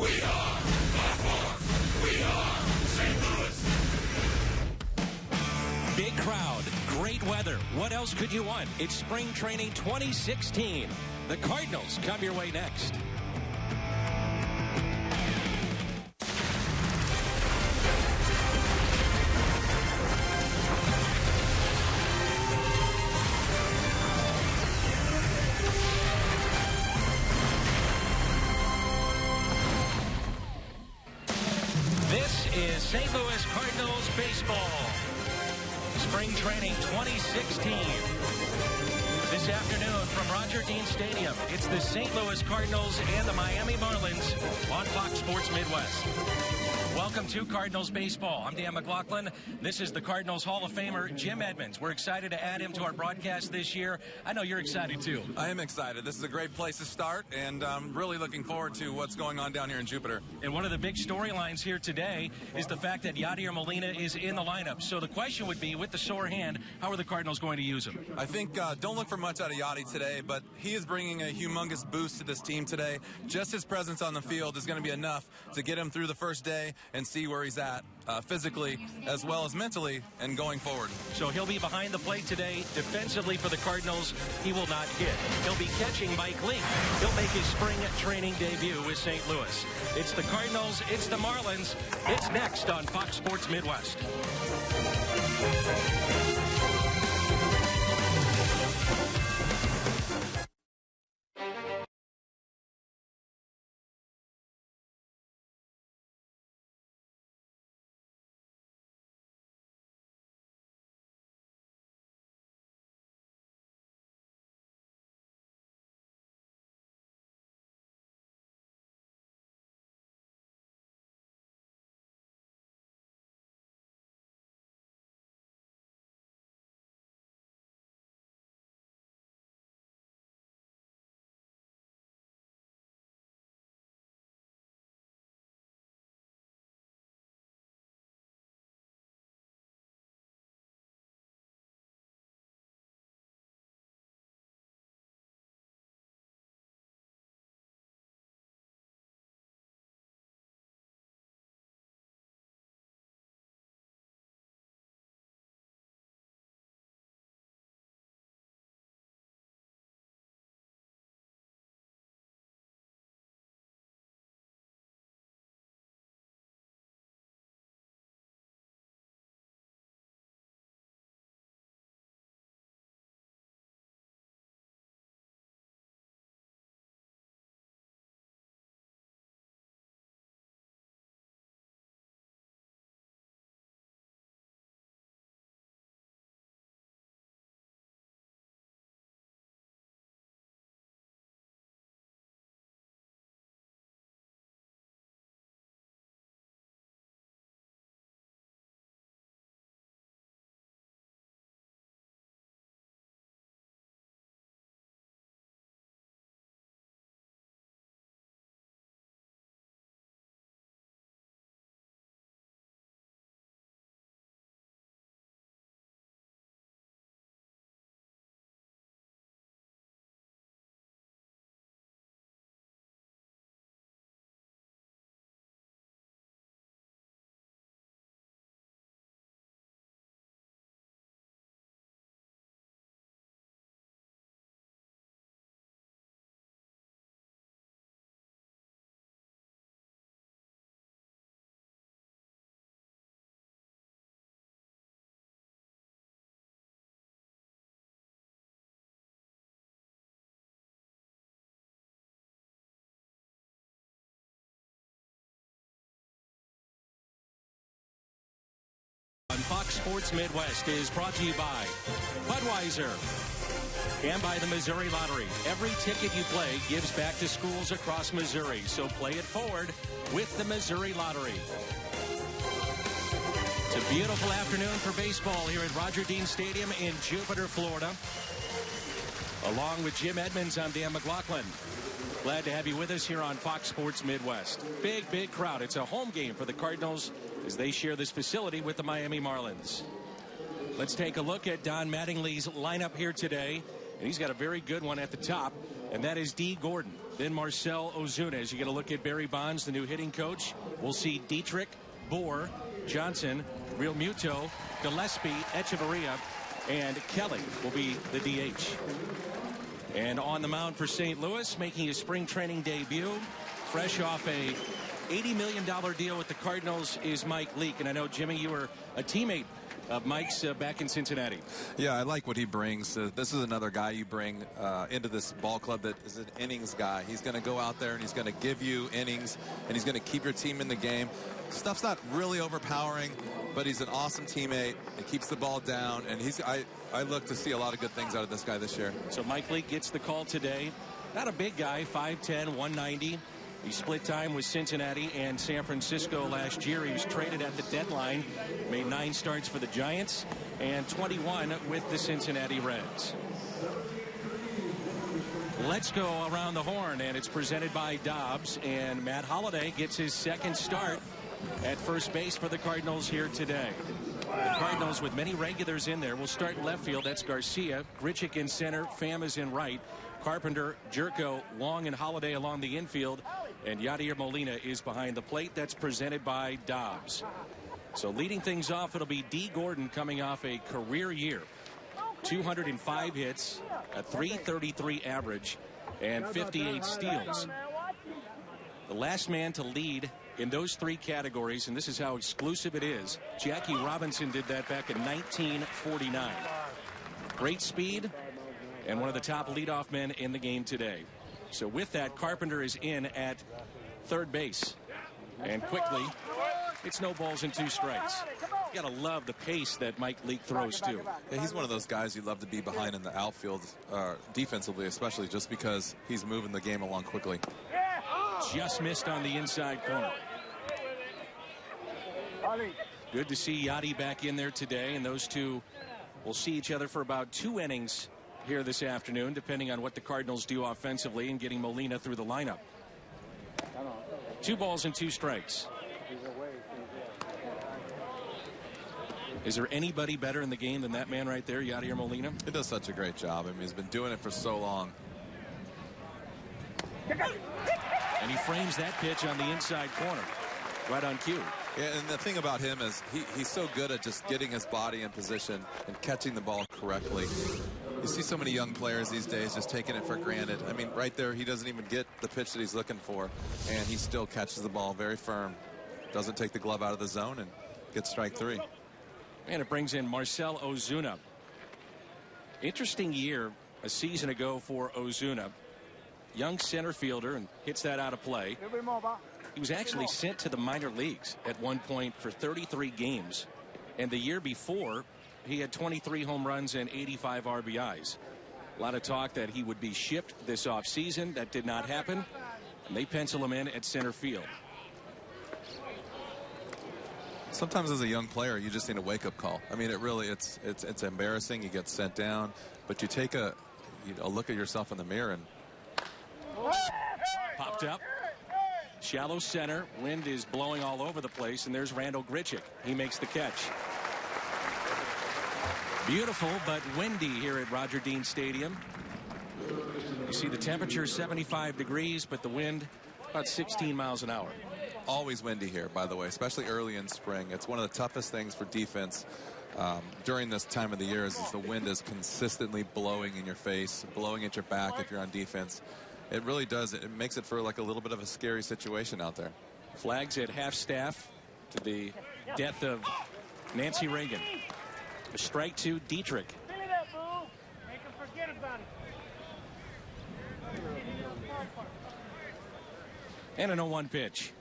We are the Fourth. We are St. Louis. Big crowd, great weather. What else could you want? It's spring training 2016. The Cardinals come your way next. This is St. Louis Cardinals baseball. Spring training 2016. This afternoon from Roger Dean Stadium, it's the St. Louis Cardinals and the Miami Marlins on Fox Sports Midwest. Welcome to Cardinals baseball. I'm Dan McLaughlin. This is the Cardinals Hall of Famer, Jim Edmonds. We're excited to add him to our broadcast this year. I know you're excited, too. I am excited. This is a great place to start, and I'm really looking forward to what's going on down here in Jupiter. And one of the big storylines here today is the fact that Yadier Molina is in the lineup. So the question would be, with the sore hand, how are the Cardinals going to use him? I think don't look for much out of Yadi today, but he is bringing a humongous boost to this team today. Just his presence on the field is going to be enough to get him through the first day and see where he's at physically as well as mentally and going forward. So he'll be behind the plate today. Defensively for the Cardinals, he will not hit. He'll be catching Mike Leake. He'll make his spring training debut with St. Louis. It's the Cardinals, it's the Marlins. It's next on Fox Sports Midwest. On Fox Sports Midwest is brought to you by Budweiser and by the Missouri Lottery. Every ticket you play gives back to schools across Missouri, so play it forward with the Missouri Lottery. It's a beautiful afternoon for baseball here at Roger Dean Stadium in Jupiter, Florida. Along with Jim Edmonds, I'm Dan McLaughlin. Glad to have you with us here on Fox Sports Midwest. Big crowd. It's a home game for the Cardinals as they share this facility with the Miami Marlins. Let's take a look at Don Mattingly's lineup here today. And he's got a very good one at the top, and that is D. Gordon. then Marcell Ozuna. As you get a look at Barry Bonds, the new hitting coach, we'll see Dietrich, Bohr, Johnson, Real Muto, Gillespie, Echeverria, and Kelly will be the DH. And on the mound for St. Louis, making his spring training debut, fresh off a $80 million deal with the Cardinals, is Mike Leake. And I know, Jimmy, you were a teammate of Mike's back in Cincinnati. Yeah, I like what he brings. This is another guy you bring into this ball club that is an innings guy. He's going to go out there and he's going to give you innings, and he's going to keep your team in the game. Stuff's not really overpowering, but he's an awesome teammate. He keeps the ball down, and I look to see a lot of good things out of this guy this year. So Mike Leake gets the call today. Not a big guy, 5'10", 190. He split time with Cincinnati and San Francisco last year. He was traded at the deadline, made 9 starts for the Giants, and 21 with the Cincinnati Reds. Let's go around the horn, and it's presented by Dobbs, and Matt Holliday gets his second start at first base for the Cardinals here today. The Cardinals, with many regulars in there, will start in left field. That's Garcia, Grichuk in center, Pham is in right, Carpenter, Jerko, Long, and Holliday along the infield, and Yadier Molina is behind the plate. That's presented by Dobbs. So leading things off, it'll be D. Gordon, coming off a career year. 205 hits, a .333 average, and 58 steals. The last man to lead in those 3 categories, and this is how exclusive it is, Jackie Robinson did that back in 1949. Great speed, and one of the top leadoff men in the game today. So with that, Carpenter is in at third base. And quickly, it's no balls and 2 strikes. You gotta love the pace that Mike Leake throws too. Yeah, he's one of those guys you love to be behind in the outfield, defensively especially, just because he's moving the game along quickly. Just missed on the inside corner. Good to see Yadi back in there today, and those two will see each other for about 2 innings here this afternoon, depending on what the Cardinals do offensively and getting Molina through the lineup. 2 balls and 2 strikes. Is there anybody better in the game than that man right there, Yadier Molina? He does such a great job. I mean, he's been doing it for so long. And he frames that pitch on the inside corner, right on cue. Yeah, and the thing about him is he's so good at just getting his body in position and catching the ball correctly. You see so many young players these days just taking it for granted. I mean, right there, he doesn't even get the pitch that he's looking for, and he still catches the ball very firm. Doesn't take the glove out of the zone and gets strike 3. And it brings in Marcell Ozuna. Interesting year a season ago for Ozuna. Young center fielder, and hits that out of play. He was actually sent to the minor leagues at one point for 33 games. And the year before, he had 23 home runs and 85 RBIs. A lot of talk that he would be shipped this offseason. That did not happen. And they pencil him in at center field. Sometimes as a young player, you just need a wake-up call. I mean, it's embarrassing. You get sent down, but you take a look at yourself in the mirror and popped up. Shallow center. Wind is blowing all over the place, and there's Randall Grichuk. He makes the catch. Beautiful but windy here at Roger Dean Stadium. You see the temperature 75 degrees, but the wind about 16 miles an hour. Always windy here, by the way, especially early in spring. It's one of the toughest things for defense during this time of the year is the wind is consistently blowing in your face, blowing at your back if you're on defense. It really does. It makes it for like a little bit of a scary situation out there. Flags at half staff to the death of Nancy Reagan. A strike to Dietrich. And an 0-1 pitch.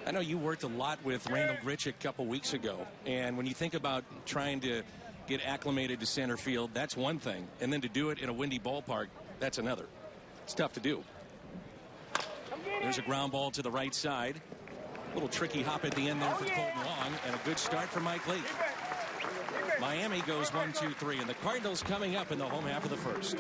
I know you worked a lot with Randall Grichuk a couple weeks ago, and when you think about trying to get acclimated to center field, that's one thing, and then to do it in a windy ballpark, that's another. It's tough to do. There's a ground ball to the right side. A little tricky hop at the end there for Colton Long, and a good start for Mike Leake. Miami goes 1-2-3, and the Cardinals coming up in the home half of the first.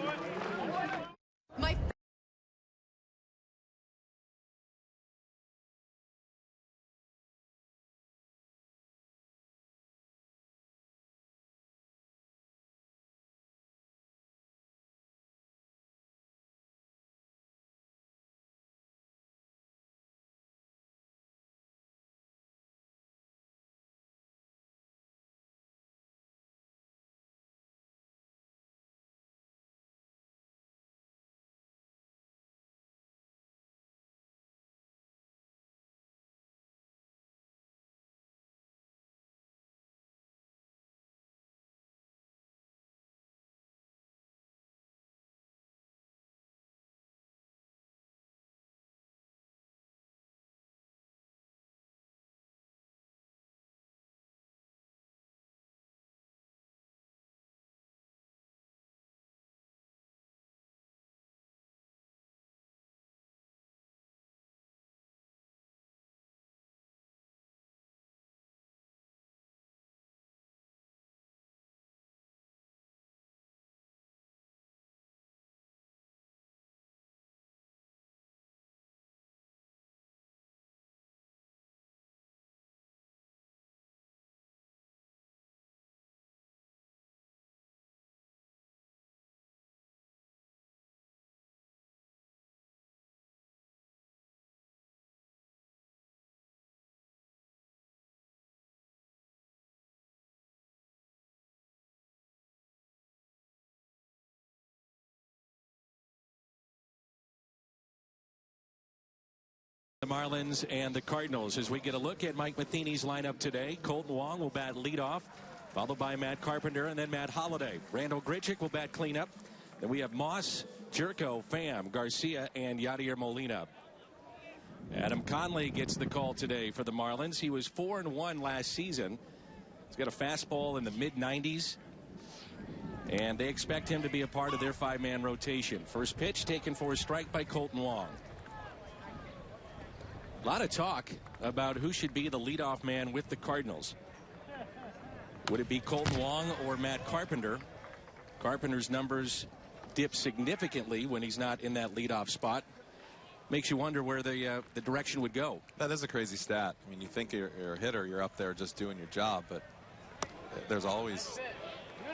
The Marlins and the Cardinals as we get a look at Mike Matheny's lineup today. Colton Wong will bat leadoff, followed by Matt Carpenter and then Matt Holliday. Randall Grichuk will bat cleanup. Then we have Moss, Jerko, Pham, Garcia, and Yadier Molina. Adam Conley gets the call today for the Marlins. He was 4-1 last season. He's got a fastball in the mid-90s. And they expect him to be a part of their 5-man rotation. First pitch taken for a strike by Colton Wong. A lot of talk about who should be the leadoff man with the Cardinals. Would it be Colton Wong or Matt Carpenter? Carpenter's numbers dip significantly when he's not in that leadoff spot. Makes you wonder where the direction would go. That is a crazy stat. I mean, you think you're a hitter, you're up there just doing your job, but there's always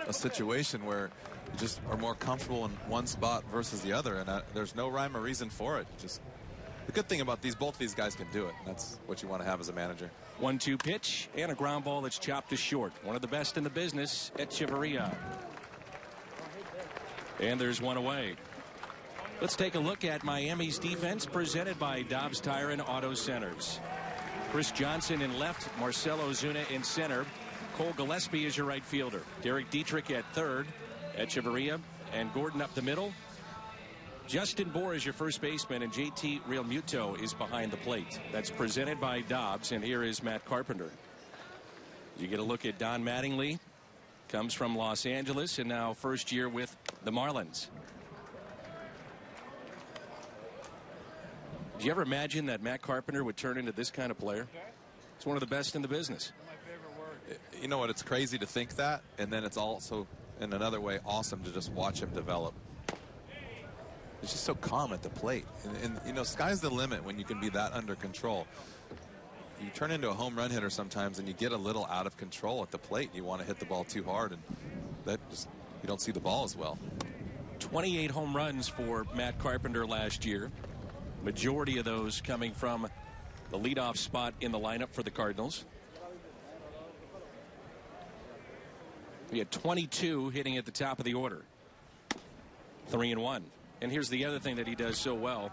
a situation where you just are more comfortable in one spot versus the other, and there's no rhyme or reason for it. Just the good thing about both these guys can do it. And that's what you want to have as a manager. 1-2 pitch and a ground ball that's chopped to short. One of the best in the business, Echeverria. And there's one away. Let's take a look at Miami's defense presented by Dobbs Tire and Auto Centers. Chris Johnson in left, Marcelo Ozuna in center. Cole Gillespie is your right fielder. Derek Dietrich at third. Echeverria and Gordon up the middle. Justin Bohr is your first baseman, and JT Realmuto is behind the plate. That's presented by Dobbs, and here is Matt Carpenter. You get a look at Don Mattingly. Comes from Los Angeles, and now first year with the Marlins. Did you ever imagine that Matt Carpenter would turn into this kind of player? He's one of the best in the business. You know what? It's crazy to think that, and then it's also, in another way, awesome to just watch him develop. He's just so calm at the plate. And you know, sky's the limit when you can be that under control. You turn into a home run hitter sometimes, and you get a little out of control at the plate. You want to hit the ball too hard, and that just, you don't see the ball as well. 28 home runs for Matt Carpenter last year. Majority of those coming from the leadoff spot in the lineup for the Cardinals. He had 22 hitting at the top of the order. 3-1. And here's the other thing that he does so well.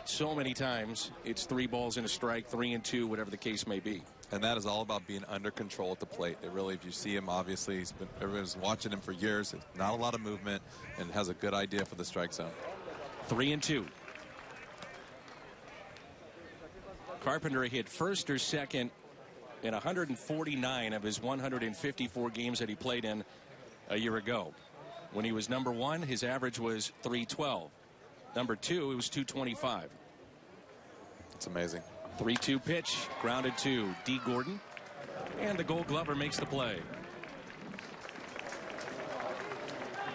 So many times it's 3 balls and a strike, 3-2, whatever the case may be. And that is all about being under control at the plate. It really, if you see him, obviously, everyone's watching him for years. Not a lot of movement, and has a good idea for the strike zone. 3-2. Carpenter hit first or second in 149 of his 154 games that he played in a year ago. When he was number 1, his average was 312. Number 2, it was 225. It's amazing. 3-2 pitch, grounded to D. Gordon, and the Gold Glover makes the play.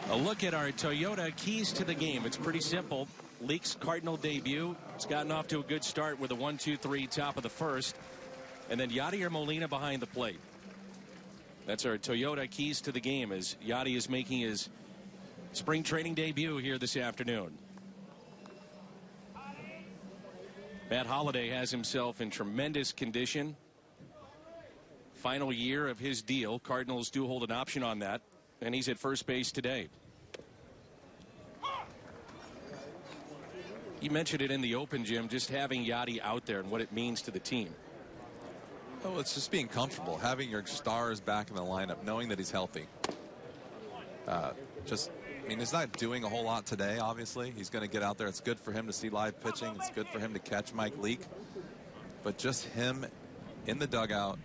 A look at our Toyota keys to the game. It's pretty simple. Leake's Cardinal debut. It's gotten off to a good start with a 1-2-3 top of the first, and then Yadier Molina behind the plate. That's our Toyota keys to the game as Yadi is making his spring training debut here this afternoon. Matt Holliday has himself in tremendous condition. Final year of his deal. Cardinals do hold an option on that, and he's at first base today. You mentioned it in the open, Jim, just having Yadi out there and what it means to the team. Oh, it's just being comfortable, having your stars back in the lineup, knowing that he's healthy. I mean, he's not doing a whole lot today, obviously. He's going to get out there. It's good for him to see live pitching. It's good for him to catch Mike Leake. But just him in the dugout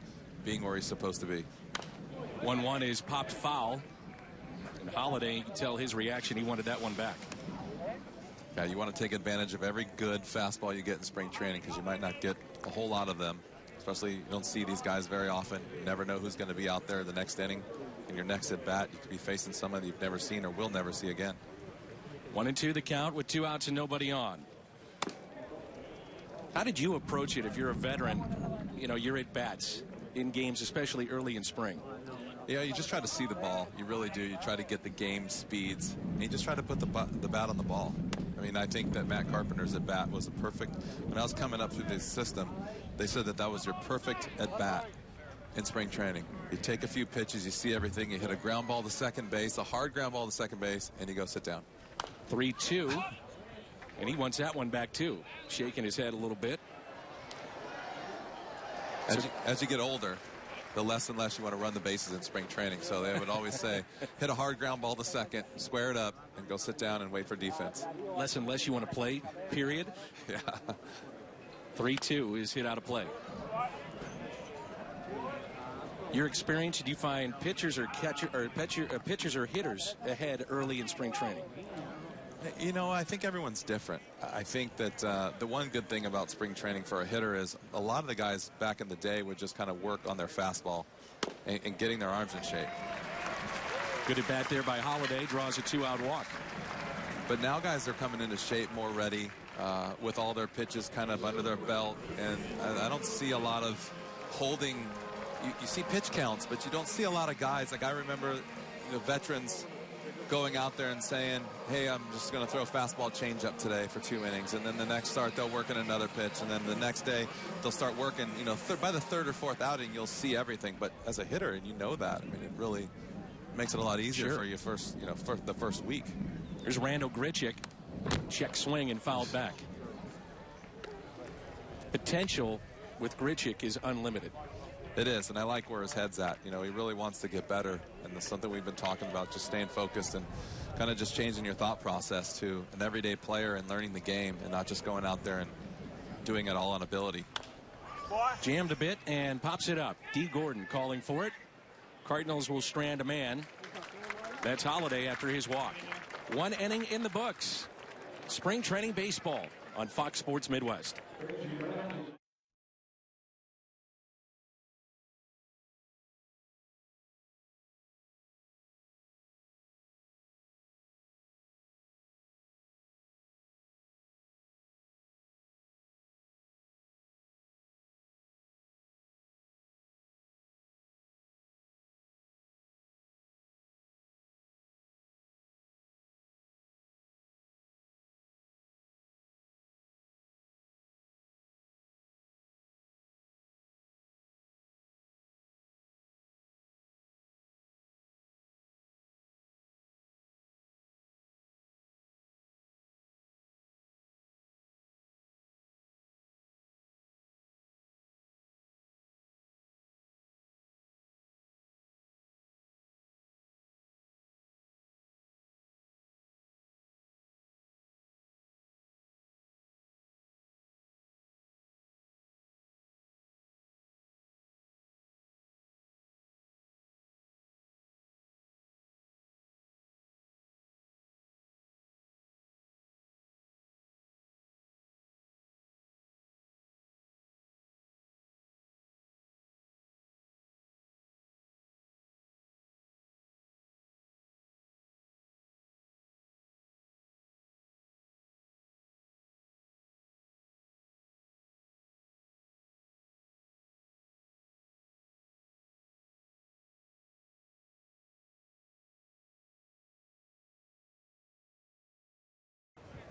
being where he's supposed to be. 1-1 is popped foul. And Holliday, you can tell his reaction. He wanted that one back. Yeah, you want to take advantage of every good fastball you get in spring training because you might not get a whole lot of them. Especially, you don't see these guys very often. You never know who's going to be out there the next inning. In your next at bat, you could be facing someone you've never seen or will never see again. 1-2 the count with 2 outs and nobody on. How did you approach it if you're a veteran? You know, you're at bats in games, especially early in spring. Yeah, you just try to see the ball. You really do. You try to get the game speeds. And you just try to put the bat on the ball. I mean, I think that Matt Carpenter's at bat was a perfect. When I was coming up through this system, they said that was your perfect at bat in spring training. You take a few pitches, you see everything, you hit a ground ball to second base, a hard ground ball to second base, and you go sit down. 3-2, and he wants that one back too, shaking his head a little bit. As you get older, the less and less you want to run the bases in spring training. So they would always say, hit a hard ground ball to second, square it up, and go sit down and wait for defense. Less and less you want to play, period. Yeah. 3-2 is hit out of play. Your experience, did you find pitchers or pitchers or hitters ahead early in spring training? You know, I think everyone's different. I think that the one good thing about spring training for a hitter is a lot of the guys back in the day would just kind of work on their fastball and getting their arms in shape. Good at bat there by Holiday, draws a 2-out walk. But now guys are coming into shape more ready with all their pitches kind of under their belt. And I don't see a lot of holding. You see pitch counts, but you don't see a lot of guys. Like I remember the veterans going out there and saying, hey, I'm just going to throw fastball changeup today for 2 innings. And then the next start, they'll work in another pitch. And then the next day, they'll start working. You know, by the 3rd or 4th outing, you'll see everything. But as a hitter, and you know that, I mean, it really makes it a lot easier for you for the first week. Here's Randall Grichuk. Check swing and fouled back. Potential with Grichuk is unlimited. It is, and I like where his head's at. You know, he really wants to get better, and that's something we've been talking about, just staying focused and kind of just changing your thought process to an everyday player and learning the game and not just going out there and doing it all on ability. Jammed a bit and pops it up. D. Gordon calling for it. Cardinals will strand a man. That's Holiday after his walk. 1 inning in the books. Spring training baseball on Fox Sports Midwest.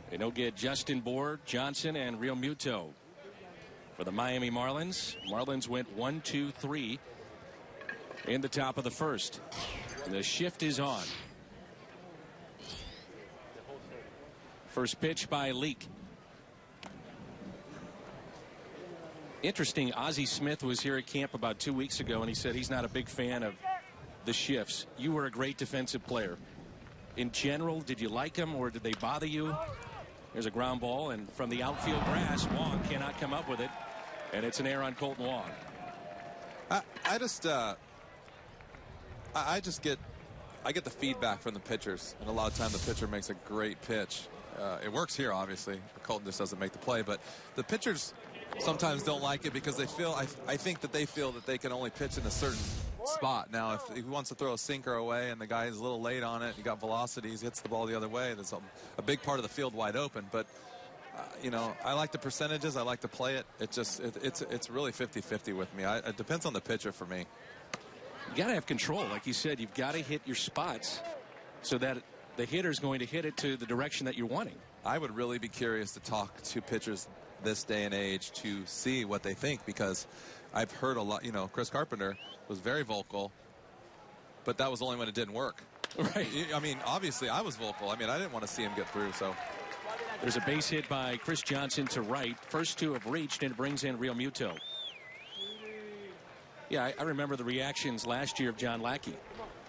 They don't get Justin Bour, Johnson, and Real Muto for the Miami Marlins. Marlins went 1-2-3 in the top of the first. And the shift is on. First pitch by Leake. Interesting, Ozzie Smith was here at camp about 2 weeks ago, and he said he's not a big fan of the shifts. You were a great defensive player. In general, did you like them, or did they bother you? There's a ground ball, and from the outfield grass, Wong cannot come up with it, and it's an error on Colton Wong. I get the feedback from the pitchers, and a lot of times the pitcher makes a great pitch. It works here, obviously. Colton just doesn't make the play, but the pitchers sometimes don't like it because they feel, I think that they feel that they can only pitch in a certain spot. Now, if he wants to throw a sinker away and the guy is a little late on it, he got velocities, hits the ball the other way, there's a big part of the field wide open. But you know, I like the percentages, I like to play it. It's really 50-50 with me. It depends on the pitcher for me. You got to have control, like you said. You've got to hit your spots so that the hitter's going to hit it to the direction that you're wanting. I would really be curious to talk to pitchers this day and age to see what they think, because I've heard a lot. You know, Chris Carpenter was very vocal, but that was only when it didn't work. Right. I mean, obviously I was vocal. I mean, I didn't want to see him get through. So there's a base hit by Chris Johnson to right. First two have reached, and it brings in Real Muto. Yeah, I remember the reactions last year of John Lackey.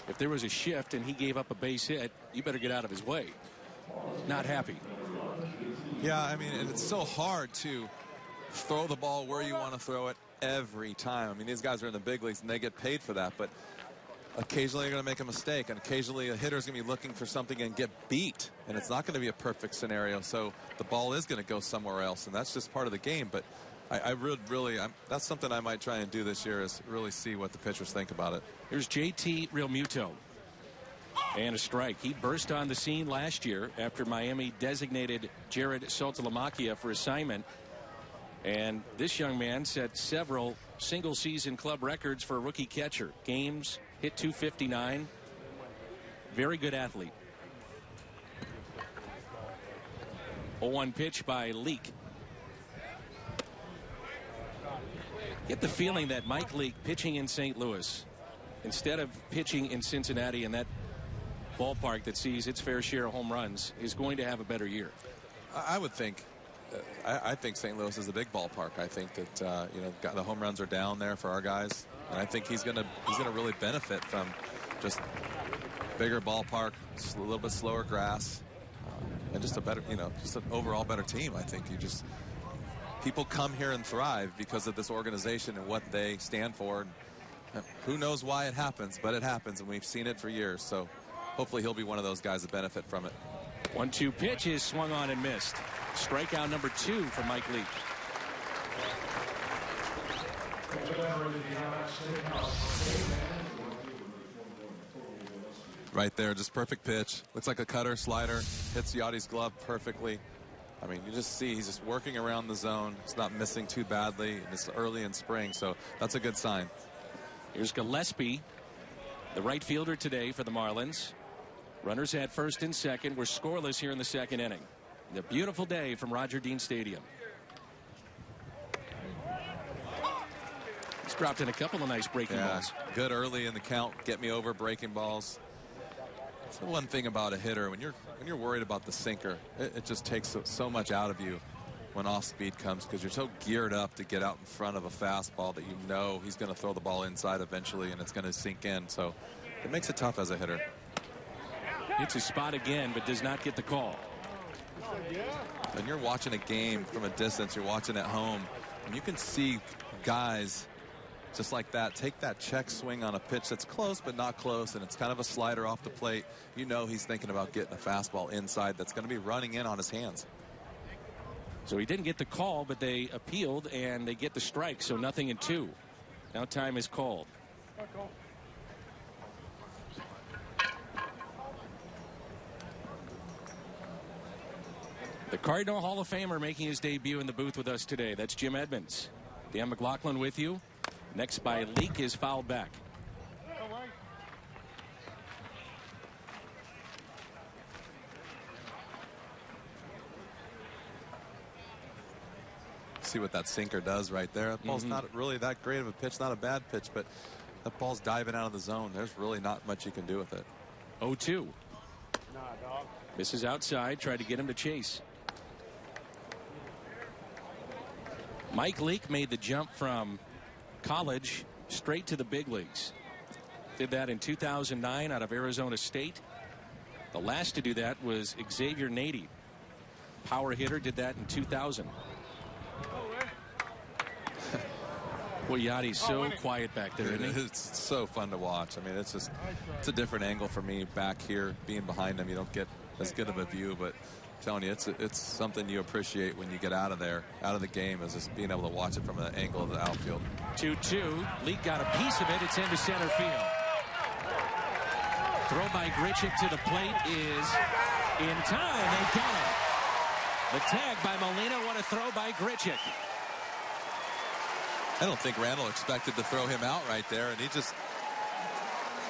If there was a shift and he gave up a base hit, you better get out of his way. Not happy. Yeah, I mean, and it's so hard to throw the ball where you want to throw it every time. I mean, these guys are in the big leagues and they get paid for that, but occasionally you're going to make a mistake, and occasionally a hitter's going to be looking for something and get beat, and it's not going to be a perfect scenario, so the ball is going to go somewhere else, and that's just part of the game. But that's something I might try and do this year, is really see what the pitchers think about it. Here's JT Realmuto. And a strike. He burst on the scene last year after Miami designated Jared Saltalamacchia for assignment. And this young man set several single-season club records for a rookie catcher. Games, hit .259. Very good athlete. 0-1 pitch by Leake. Get the feeling that Mike Leake, pitching in St. Louis, instead of pitching in Cincinnati in that ballpark that sees its fair share of home runs, is going to have a better year. I would think. I think St. Louis is a big ballpark. I think that the home runs are down there for our guys, and I think he's gonna really benefit from just bigger ballpark, a little bit slower grass, and just a better, just an overall better team. I think people come here and thrive because of this organization and what they stand for. Who knows why it happens, but it happens, and we've seen it for years. So hopefully he'll be one of those guys that benefit from it. 1-2 pitch is swung on and missed. Strikeout number 2 for Mike Leake. Right there, just perfect pitch. Looks like a cutter, slider, hits Yachty's glove perfectly. I mean, you just see he's just working around the zone. He's not missing too badly, and it's early in spring, so that's a good sign. Here's Gillespie, the right fielder today for the Marlins. Runners at first and second. We're scoreless here in the second inning. A beautiful day from Roger Dean Stadium. He's dropped in a couple of nice breaking balls. Good early in the count. Get me over breaking balls. That's the one thing about a hitter. When you're worried about the sinker, it just takes so much out of you when off speed comes, because you're so geared up to get out in front of a fastball that he's going to throw the ball inside eventually and it's going to sink in. So it makes it tough as a hitter. Hits a spot again, but does not get the call. When you're watching a game from a distance, you're watching at home, and you can see guys just like that take that check swing on a pitch that's close but not close, and it's kind of a slider off the plate. He's thinking about getting a fastball inside that's going to be running in on his hands. So he didn't get the call, but they appealed and they get the strike, so 0-2. Now time is called. The Cardinal Hall of Famer making his debut in the booth with us today. That's Jim Edmonds. Dan McLaughlin with you. Next by Leake is fouled back. See what that sinker does right there. That ball's not really that great of a pitch, not a bad pitch, but that ball's diving out of the zone. There's really not much you can do with it. 0-2. Misses outside, tried to get him to chase. Mike Leake made the jump from college straight to the big leagues. Did that in 2009 out of Arizona State. The last to do that was Xavier Nady. Power hitter, did that in 2000. Boy, Yachty's so quiet back there, isn't he? It's so fun to watch. I mean, it's a different angle for me back here. Being behind him, you don't get as good of a view, but I'm telling you, it's something you appreciate when you get out of the game, is just being able to watch it from an angle of the outfield. 2-2. Leake got a piece of it. It's into center field. Throw by Grichuk to the plate is in time. They got it. The tag by Molina. What a throw by Grichuk. I don't think Randall expected to throw him out right there, and he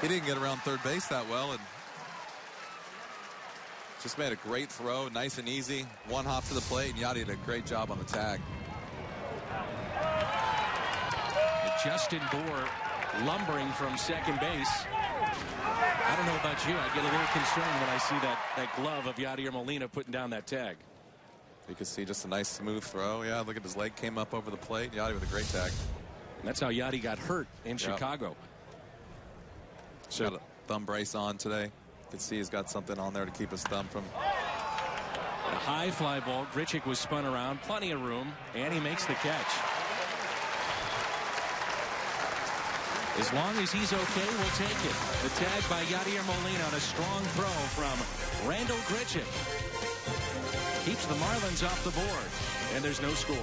didn't get around third base that well, and just made a great throw, nice and easy. One hop to the plate, and Yachty did a great job on the tag. Justin Bour lumbering from second base. I don't know about you. I get a little concerned when I see that glove of Yadier Molina putting down that tag. You can see just a nice smooth throw. Yeah, look at his leg came up over the plate. Yachty with a great tag. That's how Yachty got hurt in Chicago. So got a thumb brace on today. You can see he's got something on there to keep his thumb from. A high fly ball. Grichuk was spun around, plenty of room, and he makes the catch. As long as he's okay, we'll take it. The tag by Yadier Molina on a strong throw from Randall Grichuk keeps the Marlins off the board, and there's no score.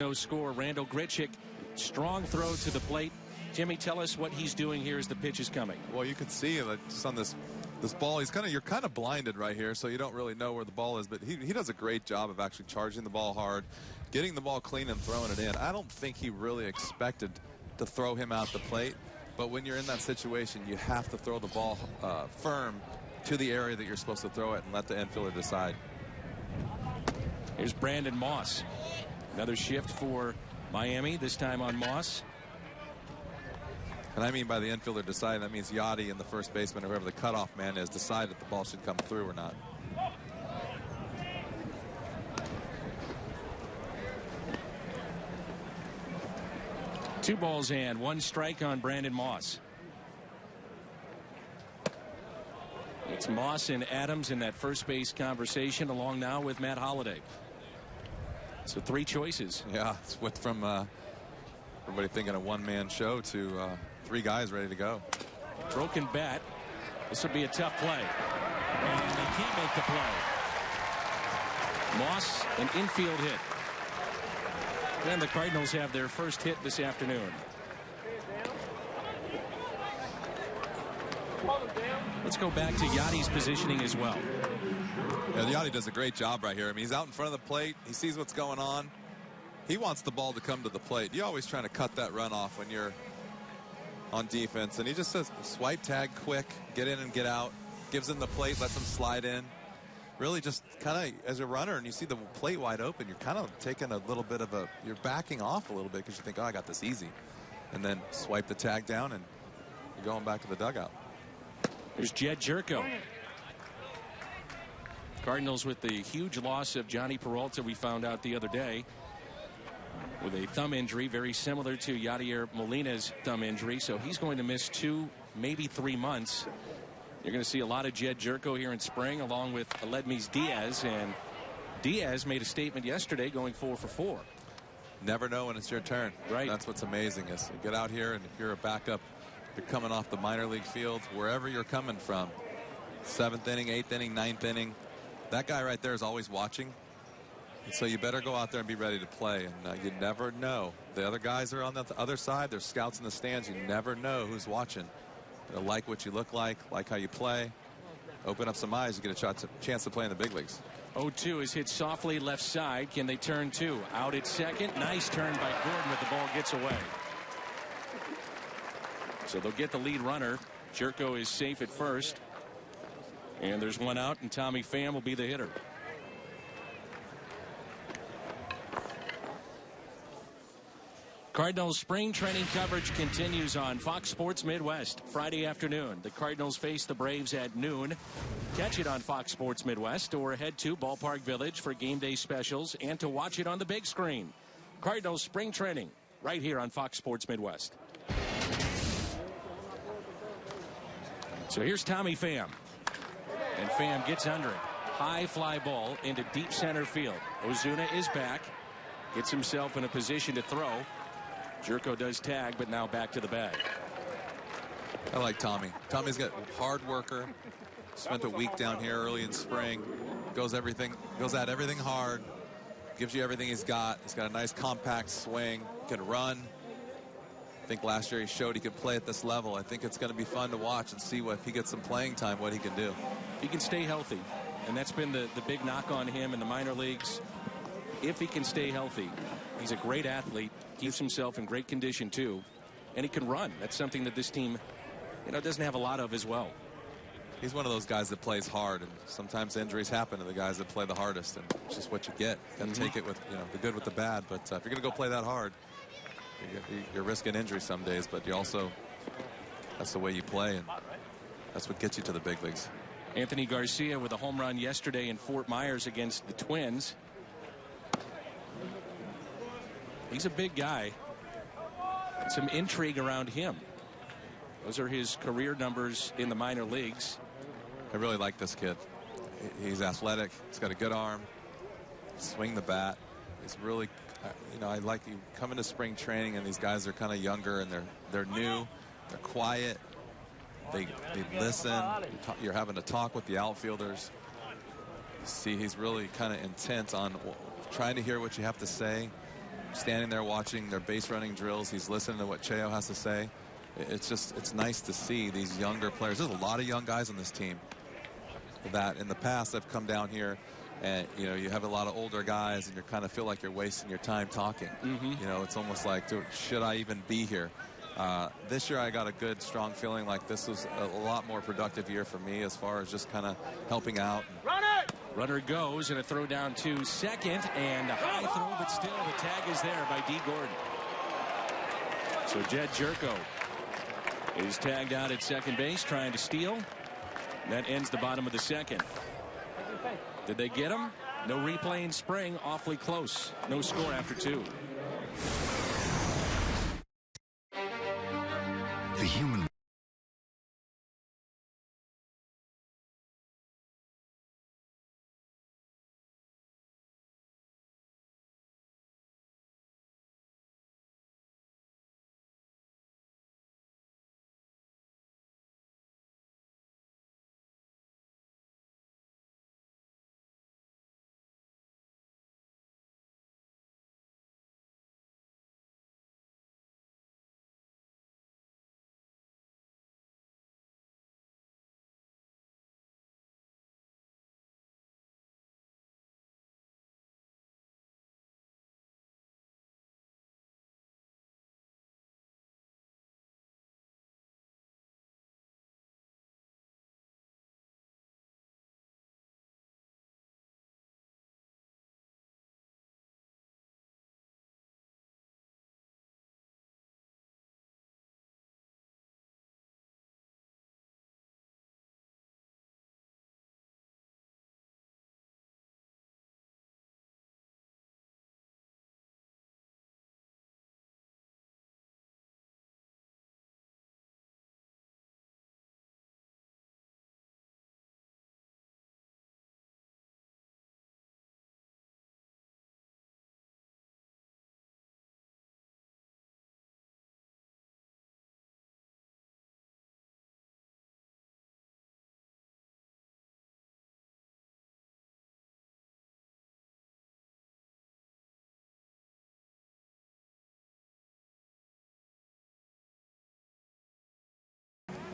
No score. Randall Grichuk, strong throw to the plate. Jimmy, tell us what he's doing here as the pitch is coming. Well, you can see just on this ball, you're kind of blinded right here, so you don't really know where the ball is, but he does a great job of actually charging the ball hard, getting the ball clean and throwing it in. I don't think he really expected to throw him out the plate, but when you're in that situation, you have to throw the ball firm to the area that you're supposed to throw it and let the infielder decide. Here's Brandon Moss. Another shift for Miami, this time on Moss. And I mean by the infielder decide, that means Yachty and the first baseman, or whoever the cutoff man is, decide if the ball should come through or not. Two balls and one strike on Brandon Moss. It's Moss and Adams in that first base conversation, along now with Matt Holliday. So three choices. Yeah, it's went from everybody thinking a one-man show to three guys ready to go. Broken bat. This will be a tough play. And they can't make the play. Moss, an infield hit. And the Cardinals have their first hit this afternoon. Let's go back to Yachty's positioning as well. Yeah, Yachty does a great job right here. I mean, he's out in front of the plate. He sees what's going on. He wants the ball to come to the plate. You're always trying to cut that run off when you're on defense. And he just says, swipe tag quick, get in and get out. Gives him the plate, lets him slide in. Really just kind of, as a runner, and you see the plate wide open, you're kind of taking a little bit of you're backing off a little bit because you think, oh, I got this easy. And then swipe the tag down, and you're going back to the dugout. There's Jed Jerko. Cardinals with the huge loss of Johnny Peralta, we found out the other day, with a thumb injury very similar to Yadier Molina's thumb injury. So he's going to miss 2, maybe 3 months. You're going to see a lot of Jed Jerko here in spring, along with Aledmys Diaz. And Diaz made a statement yesterday going 4 for 4. Never know when it's your turn. Right. That's what's amazing is you get out here, and if you're a backup, you're coming off the minor league field, wherever you're coming from, 7th inning, 8th inning, 9th inning, that guy right there is always watching. And so you better go out there and be ready to play. And you never know. The other guys are on the other side. There's scouts in the stands. You never know who's watching. They'll like what you look like how you play. open up some eyes, you get a chance to play in the big leagues. 0-2 is hit softly left side. Can they turn two? Out at second. Nice turn by Gordon, but the ball gets away. So they'll get the lead runner. Jerko is safe at first. And there's one out, and Tommy Pham will be the hitter. Cardinals spring training coverage continues on Fox Sports Midwest. Friday afternoon, the Cardinals face the Braves at noon. Catch it on Fox Sports Midwest or head to Ballpark Village for game day specials and to watch it on the big screen. Cardinals spring training right here on Fox Sports Midwest. So here's Tommy Pham. And Pham gets under it. High fly ball into deep center field. Ozuna is back. Gets himself in a position to throw. Jerko does tag, but now back to the bag. I like Tommy. Tommy's got hard worker. Spent a week down here early in spring. Goes at everything hard. Gives you everything he's got. He's got a nice compact swing. Can run. I think last year he showed he could play at this level. I think it's going to be fun to watch and see if he gets some playing time, what he can do. He can stay healthy. And that's been the big knock on him in the minor leagues. If he can stay healthy, he's a great athlete. Keeps himself in great condition, too. And he can run. That's something that this team, doesn't have a lot of as well. He's one of those guys that plays hard, and sometimes injuries happen to the guys that play the hardest, and it's just what you get. Got to take it with the good with the bad. But if you're going to go play that hard, you're risking injury some days. But you also, that's the way you play, and that's what gets you to the big leagues. Anthony Garcia with a home run yesterday in Fort Myers against the Twins. He's a big guy. Some intrigue around him. Those are his career numbers in the minor leagues. I really like this kid. He's athletic. He's got a good arm. Swing the bat. He's really, I like you come into spring training and these guys are kind of younger and they're new. They're quiet. They listen. You're having to talk with the outfielders. You see, he's really kind of intent on trying to hear what you have to say. Standing there watching their base running drills. He's listening to what Cheo has to say. It's nice to see these younger players. There's a lot of young guys on this team that in the past have come down here and you have a lot of older guys and you kind of feel like you're wasting your time talking. It's almost like, should I even be here? This year I got a good strong feeling like this was a lot more productive year for me as far as just kind of helping out. Run it! Runner goes and a throw down to second and a high throw, but still the tag is there by D. Gordon. So Jed Jerko is tagged out at second base trying to steal. That ends the bottom of the second. Did they get him? No replay in spring. Awfully close. No score after 2. The human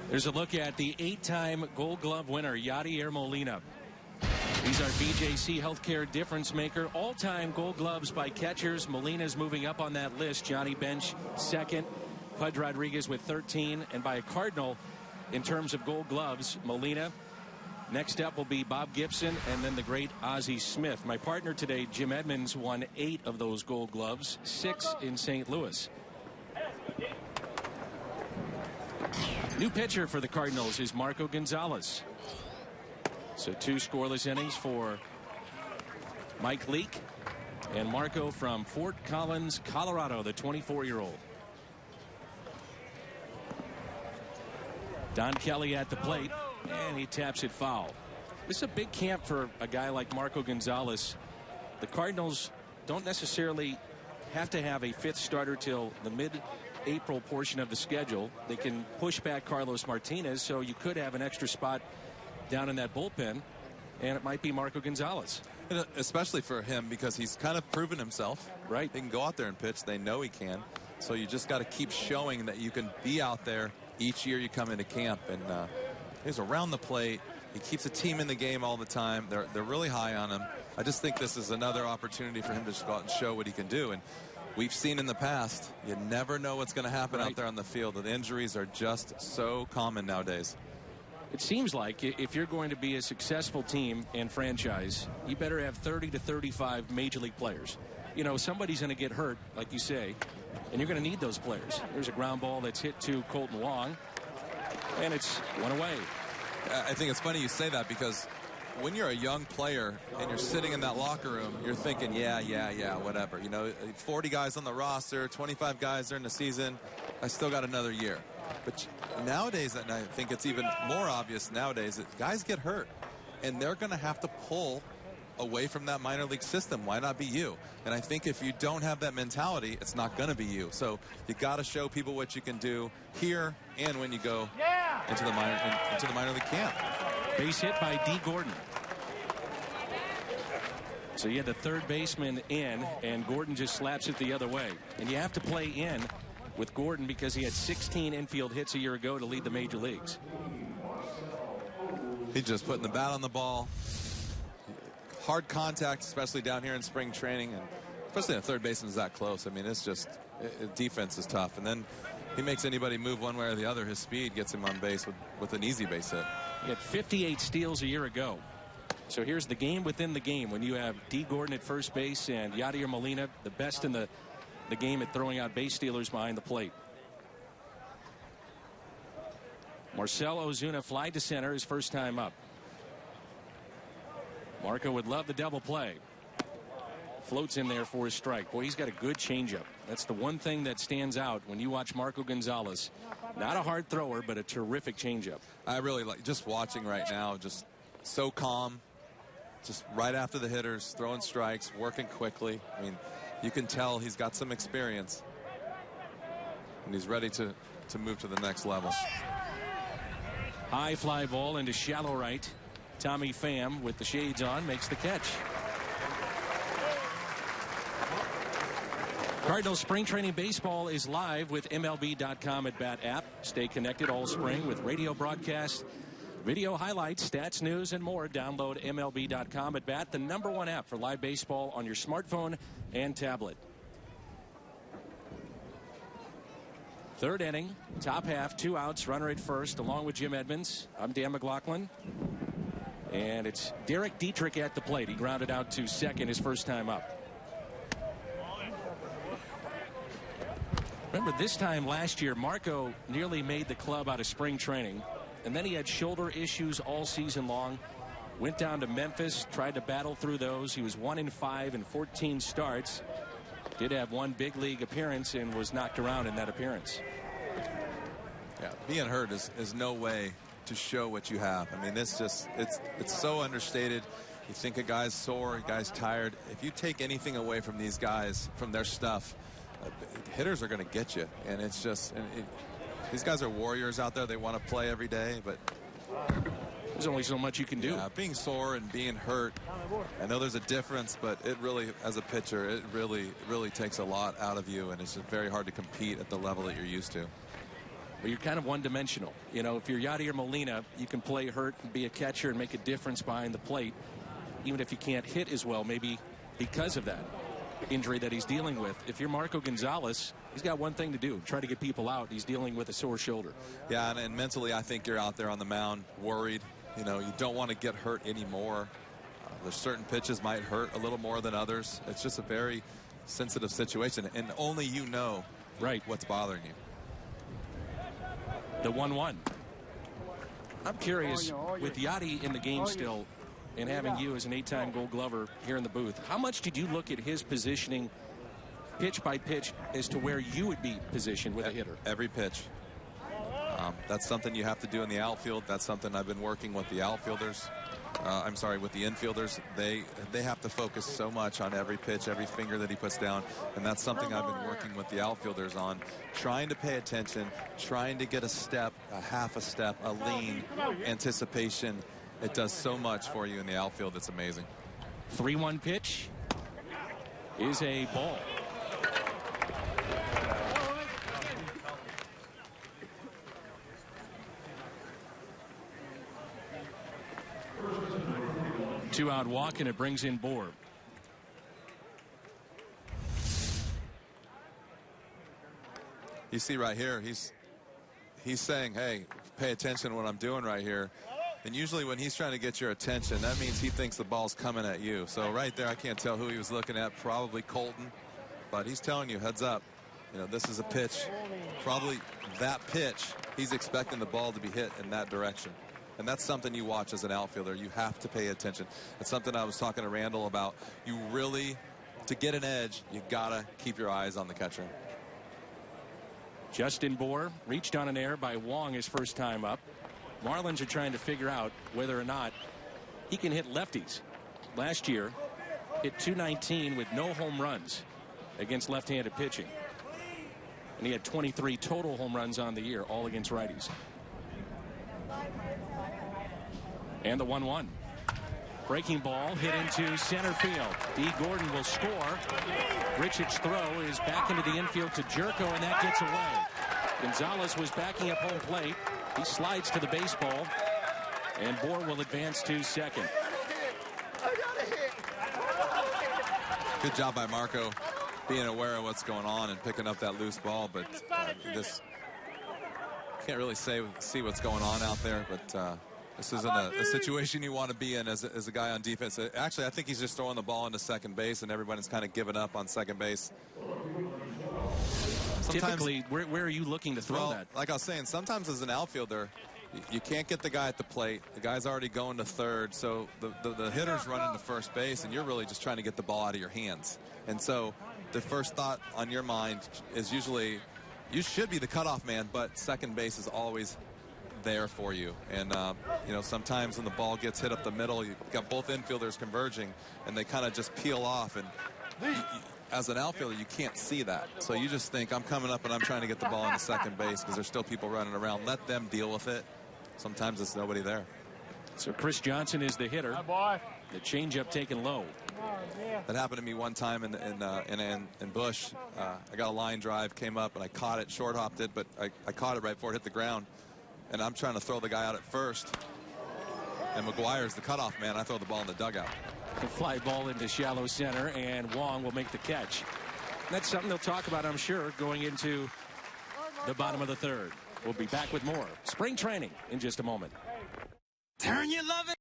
There's a look at the 8-time Gold Glove winner, Yadier Molina. He's our BJC Healthcare difference maker. All-time Gold Gloves by catchers. Molina's moving up on that list. Johnny Bench second. Pudge Rodriguez with 13. And by a Cardinal, in terms of Gold Gloves, Molina. Next up will be Bob Gibson and then the great Ozzie Smith. My partner today, Jim Edmonds, won 8 of those Gold Gloves, 6 in St. Louis. New pitcher for the Cardinals is Marco Gonzalez. So 2 scoreless innings for Mike Leake and Marco from Fort Collins, Colorado, the 24-year-old. Don Kelly at the plate, and he taps it foul. This is a big camp for a guy like Marco Gonzalez. The Cardinals don't necessarily have to have a 5th starter till the mid-April portion of the schedule. They can push back Carlos Martinez, so you could have an extra spot down in that bullpen, and it might be Marco Gonzalez. And especially for him, because he's kind of proven himself. Right. He can go out there and pitch. They know he can. So you just got to keep showing that you can be out there each year you come into camp. And he's around the plate. He keeps the team in the game all the time. They're really high on him. I just think this is another opportunity for him to just go out and show what he can do. And we've seen in the past, you never know what's going to happen out there on the field. The injuries are just so common nowadays. It seems like if you're going to be a successful team and franchise, you better have 30 to 35 major league players. You know, somebody's going to get hurt, like you say, and you're going to need those players. There's a ground ball that's hit to Colton Wong, and it's one away. I think it's funny you say that, because when you're a young player and you're sitting in that locker room, you're thinking, yeah, whatever. You know, 40 guys on the roster, 25 guys during the season. I still got another year. But nowadays, and I think it's even more obvious nowadays, that guys get hurt, and they're going to have to pull away from that minor league system. Why not be you? And I think if you don't have that mentality, it's not going to be you. So you got to show people what you can do here and when you go into the minor league camp. Base hit by D. Gordon. So you had the third baseman in, and Gordon just slaps it the other way. And you have to play in with Gordon because he had 16 infield hits a year ago to lead the major leagues. He's just putting the bat on the ball. Hard contact, especially down here in spring training, and especially a third baseman's that close. I mean, it's just, defense is tough. And then he makes anybody move one way or the other. His speed gets him on base with an easy base hit. He had 58 steals a year ago. So here's the game within the game when you have D. Gordon at first base and Yadier Molina, the best in the game at throwing out base stealers behind the plate. Marcell Ozuna fly to center, his first time up. Marco would love the double play. Floats in there for his strike. Boy, he's got a good changeup. That's the one thing that stands out when you watch Marco Gonzalez. Not a hard thrower, but a terrific changeup. I really like just watching right now. Just so calm. Just right after the hitters, throwing strikes, working quickly. I mean, you can tell he's got some experience. And he's ready to move to the next level. High fly ball into shallow right. Tommy Pham with the shades on makes the catch. Cardinals spring training baseball is live with MLB.com at Bat app. Stay connected all spring with radio broadcasts, video highlights, stats, news, and more. Download MLB.com at Bat, the #1 app for live baseball on your smartphone and tablet. Third inning, top half, 2 outs, runner at first, along with Jim Edmonds. I'm Dan McLaughlin. And it's Derek Dietrich at the plate. He grounded out to second his first time up. Remember, this time last year, Marco nearly made the club out of spring training. And then he had shoulder issues all season long. Went down to Memphis, tried to battle through those. He was 1-5 in 14 starts. Did have one big league appearance and was knocked around in that appearance. Yeah, being hurt is no way to show what you have. I mean, it's so understated. You think a guy's sore, a guy's tired. If you take anything away from these guys, from their stuff, hitters are going to get you. And it's just, these guys are warriors out there. They want to play every day, but there's only so much you can do. Yeah, being sore and being hurt, I know there's a difference, but it really, as a pitcher, it really takes a lot out of you, and it's just very hard to compete at the level that you're used to. But you're kind of one-dimensional. You know, if you're Yadier Molina, you can play hurt and be a catcher and make a difference behind the plate, even if you can't hit as well, maybe because of that injury that he's dealing with. If you're Marco Gonzalez, he's got one thing to do, try to get people out. He's dealing with a sore shoulder. Yeah, and mentally, I think you're out there on the mound worried. You know, you don't want to get hurt anymore. There's certain pitches might hurt a little more than others. It's just a very sensitive situation, and only you know what's bothering you. The 1-1. I'm curious, with Yadi in the game still and having you as an 8-time Gold Glover here in the booth, how much did you look at his positioning pitch by pitch as to where you would be positioned with a hitter? Every pitch. That's something you have to do in the outfield. That's something I've been working with the outfielders. I'm sorry, with the infielders. They have to focus so much on every pitch, every finger that he puts down, and that's something I've been working with the outfielders on, trying to pay attention, trying to get a step, a half a step, a lean, anticipation. It does so much for you in the outfield. It's amazing. 3-1 pitch is a ball. Two-out walk, and it brings in Bohr. You see right here, he's saying, hey, pay attention to what I'm doing right here. And usually when he's trying to get your attention, that means he thinks the ball's coming at you. So right there, I can't tell who he was looking at, probably Colton. But he's telling you, heads up. You know, this is a pitch. Probably that pitch, he's expecting the ball to be hit in that direction. And that's something you watch as an outfielder. You have to pay attention. It's something I was talking to Randall about. You really, to get an edge, you got to keep your eyes on the catcher. Justin Bohr reached on an error by Wong his first time up. Marlins are trying to figure out whether or not he can hit lefties. Last year, hit .219 with no home runs against left-handed pitching. And he had 23 total home runs on the year, all against righties. And the 1-1. Breaking ball hit into center field. D. Gordon will score. Richard's throw is back into the infield to Jerko, and that gets away. Gonzalez was backing up home plate. He slides to the baseball, and Bohr will advance to second. Good job by Marco being aware of what's going on and picking up that loose ball, but this can't really see what's going on out there, but this isn't a situation you want to be in as a guy on defense. Actually, I think he's just throwing the ball into second base, and everybody's kind of given up on second base. Typically, where are you looking to throw that? Like I was saying, sometimes as an outfielder, you can't get the guy at the plate. The guy's already going to third, so the hitter's running to first base, and you're really just trying to get the ball out of your hands. And so the first thought on your mind is usually, you should be the cutoff man, but second base is always there for you. And you know, sometimes when the ball gets hit up the middle, you've got both infielders converging, and they kind of just peel off, and as an outfielder, you can't see that. So you just think, I'm coming up and I'm trying to get the ball into second base because there's still people running around. Let them deal with it. Sometimes it's nobody there. So Chris Johnson is the hitter. The changeup taken low. That happened to me one time in Bush. I got a line drive, came up, and I caught it, short hopped it, but I caught it right before it hit the ground. And I'm trying to throw the guy out at first. And McGuire's the cutoff man. I throw the ball in the dugout. The fly ball into shallow center, and Wong will make the catch. That's something they'll talk about, I'm sure, going into the bottom of the third. We'll be back with more spring training in just a moment. Turn your love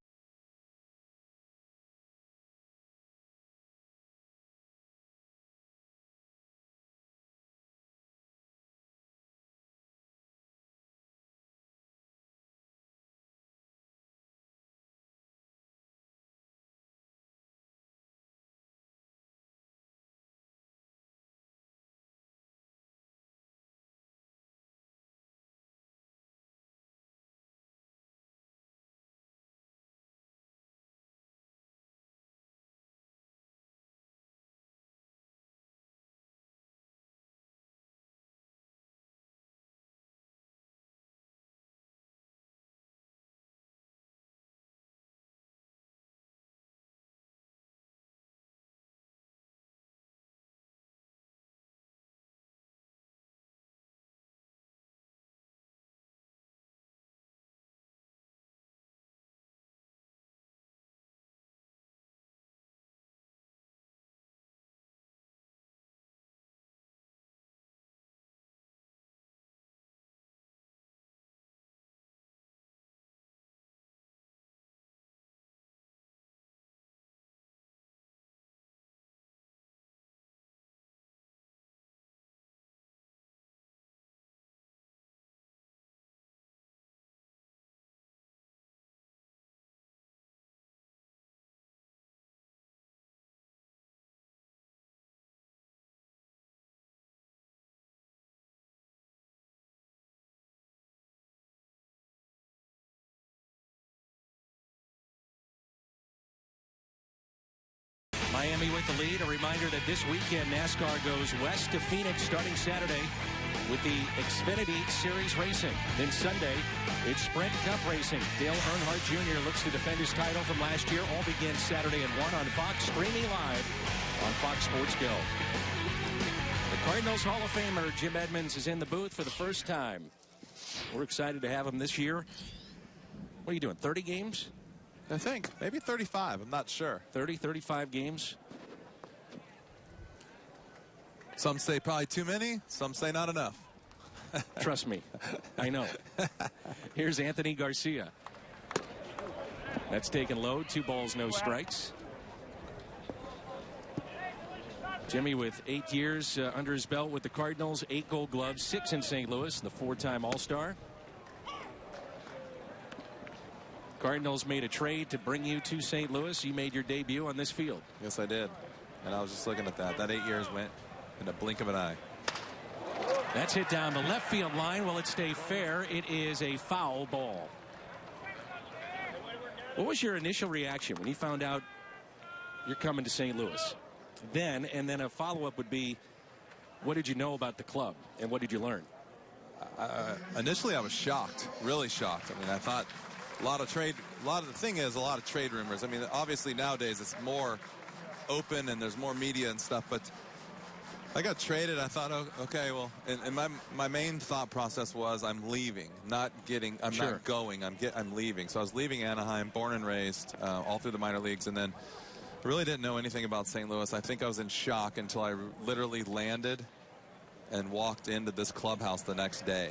Miami with the lead. A reminder that this weekend NASCAR goes west to Phoenix starting Saturday with the Xfinity Series racing. Then Sunday, it's Sprint Cup racing. Dale Earnhardt Jr. looks to defend his title from last year. All begins Saturday at 1 on Fox, streaming live on Fox Sports Go. The Cardinals Hall of Famer Jim Edmonds is in the booth for the first time. We're excited to have him this year. What are you doing, 30 games? I think maybe 35. I'm not sure. 30, 35 games. Some say probably too many. Some say not enough. Trust me, I know. Here's Anthony Garcia. That's taken low. 2 balls, no strikes. Jimmy with 8 years under his belt with the Cardinals, 8 Gold Gloves, 6 in St. Louis, the 4-time All-Star. Cardinals made a trade to bring you to St. Louis. You made your debut on this field. Yes, I did. And I was just looking at that. That 8 years went in a blink of an eye. That's hit down the left field line. Will it stay fair? It is a foul ball. What was your initial reaction when you found out you're coming to St. Louis? Then, and then a follow-up would be, what did you know about the club and what did you learn? Initially, I was shocked, really shocked. I mean, I thought a lot of trade rumors. I mean, obviously nowadays it's more open and there's more media and stuff, but I got traded. I thought, oh, okay, well, and my main thought process was I'm leaving, not going, I'm leaving. So I was leaving Anaheim, born and raised, all through the minor leagues, and then I really didn't know anything about St. Louis. I think I was in shock until I literally landed and walked into this clubhouse the next day.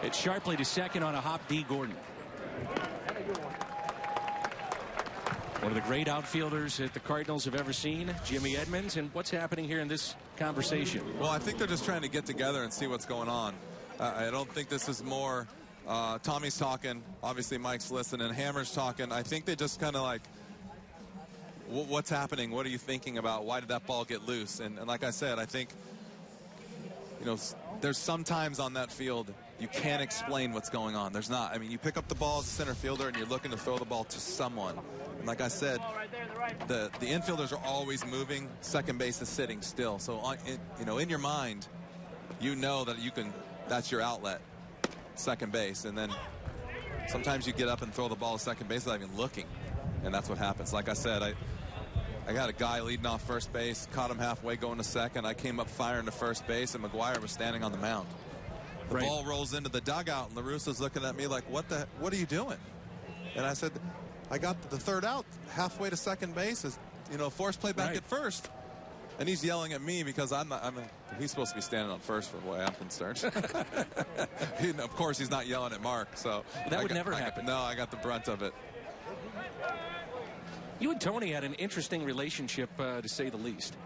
It's sharply to second on a hop, D. Gordon. One of the great outfielders that the Cardinals have ever seen, Jimmy Edmonds. And what's happening here in this conversation? Well, I think they're just trying to get together and see what's going on. I don't think this is more Tommy's talking, obviously Mike's listening, Hammer's talking. I think they just kind of like, what's happening? What are you thinking about? Why did that ball get loose? And like I said, I think, you know, there's sometimes on that field you can't explain what's going on. There's not. I mean, you pick up the ball as a center fielder and you're looking to throw the ball to someone. And like I said, the infielders are always moving. Second base is sitting still. So, in your mind, you know that that's your outlet, second base. And then sometimes you get up and throw the ball to second base without even looking. And that's what happens. Like I said, I got a guy leading off first base, caught him halfway going to second. I came up firing to first base, and McGuire was standing on the mound. The ball rolls into the dugout, and La Russa's looking at me like, what are you doing? And I said, I got the third out halfway to second base, forced play back at first. And he's yelling at me because he's supposed to be standing on first for the way I'm concerned. Of course, he's not yelling at Mark. So that would never happen. No, I got the brunt of it. You and Tony had an interesting relationship, to say the least.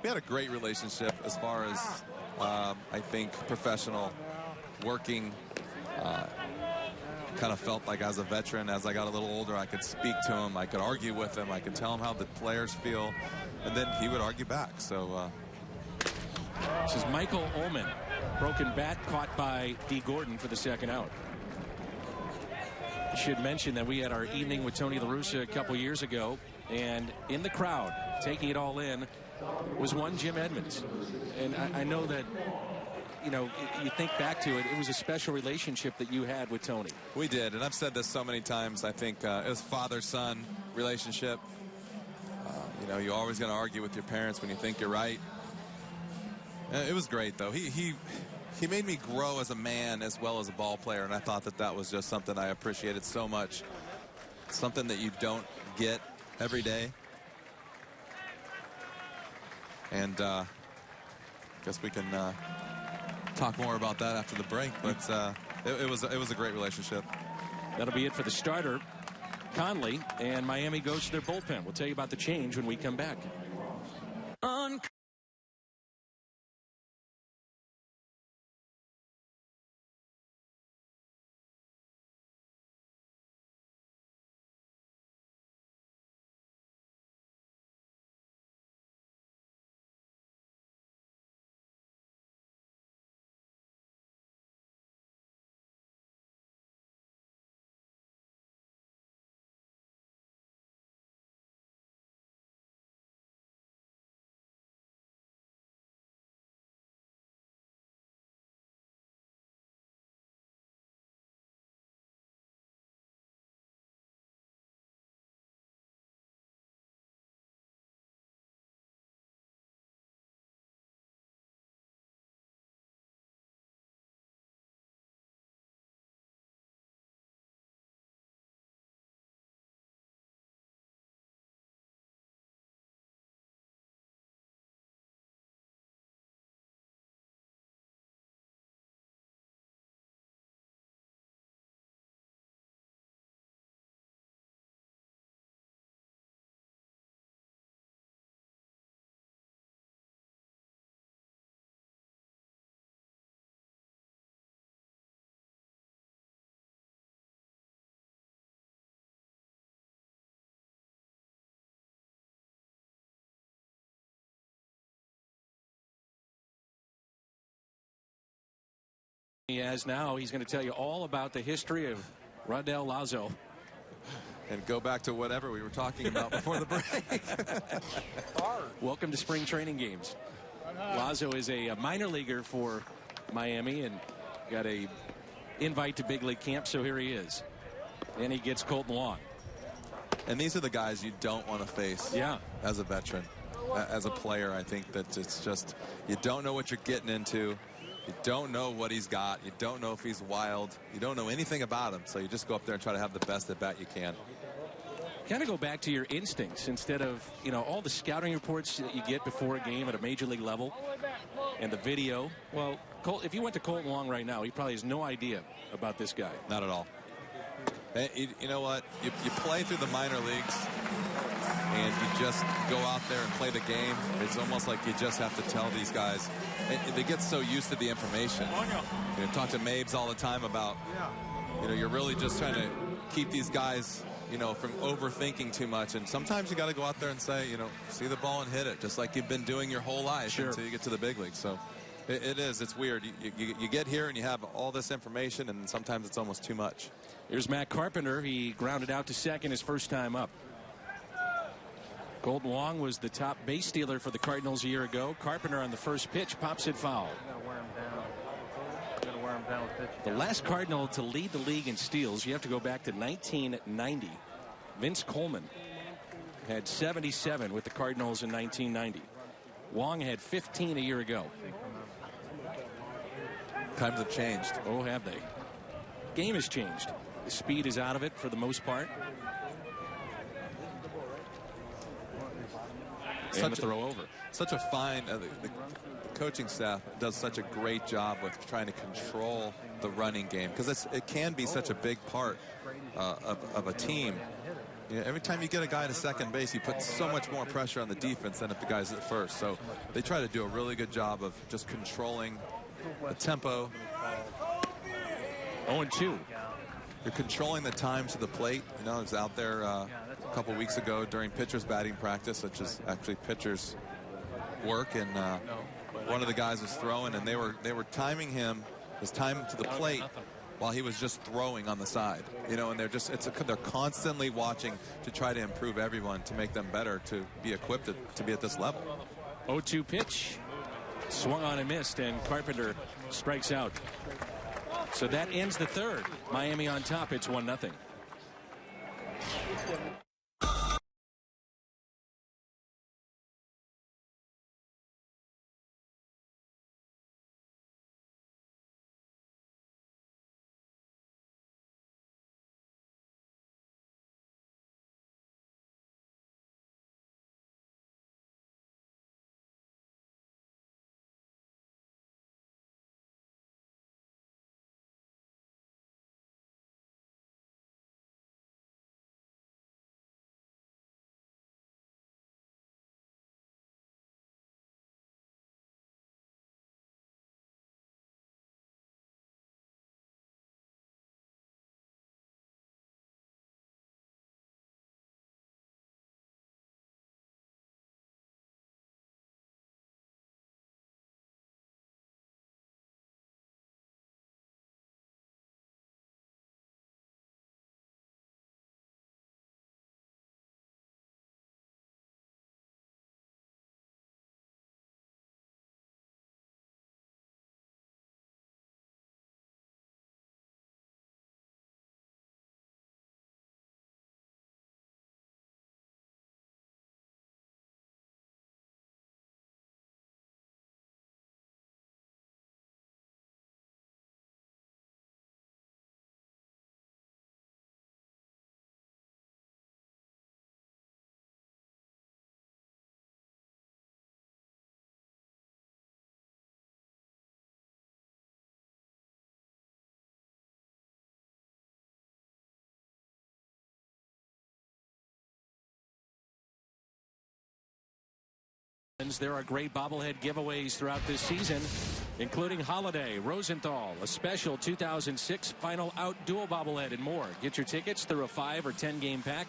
We had a great relationship as far as, I think, professional, working. Kind of felt like as a veteran, as I got a little older, I could speak to him. I could argue with him. I could tell him how the players feel. And then he would argue back. So this is Michael Ullman. Broken bat caught by D. Gordon for the second out. I should mention that we had our evening with Tony La Russa a couple years ago, and in the crowd, taking it all in, was one Jim Edmonds. And I know that, you think back to it, it was a special relationship that you had with Tony. We did, and I've said this so many times. I think it was father-son relationship. You're always going to argue with your parents when you think you're right. It was great, though. He made me grow as a man as well as a ball player, and I thought that was just something I appreciated so much. Something that you don't get every day. And I guess we can talk more about that after the break, but it was a great relationship. That'll be it for the starter, Conley, and Miami goes to their bullpen. We'll tell you about the change when we come back. he has now. He's going to tell you all about the history of Rodell Lazo. And go back to whatever we were talking about before the break. Welcome to spring training games. Lazo is a minor leaguer for Miami and got a invite to big league camp, so here he is. And he gets Colton Wong. And these are the guys you don't want to face as a veteran. As a player, I think that it's just, you don't know what you're getting into. You don't know what he's got. You don't know if he's wild. You don't know anything about him. So you just go up there and try to have the best at bat you can. Kind of go back to your instincts instead of, all the scouting reports that you get before a game at a major league level and the video. Well, if you went to Colton Wong right now, he probably has no idea about this guy. Not at all. And you know what? You play through the minor leagues and you just go out there and play the game. It's almost like you just have to tell these guys. They get so used to the information. Talk to Mabes all the time about, you're really just trying to keep these guys, from overthinking too much. And sometimes you got to go out there and say, see the ball and hit it, just like you've been doing your whole life until you get to the big league. So it's weird. You get here and you have all this information, and sometimes it's almost too much. Here's Matt Carpenter. He grounded out to second his first time up. Colton Wong was the top base stealer for the Cardinals a year ago. Carpenter on the first pitch pops it foul. The last Cardinal to lead the league in steals, you have to go back to 1990. Vince Coleman had 77 with the Cardinals in 1990. Wong had 15 a year ago. Times have changed. Oh, have they? Game has changed. The speed is out of it for the most part. And the throw over. Such a fine, the coaching staff does such a great job with trying to control the running game, because it can be such a big part of a team. Every time you get a guy to second base, you put so much more pressure on the defense than if the guy's at first. So they try to do a really good job of just controlling the tempo. 0-2. You're controlling the time to the plate. I was out there a couple weeks ago during pitchers batting practice, which is actually pitchers work, and one of the guys was throwing, and they were timing his time to the plate while he was just throwing on the side. And they're constantly watching to try to improve everyone, to make them better, to be equipped to be at this level. 0-2 pitch, swung on and missed, and Carpenter strikes out. So that ends the third. Miami on top. It's 1-0. There are great bobblehead giveaways throughout this season, including Holiday, Rosenthal, a special 2006 Final Out dual bobblehead, and more. Get your tickets through a 5 or 10 game pack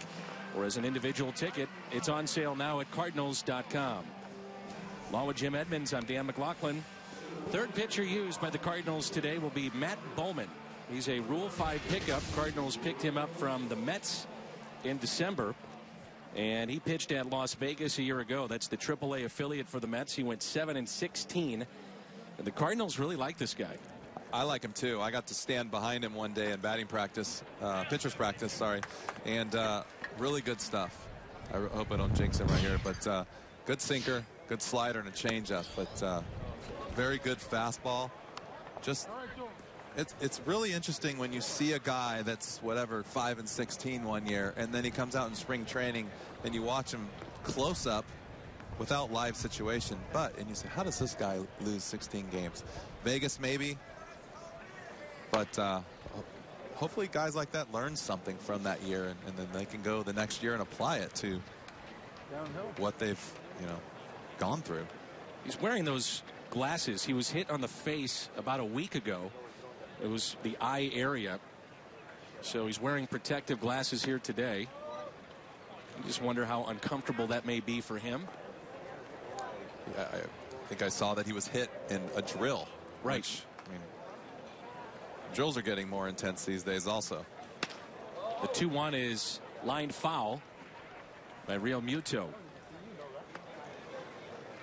or as an individual ticket. It's on sale now at Cardinals.com. Along with Jim Edmonds, I'm Dan McLaughlin. Third pitcher used by the Cardinals today will be Matt Bowman. He's a Rule 5 pickup. Cardinals picked him up from the Mets in December, and he pitched at Las Vegas a year ago. That's the AAA affiliate for the Mets. He went 7-16, and the Cardinals really like this guy. I like him too. I got to stand behind him one day in batting practice, pitcher's practice, sorry, and really good stuff. I hope I don't jinx him right here, but good sinker, good slider, and a changeup, but very good fastball. Just it's really interesting when you see a guy that's whatever 5-16 one year, and then he comes out in spring training and you watch him close up without live situation, and you say, how does this guy lose 16 games? Vegas maybe, but hopefully guys like that learn something from that year, and then they can go the next year and apply it to what they've gone through. He's wearing those glasses. He was hit on the face about a week ago. It was the eye area, so he's wearing protective glasses here today. I just wonder how uncomfortable that may be for him. Yeah, I think I saw that he was hit in a drill. Right. Which, I mean, drills are getting more intense these days also. The 2-1 is lined foul by Real Muto.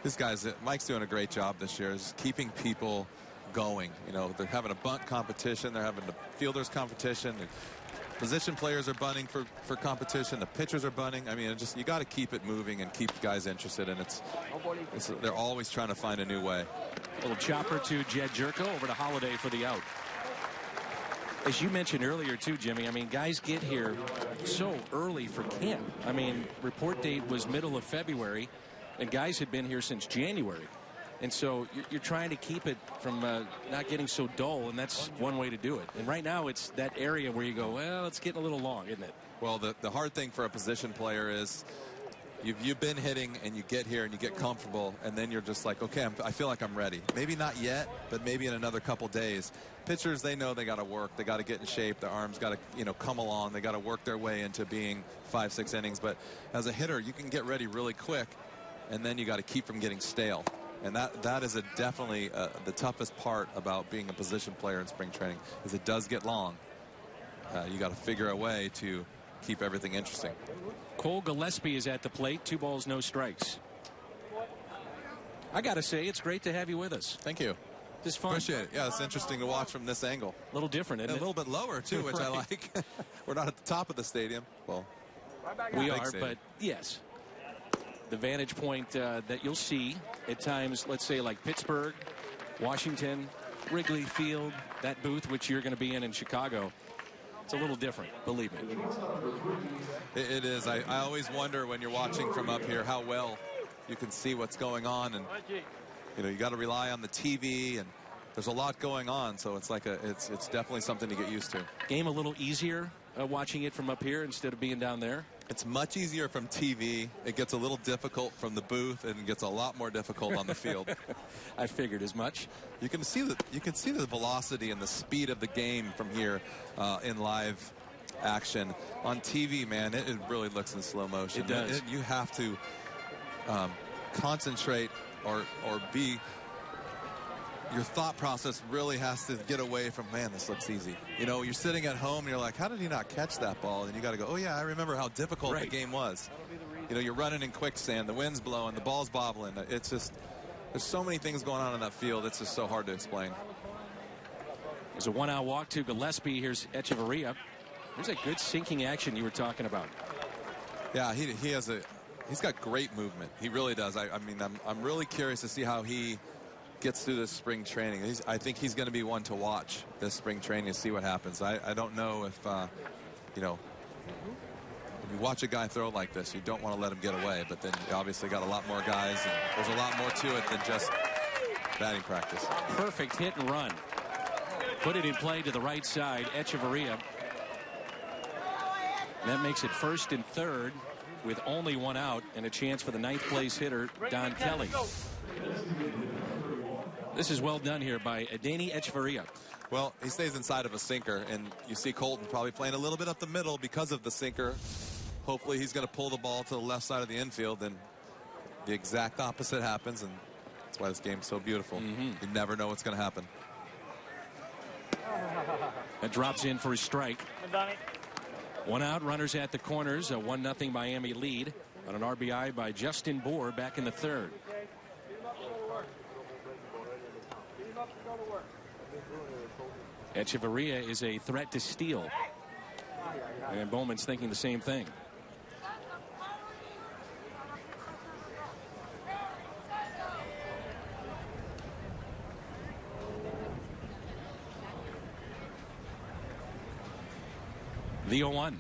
This guy's, Mike's doing a great job this year, is keeping people going. They're having a bunt competition, they're having a fielders competition, the position players are bunting for competition, the pitchers are bunting. I mean, you got to keep it moving and keep guys interested, and they're always trying to find a new way. A little chopper to Jed Jerko over to Holiday for the out. As you mentioned earlier too, Jimmy, I mean, guys get here so early for camp. I mean, report date was middle of February, and guys had been here since January. And so you're trying to keep it from not getting so dull, and that's one way to do it. And right now it's that area where you go, well, it's getting a little long, isn't it? Well, the hard thing for a position player is you've been hitting and you get here and you get comfortable, and then you're just like, okay, I feel like I'm ready. Maybe not yet, but maybe in another couple days. Pitchers, they know they got to work. They got to get in shape. Their arms got to come along. They got to work their way into being 5-6 innings. But as a hitter, you can get ready really quick, and then you got to keep from getting stale. And that is definitely the toughest part about being a position player in spring training, is it does get long. You got to figure a way to keep everything interesting. Cole Gillespie is at the plate. 2 balls, no strikes. I got to say, it's great to have you with us. Thank you. Just fun. Appreciate it. Yeah, it's interesting to watch from this angle. A little different, isn't and it? A little bit lower, too, which I like. We're not at the top of the stadium. Well, we are, but yes. The vantage point that you'll see at times, let's say like Pittsburgh, Washington, Wrigley Field, that booth which you're going to be in Chicago, it's a little different, believe me. It is. I always wonder when you're watching from up here how well you can see what's going on, and you got to rely on the TV, and there's a lot going on, so it's like it's definitely something to get used to. Game a little easier watching it from up here instead of being down there. It's much easier from TV. It gets a little difficult from the booth, and it gets a lot more difficult on the field. I figured as much. You can see the velocity and the speed of the game from here in live action. On TV, man, it really looks in slow motion. It does. You have to concentrate or be. Your thought process really has to get away from, man, this looks easy. You're sitting at home and you're like, how did he not catch that ball? And you got to go, oh yeah, I remember how difficult the game was. You're running in quicksand, the wind's blowing, the ball's bobbling. It's just, there's so many things going on in that field. It's just so hard to explain. There's a 1-out walk to Gillespie. Here's Echeverria. There's a good sinking action you were talking about. Yeah, he's got great movement. He really does. I'm really curious to see how he gets through this spring training. I think he's going to be one to watch this spring training to see what happens. I don't know if when you watch a guy throw like this, you don't want to let him get away, but then you obviously got a lot more guys, and there's a lot more to it than just batting practice. Perfect hit and run. Put it in play to the right side. Echeverria. That makes it 1st and 3rd with only 1 out and a chance for the 9th place hitter, Don Kelly. This is well done here by Adeiny Echeverria. Well, he stays inside of a sinker, and you see Colton probably playing a little bit up the middle because of the sinker. Hopefully he's going to pull the ball to the left side of the infield, and the exact opposite happens, and why this game's so beautiful. You never know what's going to happen. That drops in for a strike. 1 out, runners at the corners. A 1-0 Miami lead on an RBI by Justin Bour back in the 3rd. Echeverria is a threat to steal. And Bowman's thinking the same thing. The 0-1.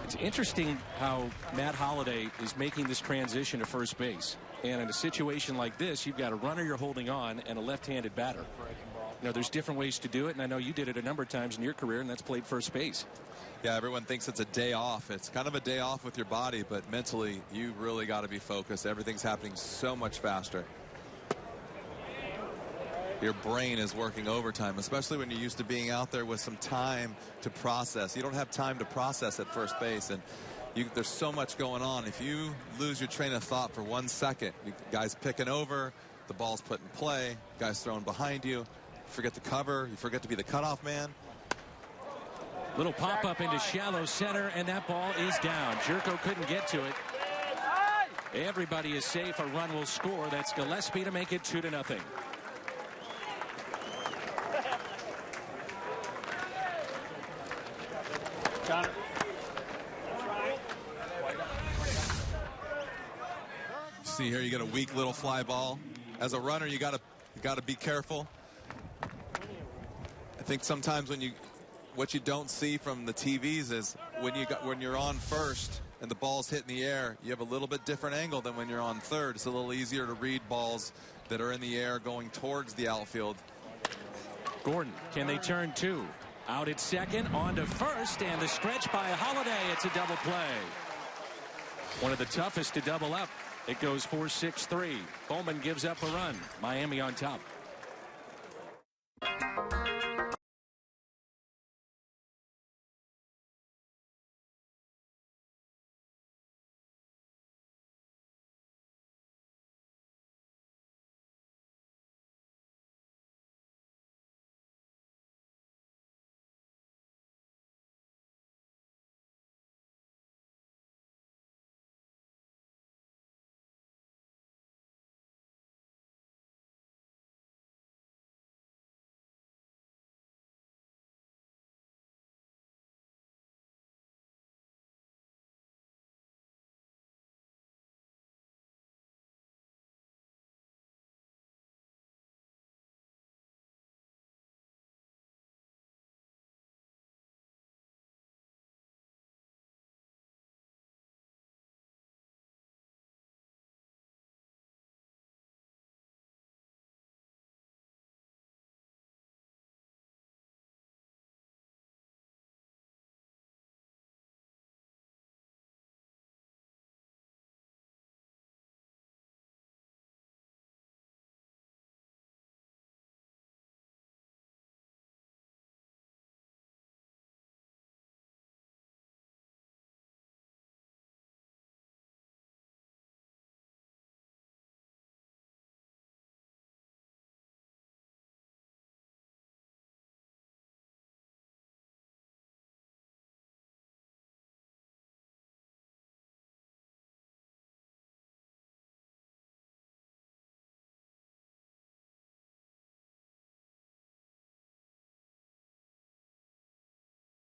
It's interesting how Matt Holliday is making this transition to first base. And in a situation like this, you've got a runner you're holding on and a left-handed batter. You know, there's different ways to do it, and I know you did it a number of times in your career, and that's played first base. Yeah, everyone thinks it's a day off. It's kind of a day off with your body, but mentally, you really got to be focused. Everything's happening so much faster. Your brain is working overtime, especially when you're used to being out there with some time to process. You don't have time to process at first base, and there's so much going on. If you lose your train of thought for 1 second, guys picking over, the ball's put in play, guys throwing behind you, forget to cover, you forget to be the cutoff man. Little pop-up into shallow center, and that ball is down. Jerko couldn't get to it. Everybody is safe. A run will score. That's Gillespie to make it 2-0. See here, you get a weak little fly ball. As a runner, you gotta be careful. I think sometimes what you don't see from the TVs is when you're on first and the ball's hitting the air, you have a little bit different angle than when you're on third. It's a little easier to read balls that are in the air going towards the outfield. Gordon, can they turn 2? Out at second, on to first, and the stretch by Holliday. It's a double play. One of the toughest to double up. It goes 4-6-3. Bowman gives up a run. Miami on top.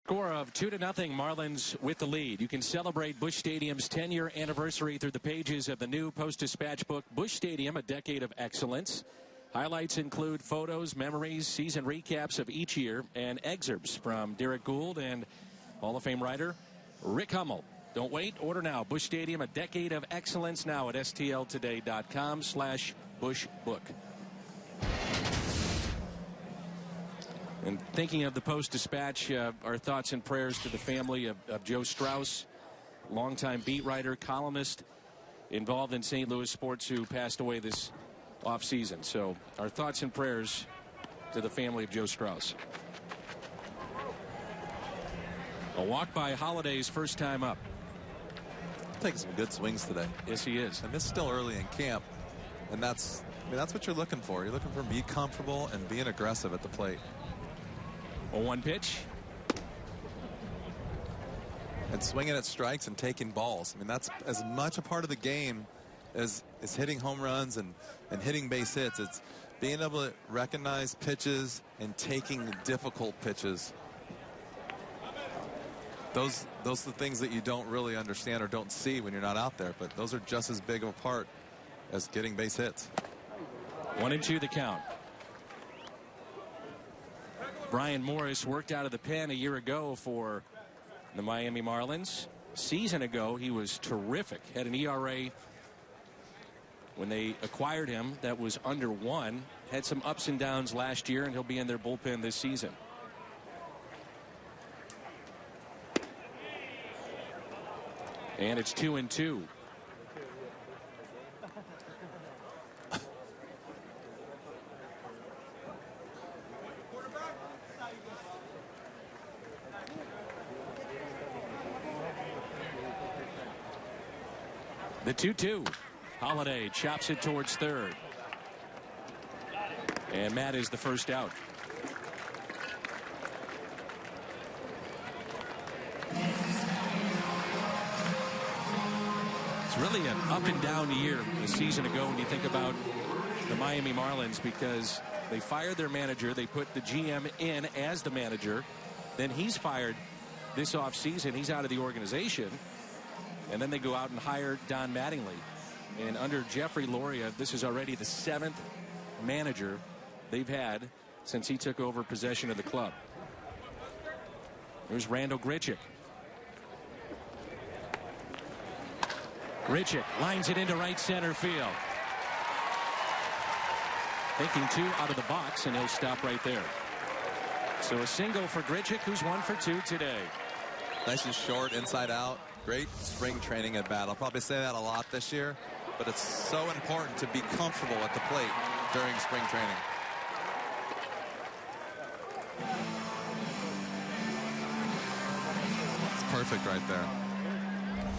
Score of 2-0, Marlins with the lead. You can celebrate Busch Stadium's 10-year anniversary through the pages of the new Post-Dispatch book, Busch Stadium, A Decade of Excellence. Highlights include photos, memories, season recaps of each year, and excerpts from Derek Gould and Hall of Fame writer Rick Hummel. Don't wait. Order now. Busch Stadium, A Decade of Excellence, now at stltoday.com/BuschBook. And thinking of the Post-Dispatch, our thoughts and prayers to the family of Joe Strauss, longtime beat writer, columnist, involved in St. Louis sports, who passed away this offseason. So our thoughts and prayers to the family of Joe Strauss. A walk by Holliday's first time up. Taking some good swings today. Yes, he is. And this is still early in camp, and that's I mean, that's what you're looking for. You're looking for be comfortable and being aggressive at the plate. 0-1 pitch. And swinging at strikes and taking balls. I mean, that's as much a part of the game as hitting home runs and hitting base hits. It's being able to recognize pitches and taking difficult pitches. Those are the things that you don't really understand or don't see when you're not out there, but those are just as big of a part as getting base hits. 1-2 the count. Brian Morris worked out of the pen a year ago for the Miami Marlins. Season ago, he was terrific. Had an ERA when they acquired him that was under 1. Had some ups and downs last year, and he'll be in their bullpen this season. And it's 2-2. The 2-2. Holiday chops it towards third. And Matt is the first out. It's really an up and down year a season ago when you think about the Miami Marlins, because they fired their manager. They put the GM in as the manager. Then he's fired this offseason. He's out of the organization. And then they go out and hire Don Mattingly. And under Jeffrey Loria, this is already the 7th manager they've had since he took over possession of the club. There's Randall Grichuk. Grichuk lines it into right center field. Thinking 2 out of the box, and he'll stop right there. So a single for Grichuk, who's 1 for 2 today. Nice and short, inside out. Great spring training at bat. I'll probably say that a lot this year, but it's so important to be comfortable at the plate during spring training. It's perfect right there.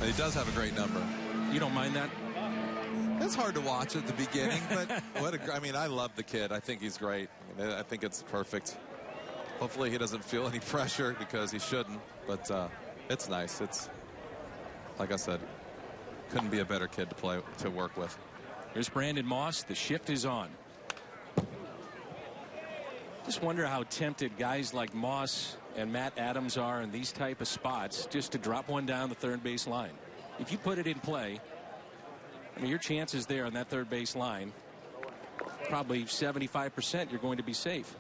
And he does have a great number. You don't mind that? It's hard to watch at the beginning, but I mean, I love the kid. I think he's great. I think it's perfect. Hopefully he doesn't feel any pressure, because he shouldn't, but it's nice. It's, like I said, couldn't be a better kid to work with. Here's Brandon Moss. The shift is on. Just wonder how tempted guys like Moss and Matt Adams are in these type of spots, just to drop one down the third base line. If you put it in play, I mean, your chances there on that third base line, probably 75% you're going to be safe.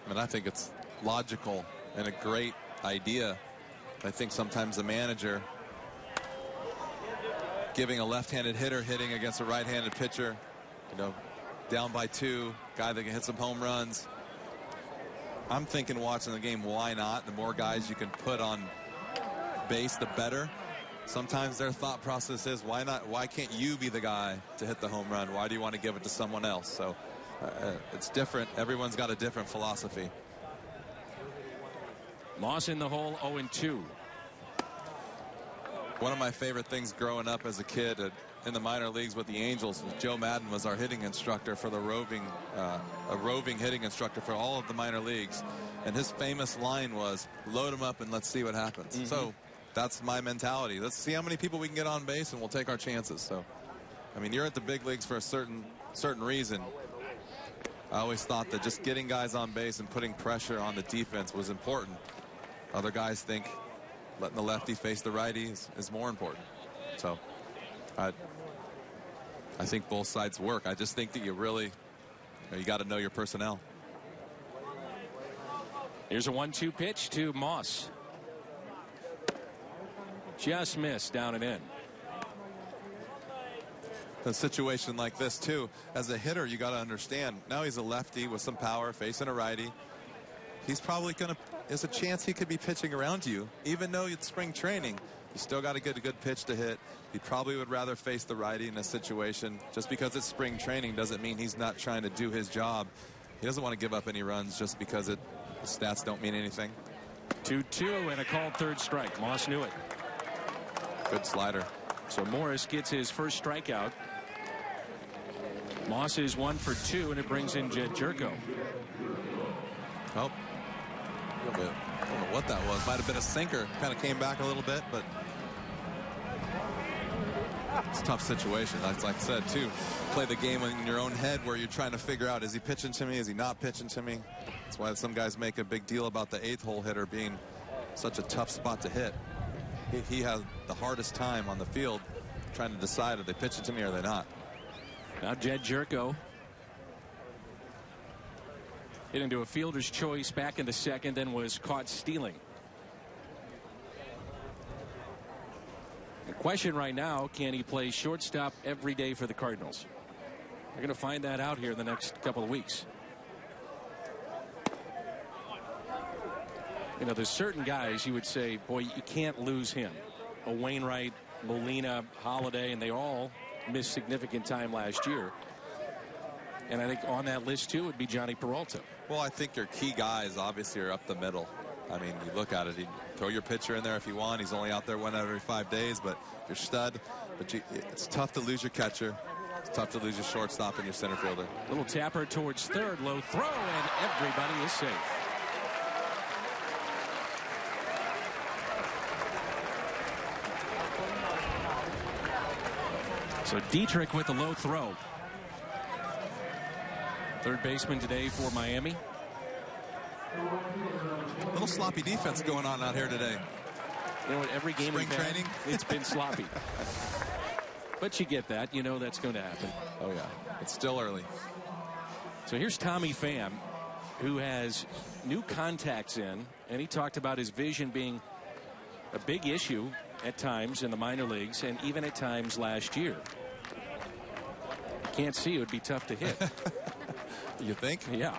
I mean, I think it's logical and a great idea. I think sometimes the manager giving a left-handed hitter hitting against a right-handed pitcher, down by 2, guy that can hit some home runs. I'm thinking, watching the game, why not? The more guys you can put on base, the better. Sometimes their thought process is, why not? Why can't you be the guy to hit the home run? Why do you want to give it to someone else? So it's different. Everyone's got a different philosophy. Moss in the hole, 0-2. One of my favorite things growing up as a kid in the minor leagues with the Angels was Joe Madden was our hitting instructor for the roving hitting instructor for all of the minor leagues. And his famous line was, load them up and let's see what happens. So that's my mentality. Let's see how many people we can get on base, and we'll take our chances. So, I mean, you're at the big leagues for a certain reason. I always thought that just getting guys on base and putting pressure on the defense was important. Other guys think letting the lefty face the righty is more important. So I think both sides work. I just think that you really, you got to know your personnel. Here's a 1-2 pitch to Moss. Just missed, down and in. A situation like this too, as a hitter, you got to understand, now he's a lefty with some power facing a righty. He's probably there's a chance he could be pitching around you. Even though it's spring training, you still got to get a good pitch to hit. He probably would rather face the righty in a situation. Just because it's spring training doesn't mean he's not trying to do his job. He doesn't want to give up any runs just because the stats don't mean anything. 2-2 and a called third strike. Moss knew it. Good slider. So Morris gets his first strikeout. Moss is 1 for 2, and it brings in Jed Jerko. Oh, a little bit. I don't know what that was. Might have been a sinker. Kind of came back a little bit, but it's a tough situation. Like I said, too, play the game in your own head where you're trying to figure out, is he pitching to me? Is he not pitching to me? That's why some guys make a big deal about the 8th hole hitter being such a tough spot to hit. He has the hardest time on the field trying to decide if they pitch it to me or they're not. Now Jed Jerko hit into a fielder's choice back in the 2nd, then was caught stealing. The question right now, can he play shortstop every day for the Cardinals? We're going to find that out here in the next couple of weeks. You know, there's certain guys you would say, boy, you can't lose him. A Wainwright, Molina, Holiday, and they all missed significant time last year. And I think on that list, too, would be Johnny Peralta. Well, I think your key guys obviously are up the middle. I mean, you look at it, you throw your pitcher in there if you want. He's only out there 1 out of every 5 days, but your stud. But it's tough to lose your catcher. It's tough to lose your shortstop and your center fielder. Little tapper towards third, low throw, and everybody is safe. So Dietrich with a low throw. Third baseman today for Miami. A little sloppy defense going on out here today. You know what? Every game Spring we've had, training, it's been sloppy. But you get that. You know that's going to happen. Oh, yeah. It's still early. So here's Tommy Pham, who has new contacts in, and he talked about his vision being a big issue at times in the minor leagues and even at times last year. Can't see, it would be tough to hit. You think? Yeah.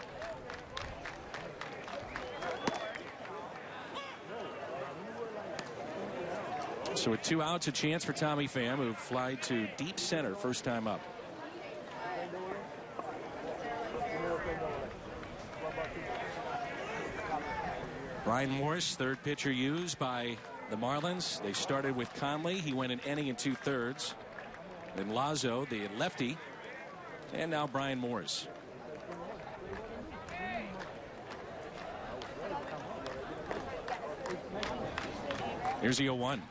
So with 2 outs, a chance for Tommy Pham, who fly to deep center first time up. Brian Morris, third pitcher used by the Marlins. They started with Conley. He went an inning and 2/3. Then Lazo, the lefty. And now Brian Morris. Here's the 0-1.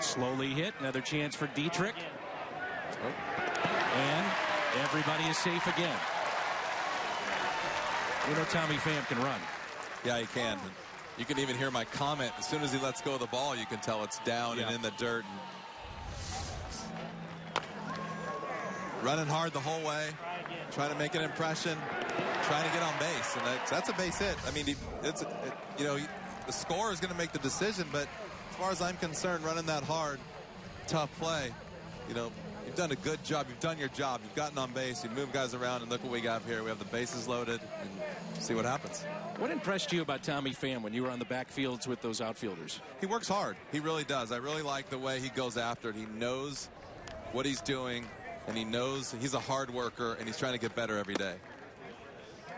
Slowly hit. Another chance for Dietrich. And everybody is safe again. You know Tommy Pham can run. Yeah, he can. You can even hear my comment. As soon as he lets go of the ball, you can tell it's down and in the dirt. Running hard the whole way, trying to make an impression, trying to get on base, and that's a base hit. I mean, you know, the score is going to make the decision, but as far as I'm concerned, running that hard, tough play, you know, you've done a good job. You've done your job. You've gotten on base. You've moved guys around, and look what we got here. We have the bases loaded, and see what happens. What impressed you about Tommy Pham when you were on the backfields with those outfielders? He works hard. He really does. I really like the way he goes after it. He knows what he's doing. And he knows he's a hard worker, and he's trying to get better every day.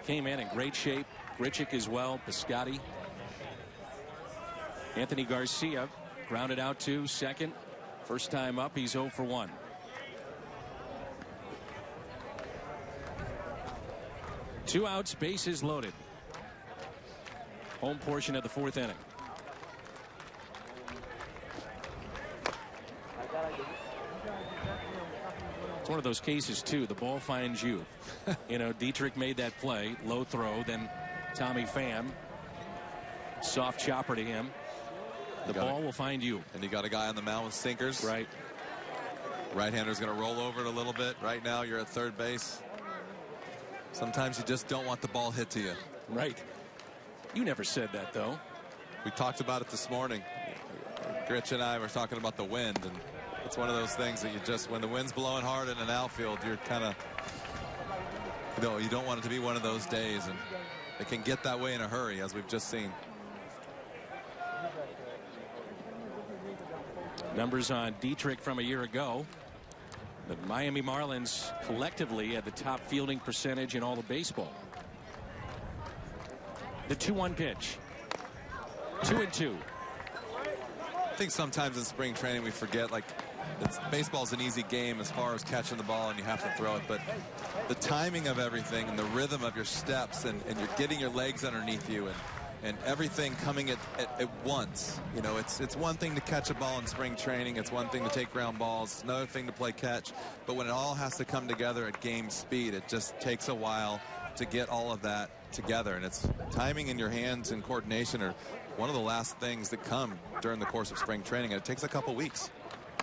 Came in great shape. Grichuk as well. Piscotty. Anthony Garcia grounded out to second. First time up, he's 0 for 1. Two outs, bases loaded. Home portion of the 4th inning. It's one of those cases, too. The ball finds you. You know, Dietrich made that play. Low throw. Then Tommy Pham. Soft chopper to him. The ball will find you. And you got a guy on the mound with sinkers. Right. Right-hander's going to roll over it a little bit. Right now, you're at third base. Sometimes you just don't want the ball hit to you. Right. You never said that, though. We talked about it this morning. Gritch and I were talking about the wind, and it's one of those things that you just, when the wind's blowing hard in an outfield, you're kind of, you know, you don't want it to be one of those days, and it can get that way in a hurry, as we've just seen. Numbers on Dietrich from a year ago. The Miami Marlins collectively had the top fielding percentage in all of baseball. The 2-1 pitch. 2-2. I think sometimes in spring training we forget, like, baseball's an easy game as far as catching the ball and you have to throw it, but the timing of everything and the rhythm of your steps and you're getting your legs underneath you and everything coming at once. You know, it's one thing to catch a ball in spring training. It's one thing to take ground balls. It's another thing to play catch. But when it all has to come together at game speed, it just takes a while to get all of that together. And it's timing in your hands and coordination are one of the last things that come during the course of spring training. And it takes a couple weeks.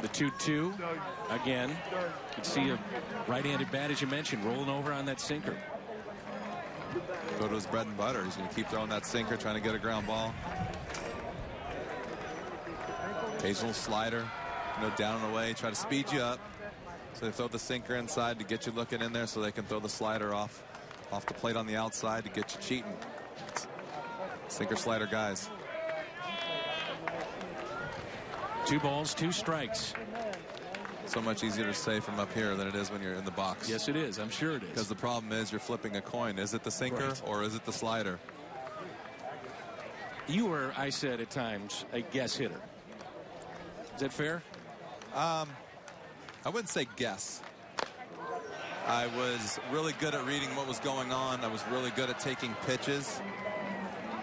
The 2-2 again. You can see a right-handed bat, as you mentioned, rolling over on that sinker. Go to his bread and butter. He's going to keep throwing that sinker, trying to get a ground ball. Occasional slider, down and away, try to speed you up. So they throw the sinker inside to get you looking in there, so they can throw the slider off the plate on the outside to get you cheating. Sinker slider guys. 2 balls, 2 strikes. So much easier to say from up here than it is when you're in the box. Yes, it is. I'm sure it is. Because the problem is you're flipping a coin. Is it the sinker or is it the slider? You were, I said at times, a guess hitter. Is that fair? I wouldn't say guess. I was really good at reading what was going on. I was really good at taking pitches.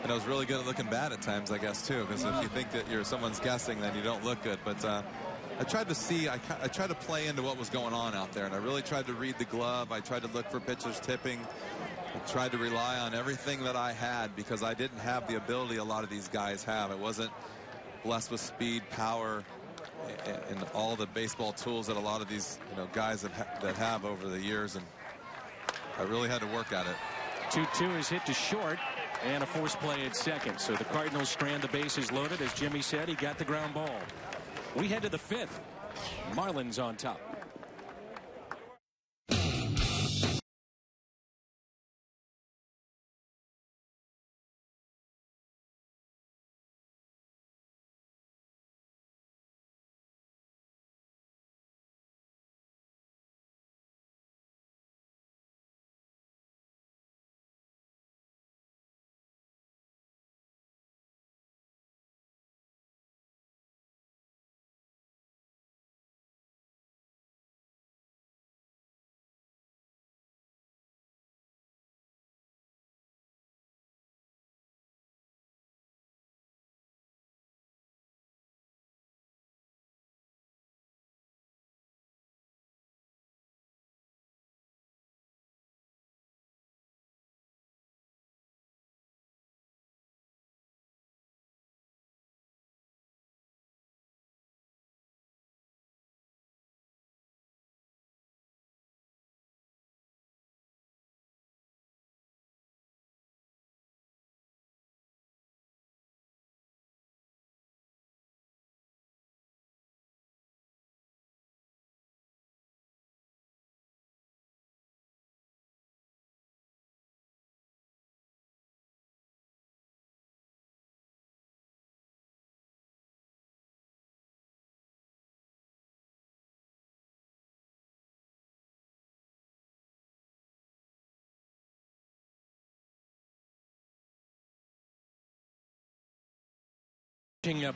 And I was really good at looking bad at times, I guess, too. Because if you think that someone's guessing, then you don't look good. But I tried to see, I tried to play into what was going on out there. And I really tried to read the glove. I tried to look for pitchers tipping. I tried to rely on everything that I had because I didn't have the ability a lot of these guys have. It wasn't blessed with speed, power, and all the baseball tools that a lot of these guys that have over the years. And I really had to work at it. 2-2 is hit to short. And a forced play at second. So the Cardinals strand the bases loaded. As Jimmy said, he got the ground ball. We head to the 5th. Marlins on top.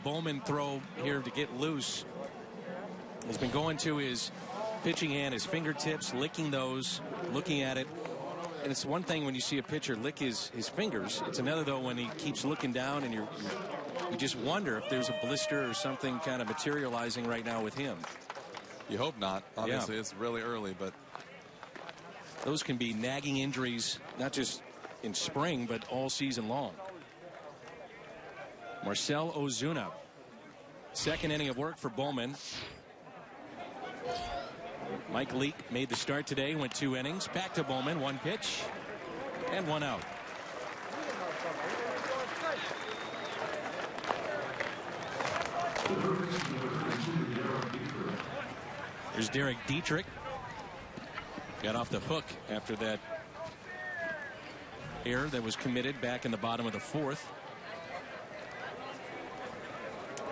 Bowman throw here to get loose. He's been going to his pitching hand, his fingertips, licking those, looking at it. And it's one thing when you see a pitcher lick his fingers. It's another, though, when he keeps looking down and you just wonder if there's a blister or something kind of materializing right now with him. You hope not. Obviously, It's really early, but those can be nagging injuries, not just in spring, but all season long. Marcell Ozuna. Second inning of work for Bowman. Mike Leake made the start today, went 2 innings. Back to Bowman, 1 pitch and 1 out. There's Derek Dietrich. Got off the hook after that error that was committed back in the bottom of the 4th.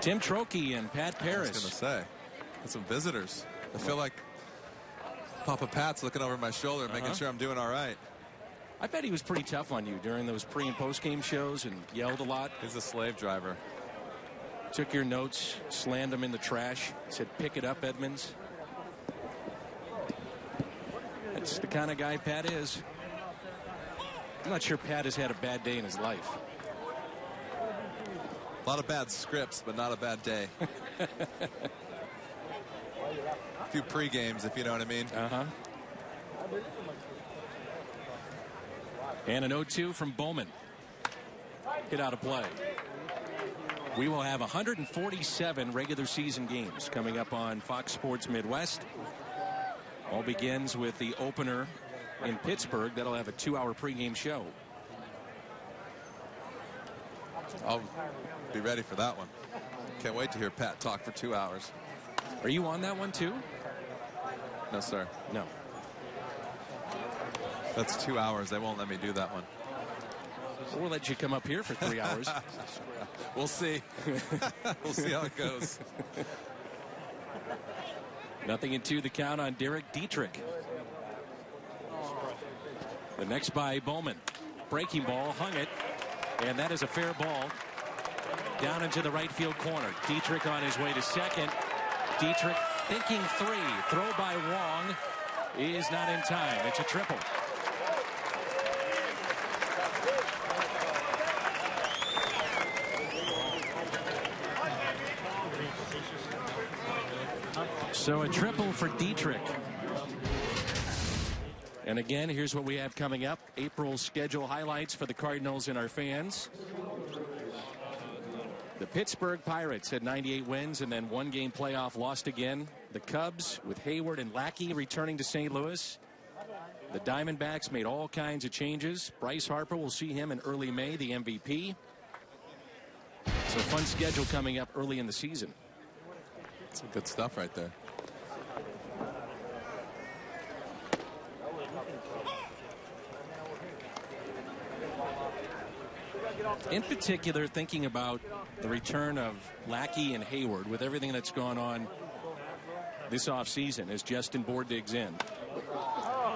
Tim Trocchi and Pat Paris. I was going to say, got some visitors. I feel like Papa Pat's looking over my shoulder, making sure I'm doing all right. I bet he was pretty tough on you during those pre- and post-game shows and yelled a lot. He's a slave driver. Took your notes, slammed them in the trash, said pick it up, Edmonds. That's the kind of guy Pat is. I'm not sure Pat has had a bad day in his life. A lot of bad scripts, but not a bad day. A few pre-games, if you know what I mean. And an 0-2 from Bowman. Hit out of play. We will have 147 regular season games coming up on Fox Sports Midwest. All begins with the opener in Pittsburgh. That'll have a 2-hour pregame show. I'll be ready for that one. Can't wait to hear Pat talk for 2 hours. Are you on that one too? No, sir. No. That's 2 hours. They won't let me do that one. We'll let you come up here for 3 hours. We'll see. We'll see how it goes. 0-2 the count on Derek Dietrich. The next by Bowman. Breaking ball, hung it, and that is a fair ball down into the right field corner. Dietrich on his way to second. Dietrich thinking three. Throw by Wong is not in time. It's a triple. So a triple for Dietrich. And again, here's what we have coming up. April's schedule highlights for the Cardinals and our fans. The Pittsburgh Pirates had 98 wins and then 1-game playoff lost again. The Cubs with Hayward and Lackey returning to St. Louis. The Diamondbacks made all kinds of changes. Bryce Harper, will see him in early May, the MVP. So fun schedule coming up early in the season. Some good stuff right there. In particular, thinking about the return of Lackey and Hayward with everything that's gone on this offseason as Justin Bourne digs in.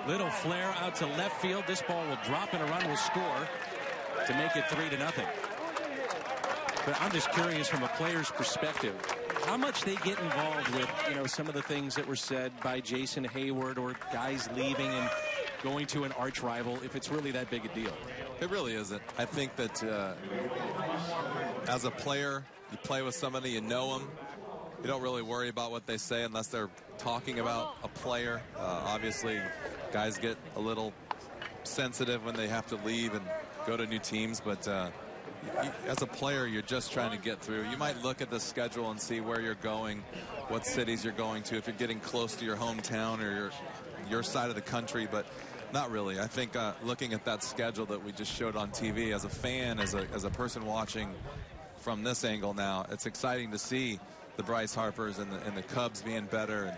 Little flare out to left field. This ball will drop and a run will score to make it 3-0. But I'm just curious from a player's perspective, how much they get involved with, you know, some of the things that were said by Jason Hayward or guys leaving and going to an arch rival, if it's really that big a deal. It really isn't. I think that as a player, you play with somebody, you know them. You don't really worry about what they say unless they're talking about a player. Obviously, guys get a little sensitive when they have to leave and go to new teams. But as a player, you're just trying to get through. You might look at the schedule and see where you're going, what cities you're going to, if you're getting close to your hometown or your side of the country. But not really. I think looking at that schedule that we just showed on TV, as a fan, as a person watching from this angle now, it's exciting to see the Bryce Harpers and the Cubs being better, and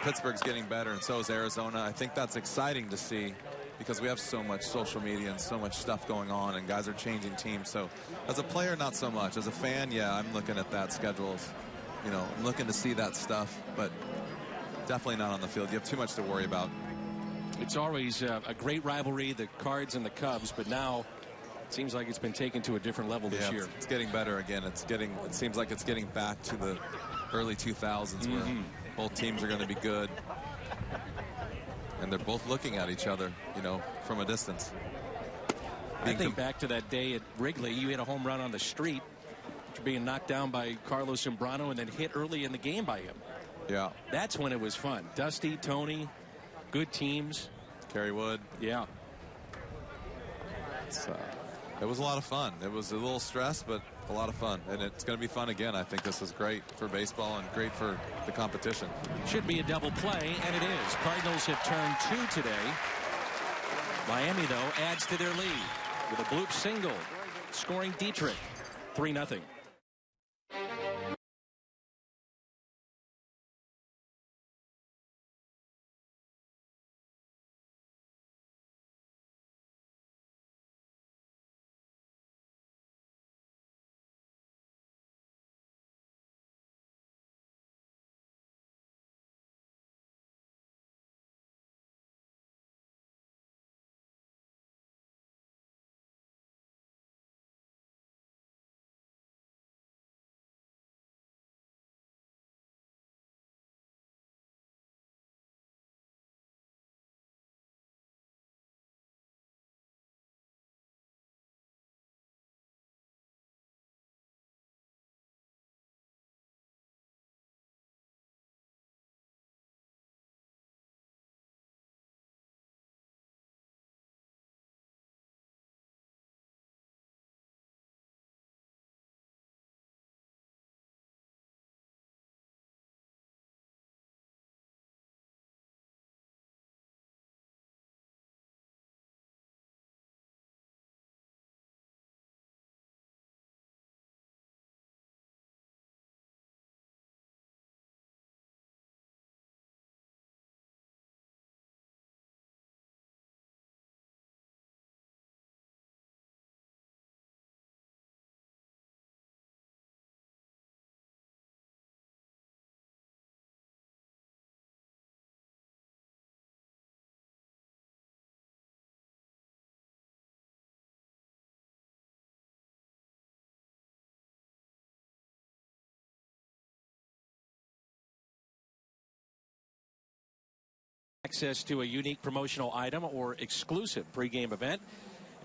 Pittsburgh's getting better, and so is Arizona. I think that's exciting to see because we have so much social media and so much stuff going on, and guys are changing teams. So as a player, not so much. As a fan, yeah, I'm looking at that schedule. You know, I'm looking to see that stuff, but definitely not on the field. You have too much to worry about. It's always a great rivalry, the Cards and the Cubs, but now it seems like it's been taken to a different level this year. It's getting better again. It seems like it's getting back to the early 2000s where both teams are going to be good. And they're both looking at each other, you know, from a distance. I think back to that day at Wrigley, you hit a home run on the street, being knocked down by Carlos Zambrano and then hit early in the game by him. Yeah. That's when it was fun. Dusty, Tony, good teams. Kerry Wood. Yeah. It was a lot of fun. It was a little stress, but a lot of fun. And it's going to be fun again. I think this is great for baseball and great for the competition. Should be a double play, and it is. Cardinals have turned 2 today. Miami, though, adds to their lead with a bloop single, scoring Dietrich 3-0. access to a unique promotional item or exclusive pregame event.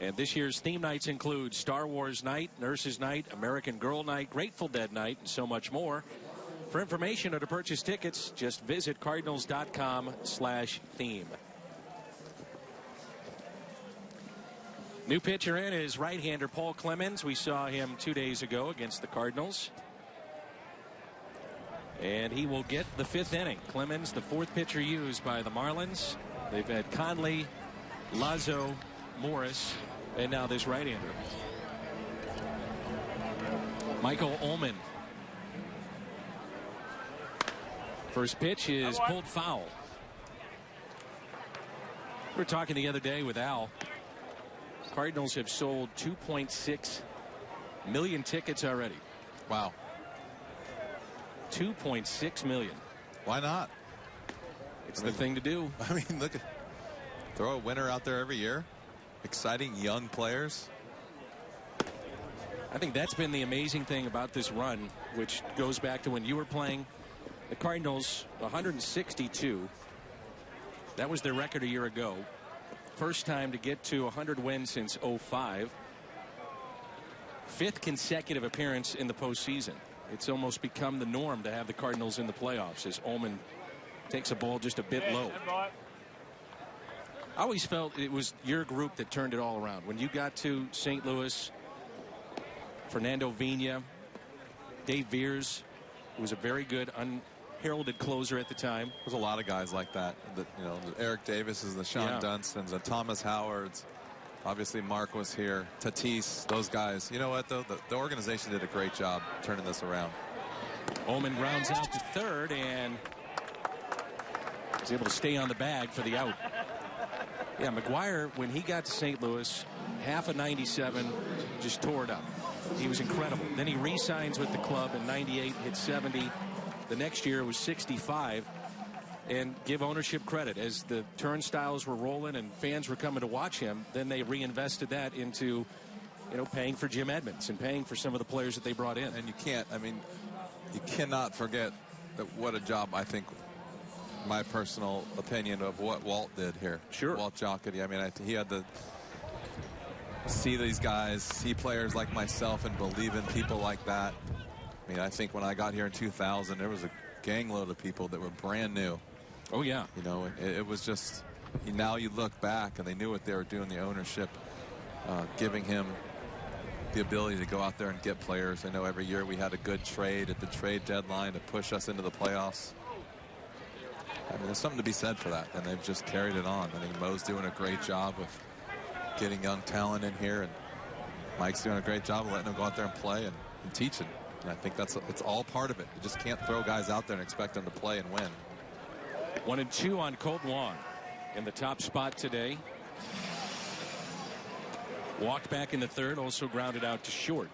And this year's theme nights include Star Wars Night, Nurses Night, American Girl Night, Grateful Dead Night, and so much more. For information or to purchase tickets, just visit cardinals.com/theme. New pitcher in is right-hander Paul Clemens. We saw him 2 days ago against the Cardinals. And he will get the 5th inning. Clemens, the 4th pitcher used by the Marlins. They've had Conley, Lazo, Morris, and now this right-hander. Michael Ullman. First pitch is pulled foul. We were talking the other day with Al. Cardinals have sold 2.6 million tickets already. Wow. 2.6 million. Why not? It's the thing to do. I mean, look at, throw a winner out there every year. Exciting young players. I think that's been the amazing thing about this run, which goes back to when you were playing. The Cardinals, 162. That was their record a year ago. First time to get to 100 wins since 05. 5th consecutive appearance in the postseason. It's almost become the norm to have the Cardinals in the playoffs as Ullman takes a ball just a bit low. I always felt it was your group that turned it all around. When you got to St. Louis, Fernando Vina, Dave Veers was a very good unheralded closer at the time. There's a lot of guys like that. The Eric Davises, the Sean Dunstons, the Thomas Howards. Obviously, Mark was here. Tatis, those guys. You know what, though? The organization did a great job turning this around. Ullman grounds out to third and is able to stay on the bag for the out. Yeah, McGuire, when he got to St. Louis, half of 97, just tore it up. He was incredible. Then he re-signs with the club in 98, hit 70. The next year was 65. And give ownership credit, as the turnstiles were rolling and fans were coming to watch him, then they reinvested that into, paying for Jim Edmonds and paying for some of the players that they brought in. And you cannot forget that what a job, I think, my personal opinion of what Walt did here. Sure. Walt Jocketty. I mean, he had to see these guys, see players like myself and believe in people like that. I mean, I think when I got here in 2000, there was a gangload of people that were brand new. Oh, yeah. It was just, now you look back and they knew what they were doing, the ownership, giving him the ability to go out there and get players. I know every year we had a good trade at the trade deadline to push us into the playoffs. I mean, there's something to be said for that, and they've just carried it on. I think Mo's doing a great job of getting young talent in here, and Mike's doing a great job of letting them go out there and play and teaching. And I think it's all part of it. You just can't throw guys out there and expect them to play and win. 1-2 on Colton Wong in the top spot today. Walked back in the third, also grounded out to short.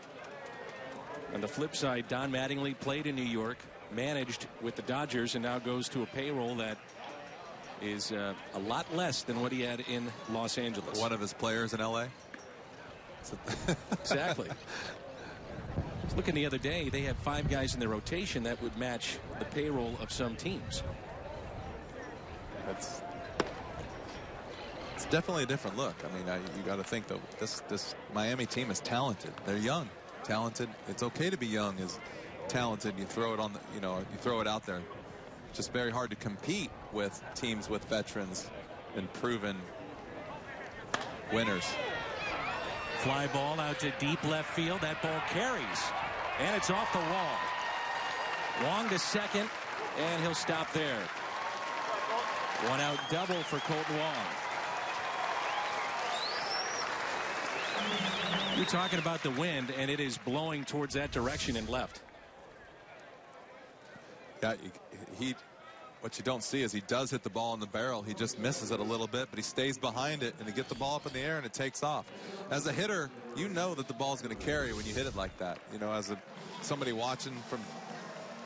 On the flip side, Don Mattingly played in New York, managed with the Dodgers, and now goes to a payroll that is a lot less than what he had in Los Angeles. One of his players in LA. Exactly. I was looking the other day, they have 5 guys in their rotation that would match the payroll of some teams. It's definitely a different look. I mean, you got to think that this Miami team is talented. They're young, talented. It's okay to be young, is talented. You throw it on you throw it out there. It's just very hard to compete with teams with veterans and proven winners. Fly ball out to deep left field. That ball carries, and it's off the wall. Wong to second, and he'll stop there. One out double for Colton Wong. You're talking about the wind, and it is blowing towards that direction and left. Yeah, what you don't see is he does hit the ball in the barrel. He just misses it a little bit, but he stays behind it, and he gets the ball up in the air, and it takes off. As a hitter, you know that the ball's going to carry when you hit it like that. As somebody watching from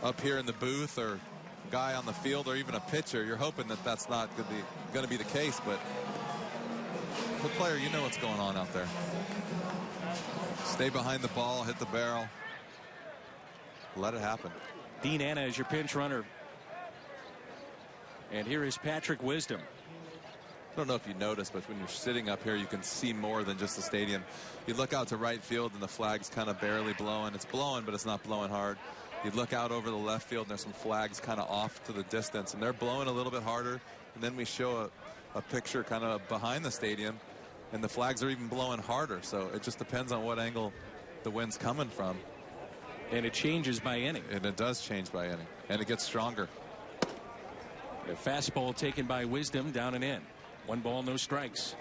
up here in the booth, or guy on the field, or even a pitcher, you're hoping that that's not going to be the case. But the player, you know what's going on out there. Stay behind the ball, hit the barrel, let it happen. Dean Anna is your pinch runner, and here is Patrick Wisdom. I don't know if you noticed, but when you're sitting up here, you can see more than just the stadium. You look out to right field, and the flag's kind of barely blowing. It's blowing, but it's not blowing hard. You look out over the left field, and there's some flags kind of off to the distance, and they're blowing a little bit harder. And then we show a picture kind of behind the stadium, and the flags are even blowing harder. So it just depends on what angle the wind's coming from. And it changes by inning. And it does change by inning, and it gets stronger. A fastball taken by Wisdom, down and in. 1 ball, no strikes.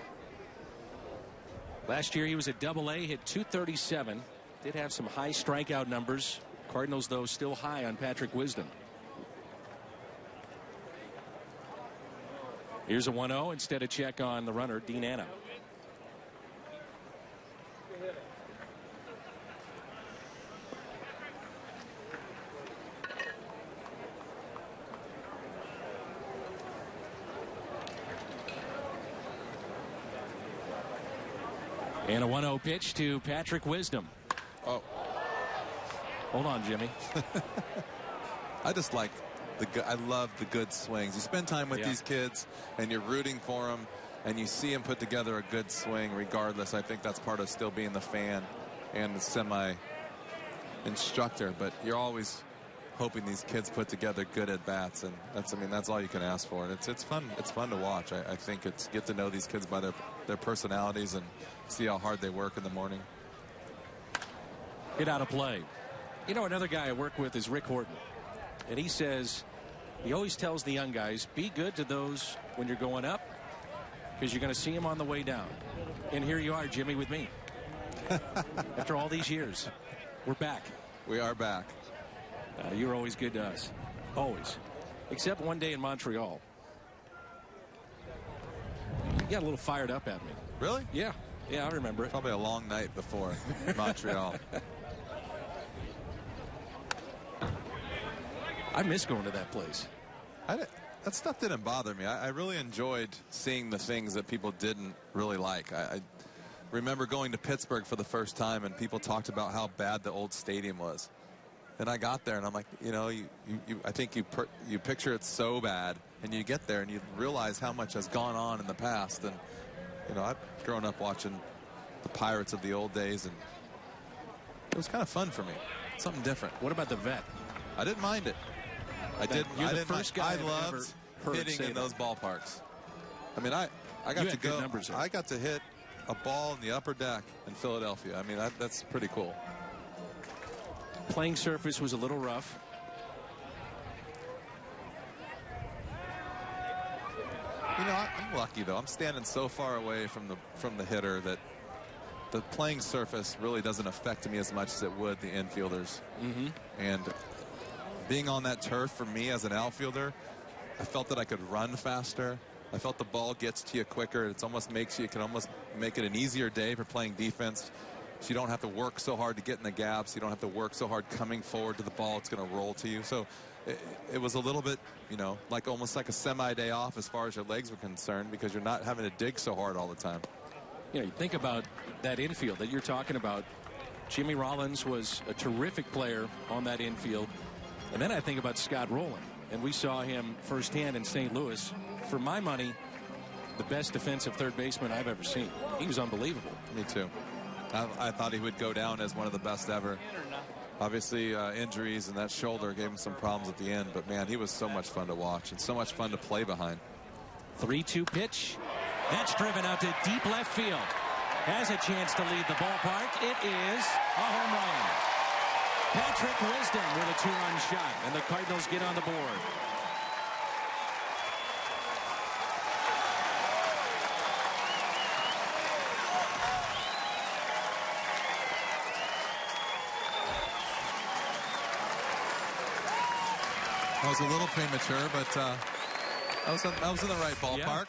Last year he was at Double-A, hit .237. Did have some high strikeout numbers. Cardinals, though, still high on Patrick Wisdom. Here's a 1-0. Instead a check on the runner, Dean Anna. And a 1-0 pitch to Patrick Wisdom. Oh. Hold on, Jimmy. I just like I love the good swings. You spend time with these kids, and you're rooting for them, and you see them put together a good swing regardless. I think that's part of still being the fan and the semi-instructor. But you're always hoping these kids put together good at-bats, and that's all you can ask for. And it's fun. It's fun to watch. I think it's get to know these kids by their personalities and see how hard they work in the morning. Get out of play. You know, another guy I work with is Rick Horton. And he says, he always tells the young guys, be good to those when you're going up, because you're going to see them on the way down. And here you are, Jimmy, with me. After all these years, we're back. We are back. You're always good to us. Always. Except one day in Montreal. You got a little fired up at me. Really? Yeah. Yeah, I remember it. Probably a long night before Montreal. I miss going to that place. That stuff didn't bother me. I really enjoyed seeing the things that people didn't really like. I remember going to Pittsburgh for the first time, and people talked about how bad the old stadium was. And I got there, and I'm like, you know, I think you picture it so bad, and you get there, and you realize how much has gone on in the past. And you know, I've grown up watching the Pirates of the old days, and it was kind of fun for me. Something different. What about the Vet? I didn't mind it. I didn't. You're the I first guy I loved hitting in those ballparks. I mean, I got to go. I got to hit a ball in the upper deck in Philadelphia. I mean, that's pretty cool. Playing surface was a little rough. You know, I'm lucky though. I'm standing so far away from the hitter that the playing surface really doesn't affect me as much as it would the infielders. Mm-hmm. And being on that turf for me as an outfielder, I felt that I could run faster. I felt the ball gets to you quicker. It almost makes you, it can almost make it an easier day for playing defense. So you don't have to work so hard to get in the gaps. You don't have to work so hard coming forward to the ball. It's going to roll to you. So it was a little bit, you know, like almost like a semi-day off as far as your legs were concerned, because you're not having to dig so hard all the time. You know, you think about that infield that you're talking about. Jimmy Rollins was a terrific player on that infield. And then I think about Scott Rowland, and we saw him firsthand in St. Louis. For my money, the best defensive third baseman I've ever seen. He was unbelievable. Me too. I thought he would go down as one of the best ever. Obviously, injuries and that shoulder gave him some problems at the end. But, man, he was so much fun to watch and so much fun to play behind. 3-2 pitch. That's driven out to deep left field. Has a chance to lead the ballpark. It is a home run. Patrick Wisdom with a 2-run shot, and the Cardinals get on the board. That was a little premature, but that was in the right ballpark. Yeah.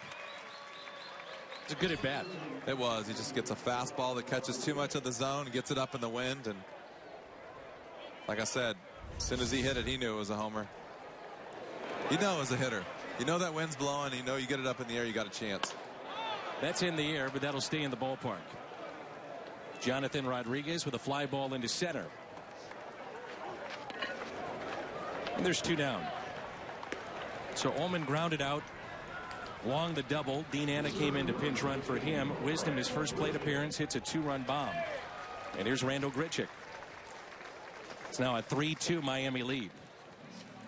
It's a good at bat. It was. He just gets a fastball that catches too much of the zone, gets it up in the wind, and like I said, as soon as he hit it, he knew it was a homer. You know, as a hitter, you know that wind's blowing. You know, you get it up in the air, you got a chance. That's in the air, but that'll stay in the ballpark. Jonathan Rodriguez with a fly ball into center. And there's 2 down. So Ullman grounded out Wong the double. Dean Anna came in to pinch run for him. Wisdom, his first plate appearance, hits a 2-run bomb. And here's Randall Grichuk. It's now a 3-2 Miami lead.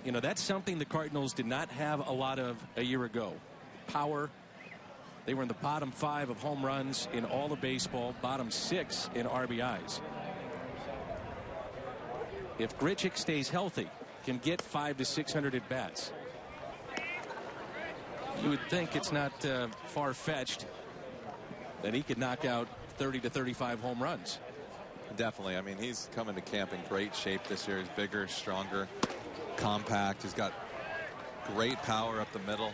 You know, that's something the Cardinals did not have a lot of a year ago. Power. They were in the bottom 5 of home runs in all of baseball, bottom 6 in RBIs. If Grichuk stays healthy, can get 500 to 600 at bats. You would think it's not far-fetched that he could knock out 30 to 35 home runs. Definitely. I mean, he's coming to camp in great shape this year. He's bigger, stronger, compact. He's got great power up the middle.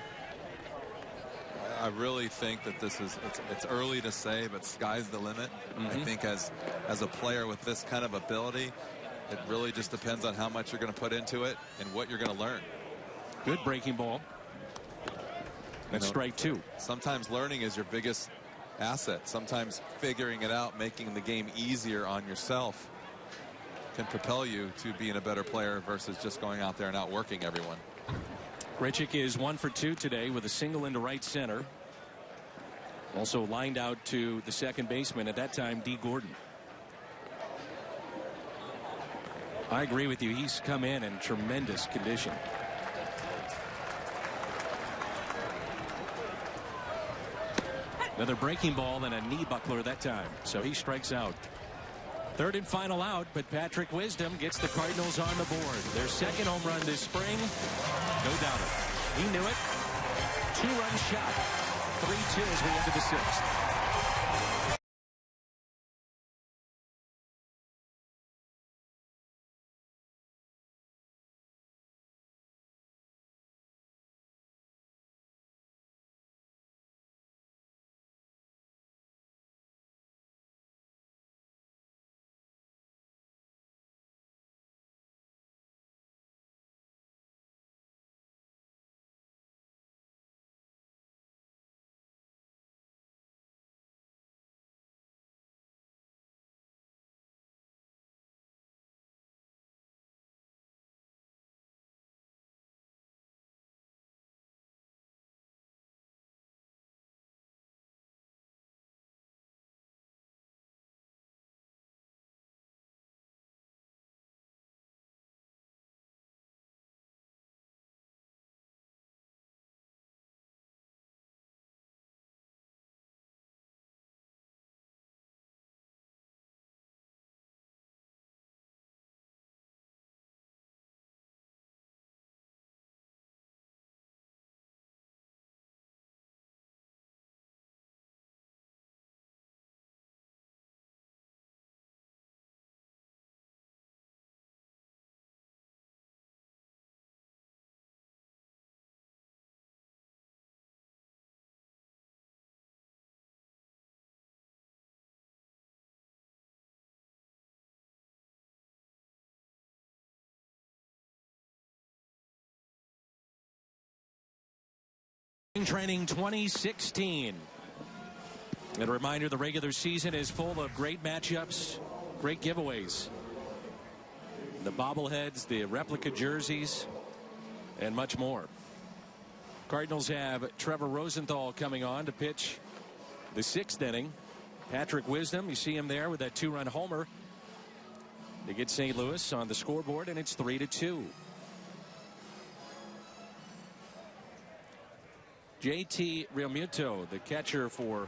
I really think that this is, it's early to say, but sky's the limit. I think as a player with this kind of ability, it really just depends on how much you're going to put into it and what you're going to learn. Good breaking ball. That's strike 2. Sometimes learning is your biggest asset. Sometimes figuring it out, making the game easier on yourself, can propel you to being a better player versus just going out there and outworking everyone. Grichuk is 1 for 2 today with a single into right center. Also lined out to the second baseman at that time, D. Gordon. I agree with you. He's come in tremendous condition. Another breaking ball and a knee buckler that time. So he strikes out. Third and final out, but Patrick Wisdom gets the Cardinals on the board. Their second home run this spring. No doubt it. He knew it. 2-run shot. 3-2 as we enter the 6th. Training 2016. And a reminder, the regular season is full of great matchups, great giveaways. The bobbleheads, the replica jerseys, and much more. Cardinals have Trevor Rosenthal coming on to pitch the 6th inning. Patrick Wisdom, you see him there with that 2-run homer to get St. Louis on the scoreboard, and it's 3-2. JT Realmuto, the catcher for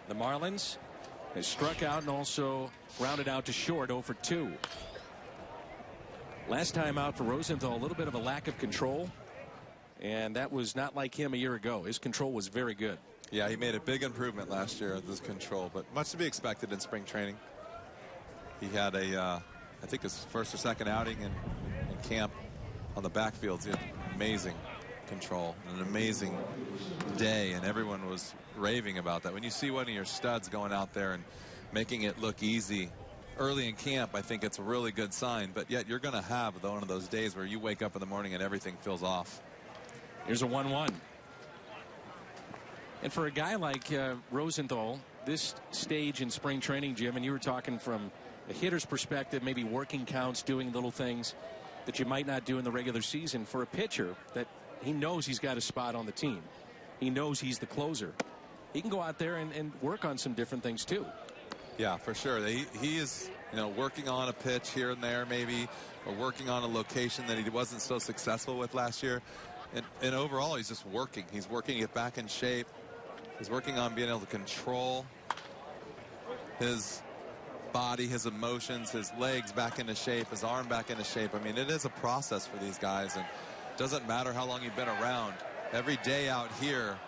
the Marlins, has struck out and also grounded out to short, 0 for 2. Last time out for Rosenthal, a little bit of a lack of control, and that was not like him a year ago. His control was very good. Yeah, he made a big improvement last year with his control, but much to be expected in spring training. He had I think his first or second outing in camp on the backfields. He had amazing control, an amazing day, and everyone was raving about that. When you see one of your studs going out there and making it look easy early in camp, I think it's a really good sign. But yet you're going to have one of those days where you wake up in the morning and everything feels off. Here's a 1-1. And for a guy like Rosenthal, this stage in spring training, Jim, and you were talking from a hitter's perspective, maybe working counts, doing little things that you might not do in the regular season. For a pitcher that he knows he's got a spot on the team, he knows he's the closer. He can go out there and work on some different things too. Yeah, for sure. He is, working on a pitch here and there, maybe, or working on a location that he wasn't so successful with last year. And overall, he's just working. He's working to get back in shape. He's working on being able to control his body, his emotions, his legs back into shape, his arm back into shape. I mean, it is a process for these guys, and it doesn't matter how long you've been around. Every day out here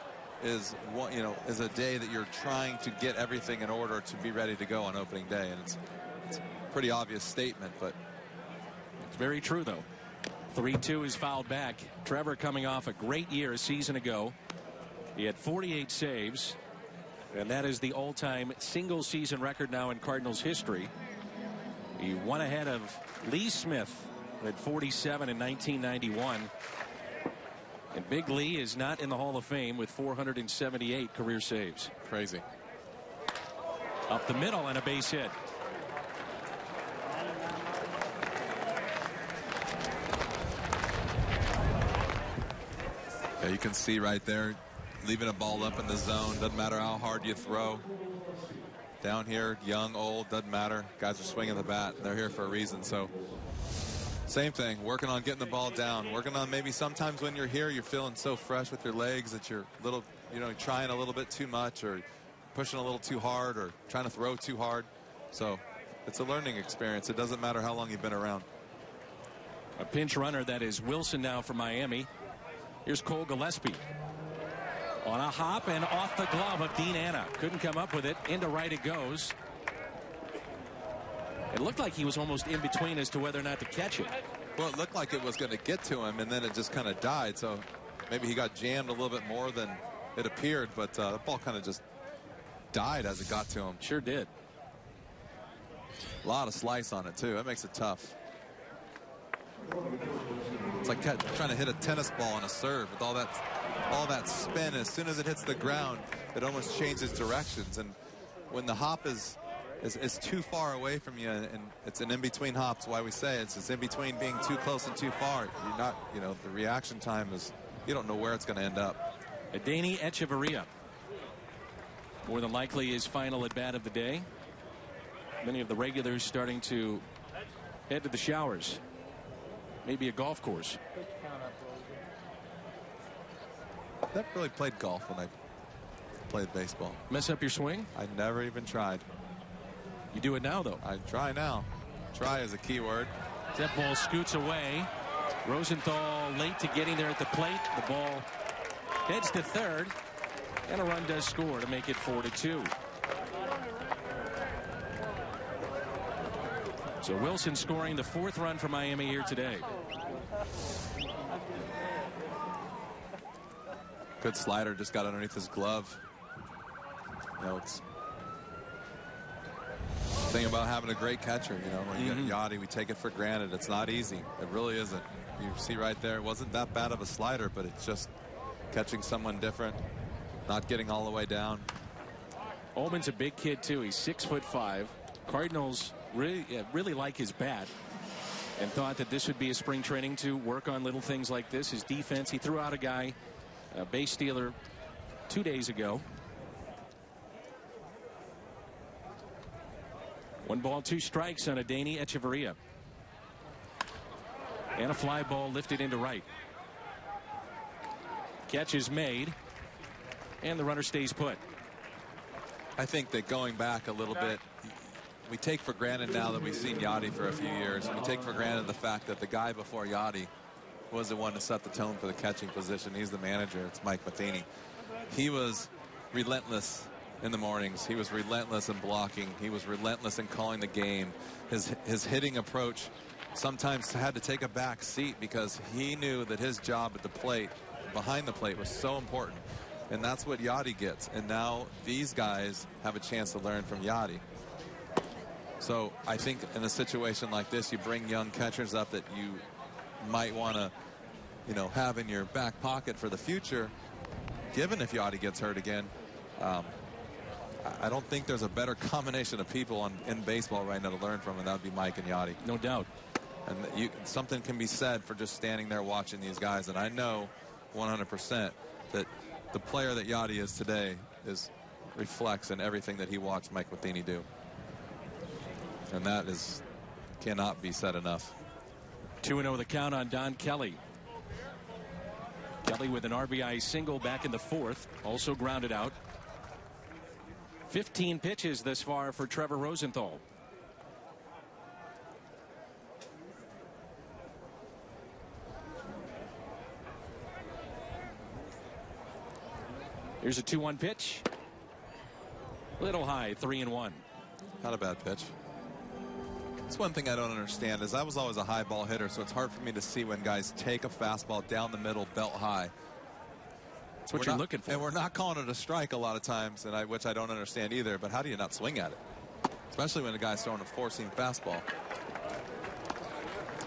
is a day that you're trying to get everything in order to be ready to go on opening day. And it's a pretty obvious statement, but it's very true, though. 3-2 is fouled back. Trevor coming off a great year a season ago. He had 48 saves, and that is the all-time single season record now in Cardinals history. He won ahead of Lee Smith at 47 in 1991. And Big Lee is not in the Hall of Fame with 478 career saves. Crazy. Up the middle and a base hit. Yeah, you can see right there, leaving a ball up in the zone. Doesn't matter how hard you throw. Down here, young, old, doesn't matter. Guys are swinging the bat. They're here for a reason. So same thing, working on getting the ball down, working on maybe sometimes when you're here, you're feeling so fresh with your legs that you're trying a little bit too much, or pushing a little too hard, or trying to throw too hard. So it's a learning experience. It doesn't matter how long you've been around. A pinch runner, that is Wilson now for Miami. Here's Cole Gillespie on a hop and off the glove of Dean Anna. Couldn't come up with it. Into right it goes. It looked like he was almost in between as to whether or not to catch it. Well, it looked like it was going to get to him, and then it just kind of died. So maybe he got jammed a little bit more than it appeared, but the ball kind of just died as it got to him. Sure did. A lot of slice on it, too. That makes it tough. It's like trying to hit a tennis ball on a serve with all that spin. As soon as it hits the ground, it almost changes directions. And when the hop is too far away from you, and it's an in-between hop. That's why we say it's in between being too close and too far. You're not, the reaction time is, you don't know where it's going to end up. Adeiny Echeverria, more than likely his final at bat of the day. Many of the regulars starting to head to the showers. Maybe a golf course. I never really played golf when I played baseball. Mess up your swing? I never even tried. You do it now, though. I try now. Try is a key word. That ball scoots away. Rosenthal late to getting there at the plate. The ball heads to third, and a run does score to make it 4-2. So Wilson scoring the 4th run for Miami here today. Good slider, just got underneath his glove. It's the thing about having a great catcher. When you got Yachty, we take it for granted. It's not easy. It really isn't. You see right there, it wasn't that bad of a slider, but it's just catching someone different, not getting all the way down. Ullman's a big kid too. He's 6'5". Cardinals really like his bat, and thought that this would be a spring training to work on little things like this. His defense, he threw out a guy, a base stealer 2 days ago. 1 ball, 2 strikes on Adeiny Echeverria. And a fly ball lifted into right. Catch is made, and the runner stays put. I think that going back a little bit, we take for granted now that we've seen Yachty for a few years. We take for granted the fact that the guy before Yachty was the one to set the tone for the catching position. He's the manager. It's Mike Matheny. He was relentless in the mornings. He was relentless in blocking. He was relentless in calling the game. His hitting approach sometimes had to take a back seat because he knew that his job at the plate, behind the plate, was so important. And that's what Yachty gets. And now these guys have a chance to learn from Yachty. So I think in a situation like this, you bring young catchers up that you might want to, have in your back pocket for the future, given if Yachty gets hurt again. I don't think there's a better combination of people in baseball right now to learn from, and that would be Mike and Yachty. No doubt. And something can be said for just standing there watching these guys. And I know 100% that the player that Yachty is today reflects in everything that he watched Mike Matheny do. And that cannot be said enough. 2-0 the count on Don Kelly. Kelly with an RBI single back in the fourth, also grounded out. 15 pitches this far for Trevor Rosenthal. Here's a 2-1 pitch. Little high, 3-1. Not a bad pitch. That's one thing I don't understand is I was always a high ball hitter, so it's hard for me to see when guys take a fastball down the middle, belt high. That's what you're looking for. And we're not calling it a strike a lot of times, which I don't understand either. But how do you not swing at it? Especially when a guy's throwing a four-seam fastball.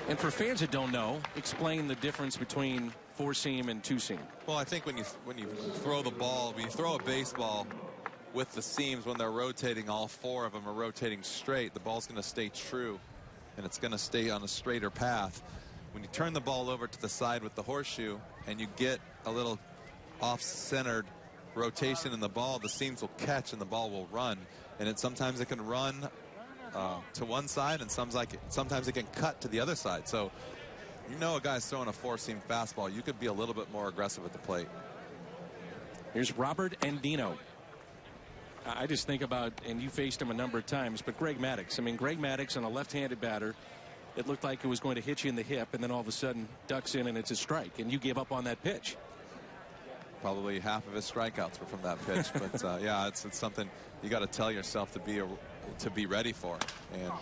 And for fans that don't know, explain the difference between four-seam and two-seam. Well, I think when you throw the ball, when you throw a baseball with the seams, when they're rotating, all four of them are rotating straight, the ball's going to stay true, and it's going to stay on a straighter path. When you turn the ball over to the side with the horseshoe and you get a little off-centered rotation in the ball, the seams will catch and the ball will run. And sometimes it can run to one side, and sometimes it can cut to the other side. So you know a guy's throwing a four-seam fastball, you could be a little bit more aggressive at the plate. Here's Robert Andino. I just think about, and you faced him a number of times, but Greg Maddux. I mean, Greg Maddux on a left-handed batter, it looked like it was going to hit you in the hip, and then all of a sudden ducks in and it's a strike, and you give up on that pitch. Probably half of his strikeouts were from that pitch, but yeah, it's something you got to tell yourself to be ready for. And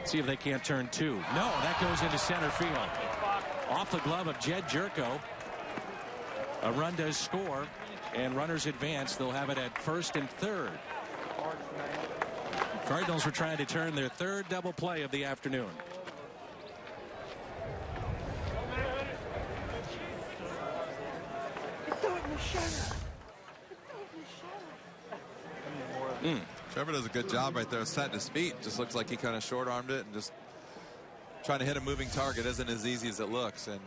see if they can't turn two. No, that goes into center field. Off the glove of Jed Jerko. A run does score, and runners advance. They'll have it at first and third. Cardinals were trying to turn their third double play of the afternoon. Trevor does a good job right there setting his feet. Just looks like he kind of short-armed it, and just trying to hit a moving target isn't as easy as it looks. And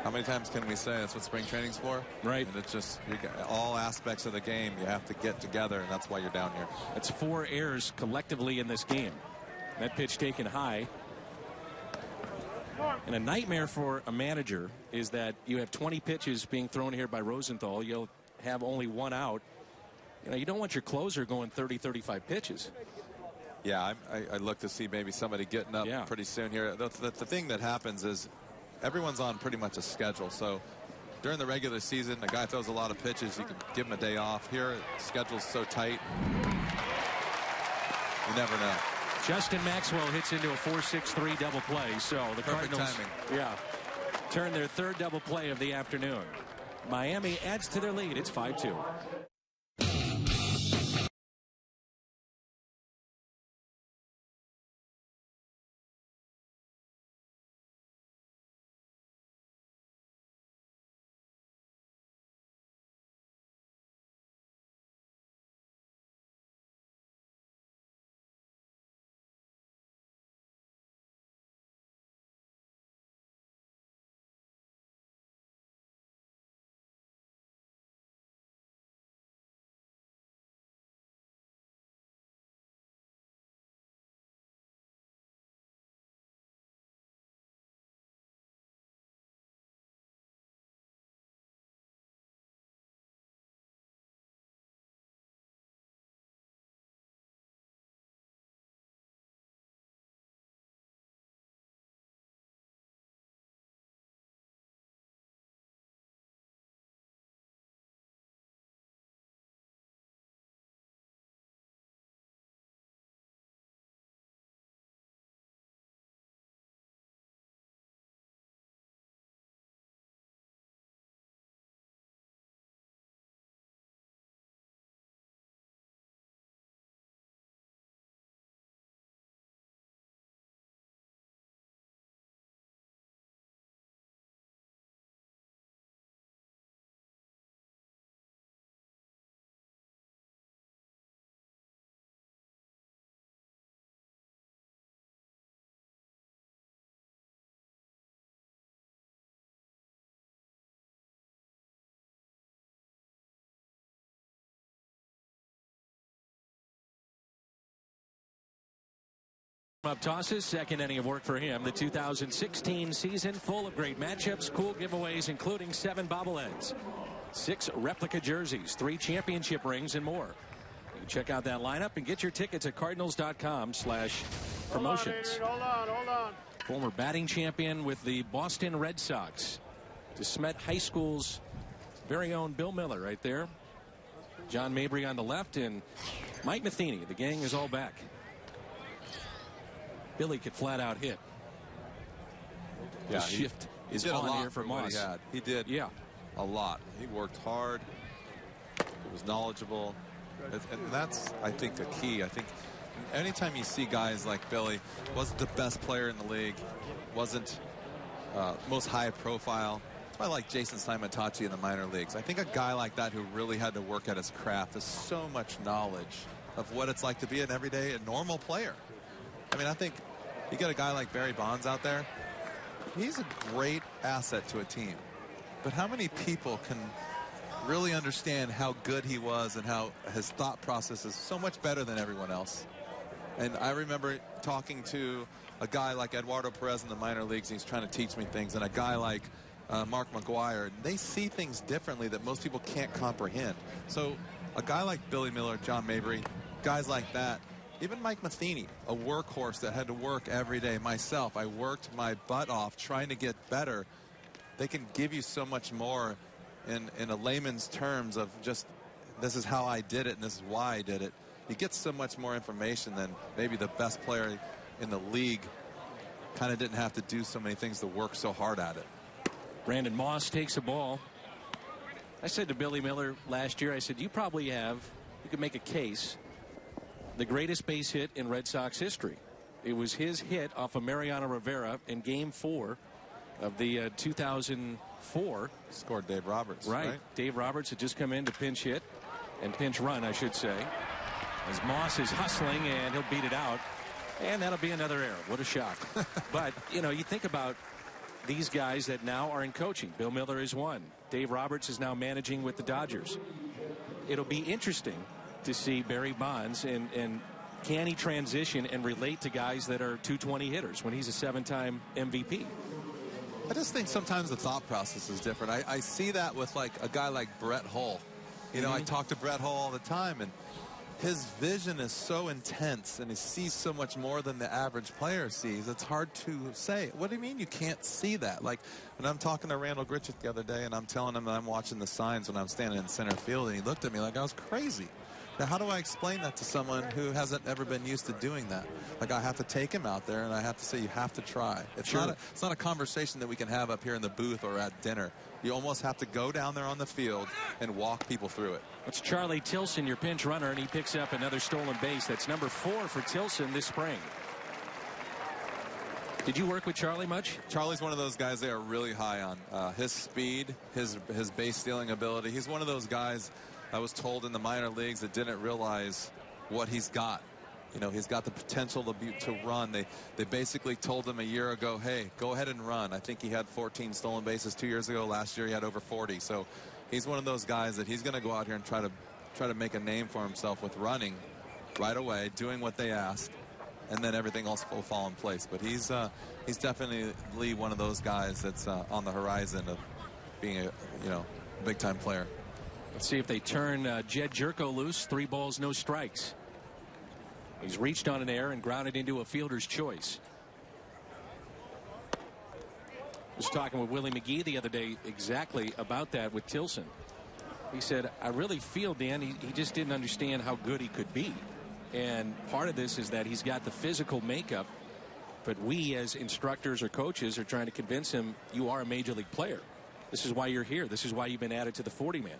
how many times can we say that's what spring training's for? Right. And it's just all aspects of the game you have to get together, and that's why you're down here. It's 4 errors collectively in this game. That pitch taken high. And a nightmare for a manager is that you have 20 pitches being thrown here by Rosenthal. You'll have only 1 out. You know, you don't want your closer going 30, 35 pitches. Yeah, I look to see maybe somebody getting up pretty soon here. The thing that happens is everyone's on pretty much a schedule. So during the regular season, a guy throws a lot of pitches, you can give him a day off. Here, the schedule's so tight, you never know. Justin Maxwell hits into a 4-6-3 double play. So the Cardinals turn their third double play of the afternoon. Miami adds to their lead. It's 5-2. Up tosses, second inning of work for him. The 2016 season full of great matchups, cool giveaways, including 7 bobbleheads, 6 replica jerseys, 3 championship rings, and more. You can check out that lineup and get your tickets at cardinals.com/promotions. Hold on. Former batting champion with the Boston Red Sox. DeSmet High School's very own Bill Miller right there. John Mabry on the left and Mike Matheny. The gang is all back. Billy could flat out hit. Yeah, the shift is did on a lot here for what Moss. He did a lot. He worked hard. He was knowledgeable. And that's, I think, the key. I think anytime you see guys like Billy, wasn't the best player in the league, wasn't most high profile. That's why I like Jason Simon-Tachi in the minor leagues. I think a guy like that who really had to work at his craft has so much knowledge of what it's like to be an everyday, a normal player. I mean, I think you get a guy like Barry Bonds out there. He's a great asset to a team. But how many people can really understand how good he was and how his thought process is so much better than everyone else? And I remember talking to a guy like Eduardo Perez in the minor leagues. And he's trying to teach me things. And a guy like Mark McGuire. They see things differently that most people can't comprehend. So a guy like Billy Miller, John Mabry, guys like that, even Mike Matheny, a workhorse that had to work every day. Myself, I worked my butt off trying to get better. They can give you so much more in a layman's terms of just, this is how I did it and this is why I did it. You get so much more information than maybe the best player in the league kind of didn't have to do so many things to work so hard at it. Brandon Moss takes a ball. I said to Billy Miller last year, I said, you probably have, you could make a case, the greatest base hit in Red Sox history. It was his hit off of Mariano Rivera in Game 4 of the 2004. Scored Dave Roberts. Right. Dave Roberts had just come in to pinch hit and pinch run, I should say. As Moss is hustling and he'll beat it out. And that'll be another error. What a shock. But, you know, you think about these guys that now are in coaching. Bill Miller is one. Dave Roberts is now managing with the Dodgers. It'll be interesting to see Barry Bonds and can he transition and relate to guys that are 220 hitters when he's a 7-time MVP. I just think sometimes the thought process is different. I see that with like a guy like Brett Hull. You know, I talk to Brett Hull all the time, and his vision is so intense and he sees so much more than the average player sees. It's hard to say. What do you mean you can't see that? Like when I'm talking to Randall Grichuk the other day and I'm telling him that I'm watching the signs when I'm standing in center field, and he looked at me like I was crazy. Now, how do I explain that to someone who hasn't ever been used to doing that? Like, I have to take him out there and I have to say, you have to try. It's not a conversation that we can have up here in the booth or at dinner. You almost have to go down there on the field and walk people through it. It's Charlie Tilson, your pinch runner, and he picks up another stolen base. That's number 4 for Tilson this spring. Did you work with Charlie much? Charlie's one of those guys they are really high on. His speed, his base stealing ability. He's one of those guys I was told in the minor leagues that didn't realize what he's got. You know, he's got the potential to run. They basically told him a year ago, hey, go ahead and run. I think he had 14 stolen bases 2 years ago. Last year he had over 40. So he's one of those guys that he's going to go out here and try to make a name for himself with running right away, doing what they asked, and then everything else will fall in place. But he's definitely one of those guys that's on the horizon of being a big time player. Let's see if they turn Jed Jerko loose. 3 balls, no strikes. He's reached on an error and grounded into a fielder's choice. I was talking with Willie McGee the other day exactly about that with Tilson. He said, I really feel, Dan, he just didn't understand how good he could be. And part of this is that he's got the physical makeup, but we as instructors or coaches are trying to convince him you are a major league player. This is why you're here. This is why you've been added to the 40-man.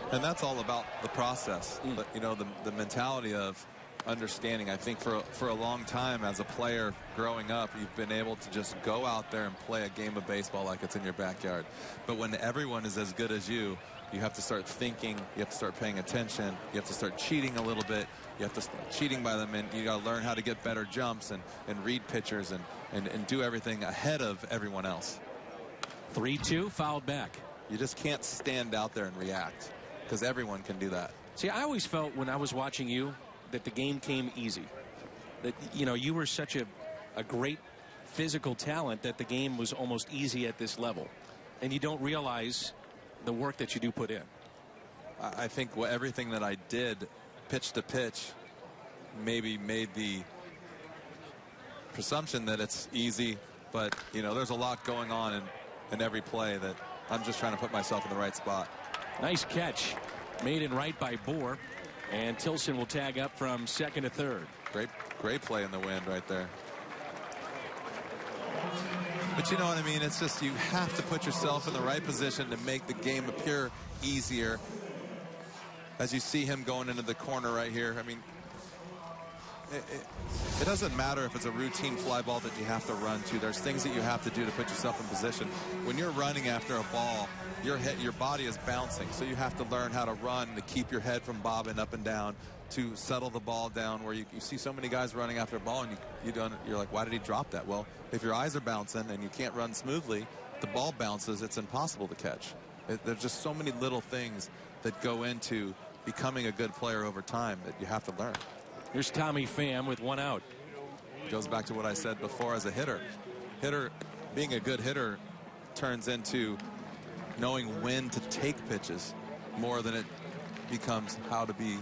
And that's all about the process. But, you know, the mentality of understanding. I think for a long time as a player growing up, you've been able to just go out there and play a game of baseball like it's in your backyard. But when everyone is as good as you, you have to start thinking, you have to start paying attention, you have to start cheating a little bit, you have to start cheating by them, and you got to learn how to get better jumps and read pitchers and do everything ahead of everyone else. 3-2, fouled back. You just can't stand out there and react, because everyone can do that. See, I always felt when I was watching you that the game came easy. that, you know, you were such a great physical talent that the game was almost easy at this level, and you don't realize the work that you do put in. I think everything that I did pitch to pitch maybe made the presumption that it's easy, but you know, there's a lot going on in every play that I'm just trying to put myself in the right spot. Nice catch made in right by Bohr, and Tilson will tag up from second to third. Great play in the wind right there. But you know what I mean, it's just you have to put yourself in the right position to make the game appear easier. As you see him going into the corner right here, I mean, it doesn't matter if it's a routine fly ball that you have to run to. There's things that you have to do to put yourself in position. When you're running after a ball, your body is bouncing, so you have to learn how to run to keep your head from bobbing up and down, to settle the ball down. Where you see so many guys running after a ball and you're like, why did he drop that? Well, if your eyes are bouncing and you can't run smoothly, the ball bounces, it's impossible to catch. There's just so many little things that go into becoming a good player over time that you have to learn. Here's Tommy Pham with one out. It goes back to what I said before as a hitter. Being a good hitter turns into knowing when to take pitches more than it becomes how to be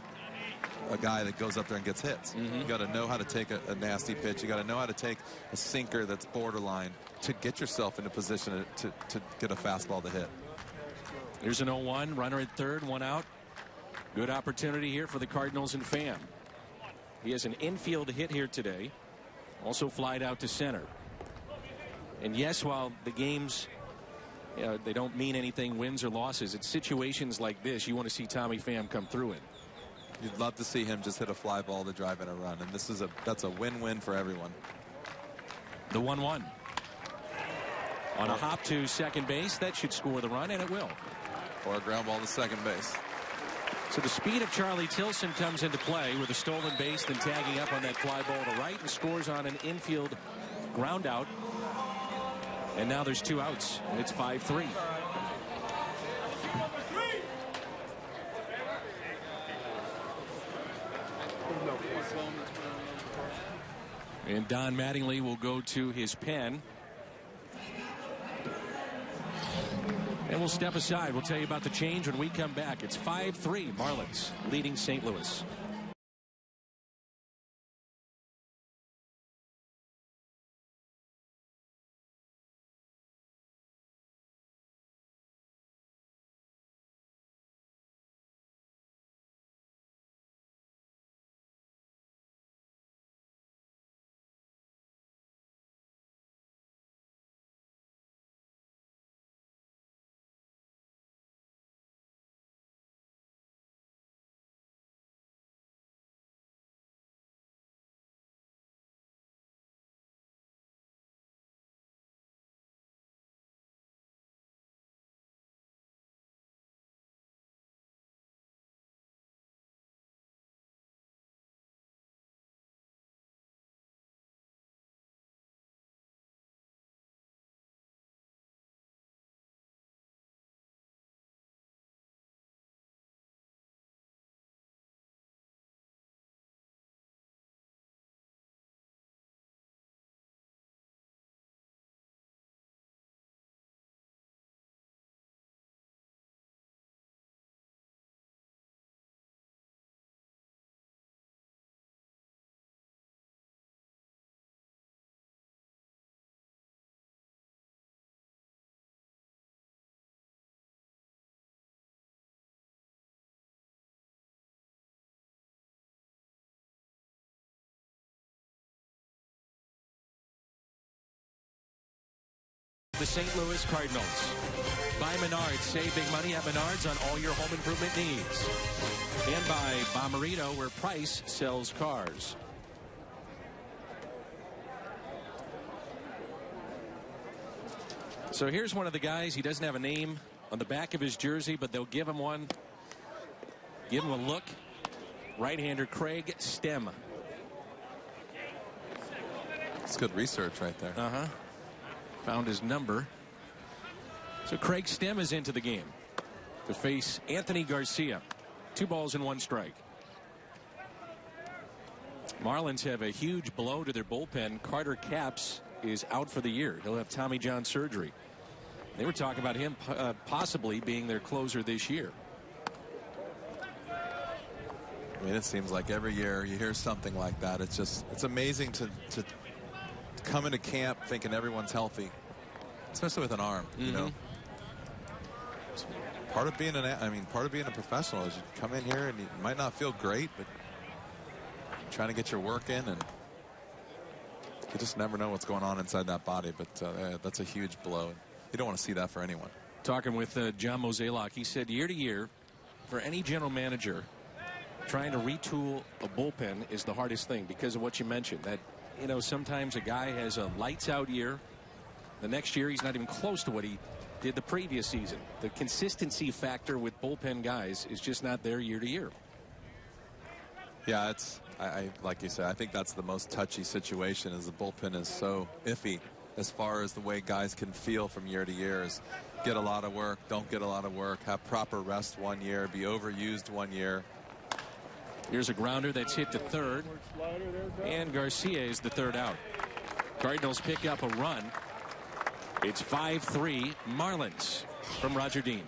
a guy that goes up there and gets hits. You got to know how to take a nasty pitch. You got to know how to take a sinker that's borderline to get yourself in a position to get a fastball to hit. Here's an 0-1, runner at third, one out. Good opportunity here for the Cardinals and Pham. He has an infield hit here today. Also flied out to center. And yes, while the games, they don't mean anything, wins or losses, it's situations like this you want to see Tommy Pham come through in. You'd love to see him just hit a fly ball to drive in a run, and that's a win-win for everyone. The 1-1. On a hop to second base, that should score the run, and it will. Or a ground ball to second base. So the speed of Charlie Tilson comes into play with a stolen base, then tagging up on that fly ball to right, and scores on an infield ground out. And now there's 2 outs, and it's 5-3. And Don Mattingly will go to his pen. And we'll step aside. We'll tell you about the change when we come back. It's 5-3, Marlins leading St. Louis. The St. Louis Cardinals. By Menards. Save big money at Menards on all your home improvement needs. And by Bomarito, where Price sells cars. So here's one of the guys. He doesn't have a name on the back of his jersey, but they'll give him one. Give him a look. Right-hander Craig Stem. It's good research right there. Found his number. So Craig Stem is into the game to face Anthony Garcia. 2 balls and 1 strike. Marlins have a huge blow to their bullpen. Carter Capps is out for the year. He'll have Tommy John surgery. They were talking about him possibly being their closer this year. I mean, it seems like every year you hear something like that. It's amazing to come into camp thinking everyone's healthy, especially with an arm. You know, part of being a professional is you come in here and you might not feel great, but you're trying to get your work in, and you just never know what's going on inside that body. But that's a huge blow. You don't want to see that for anyone. Talking with John Mozeliak, he said year to year, for any general manager, trying to retool a bullpen is the hardest thing because of what you mentioned. That, you know, sometimes a guy has a lights out year. The next year he's not even close to what he did the previous season. The consistency factor with bullpen guys is just not there year to year. Yeah, I like you said, I think that's the most touchy situation, is the bullpen is so iffy as far as the way guys can feel from year to year. Is get a lot of work, don't get a lot of work, have proper rest one year, be overused one year. Here's a grounder that's hit to third, and Garcia is the third out. Cardinals pick up a run. It's 5-3 Marlins from Roger Dean.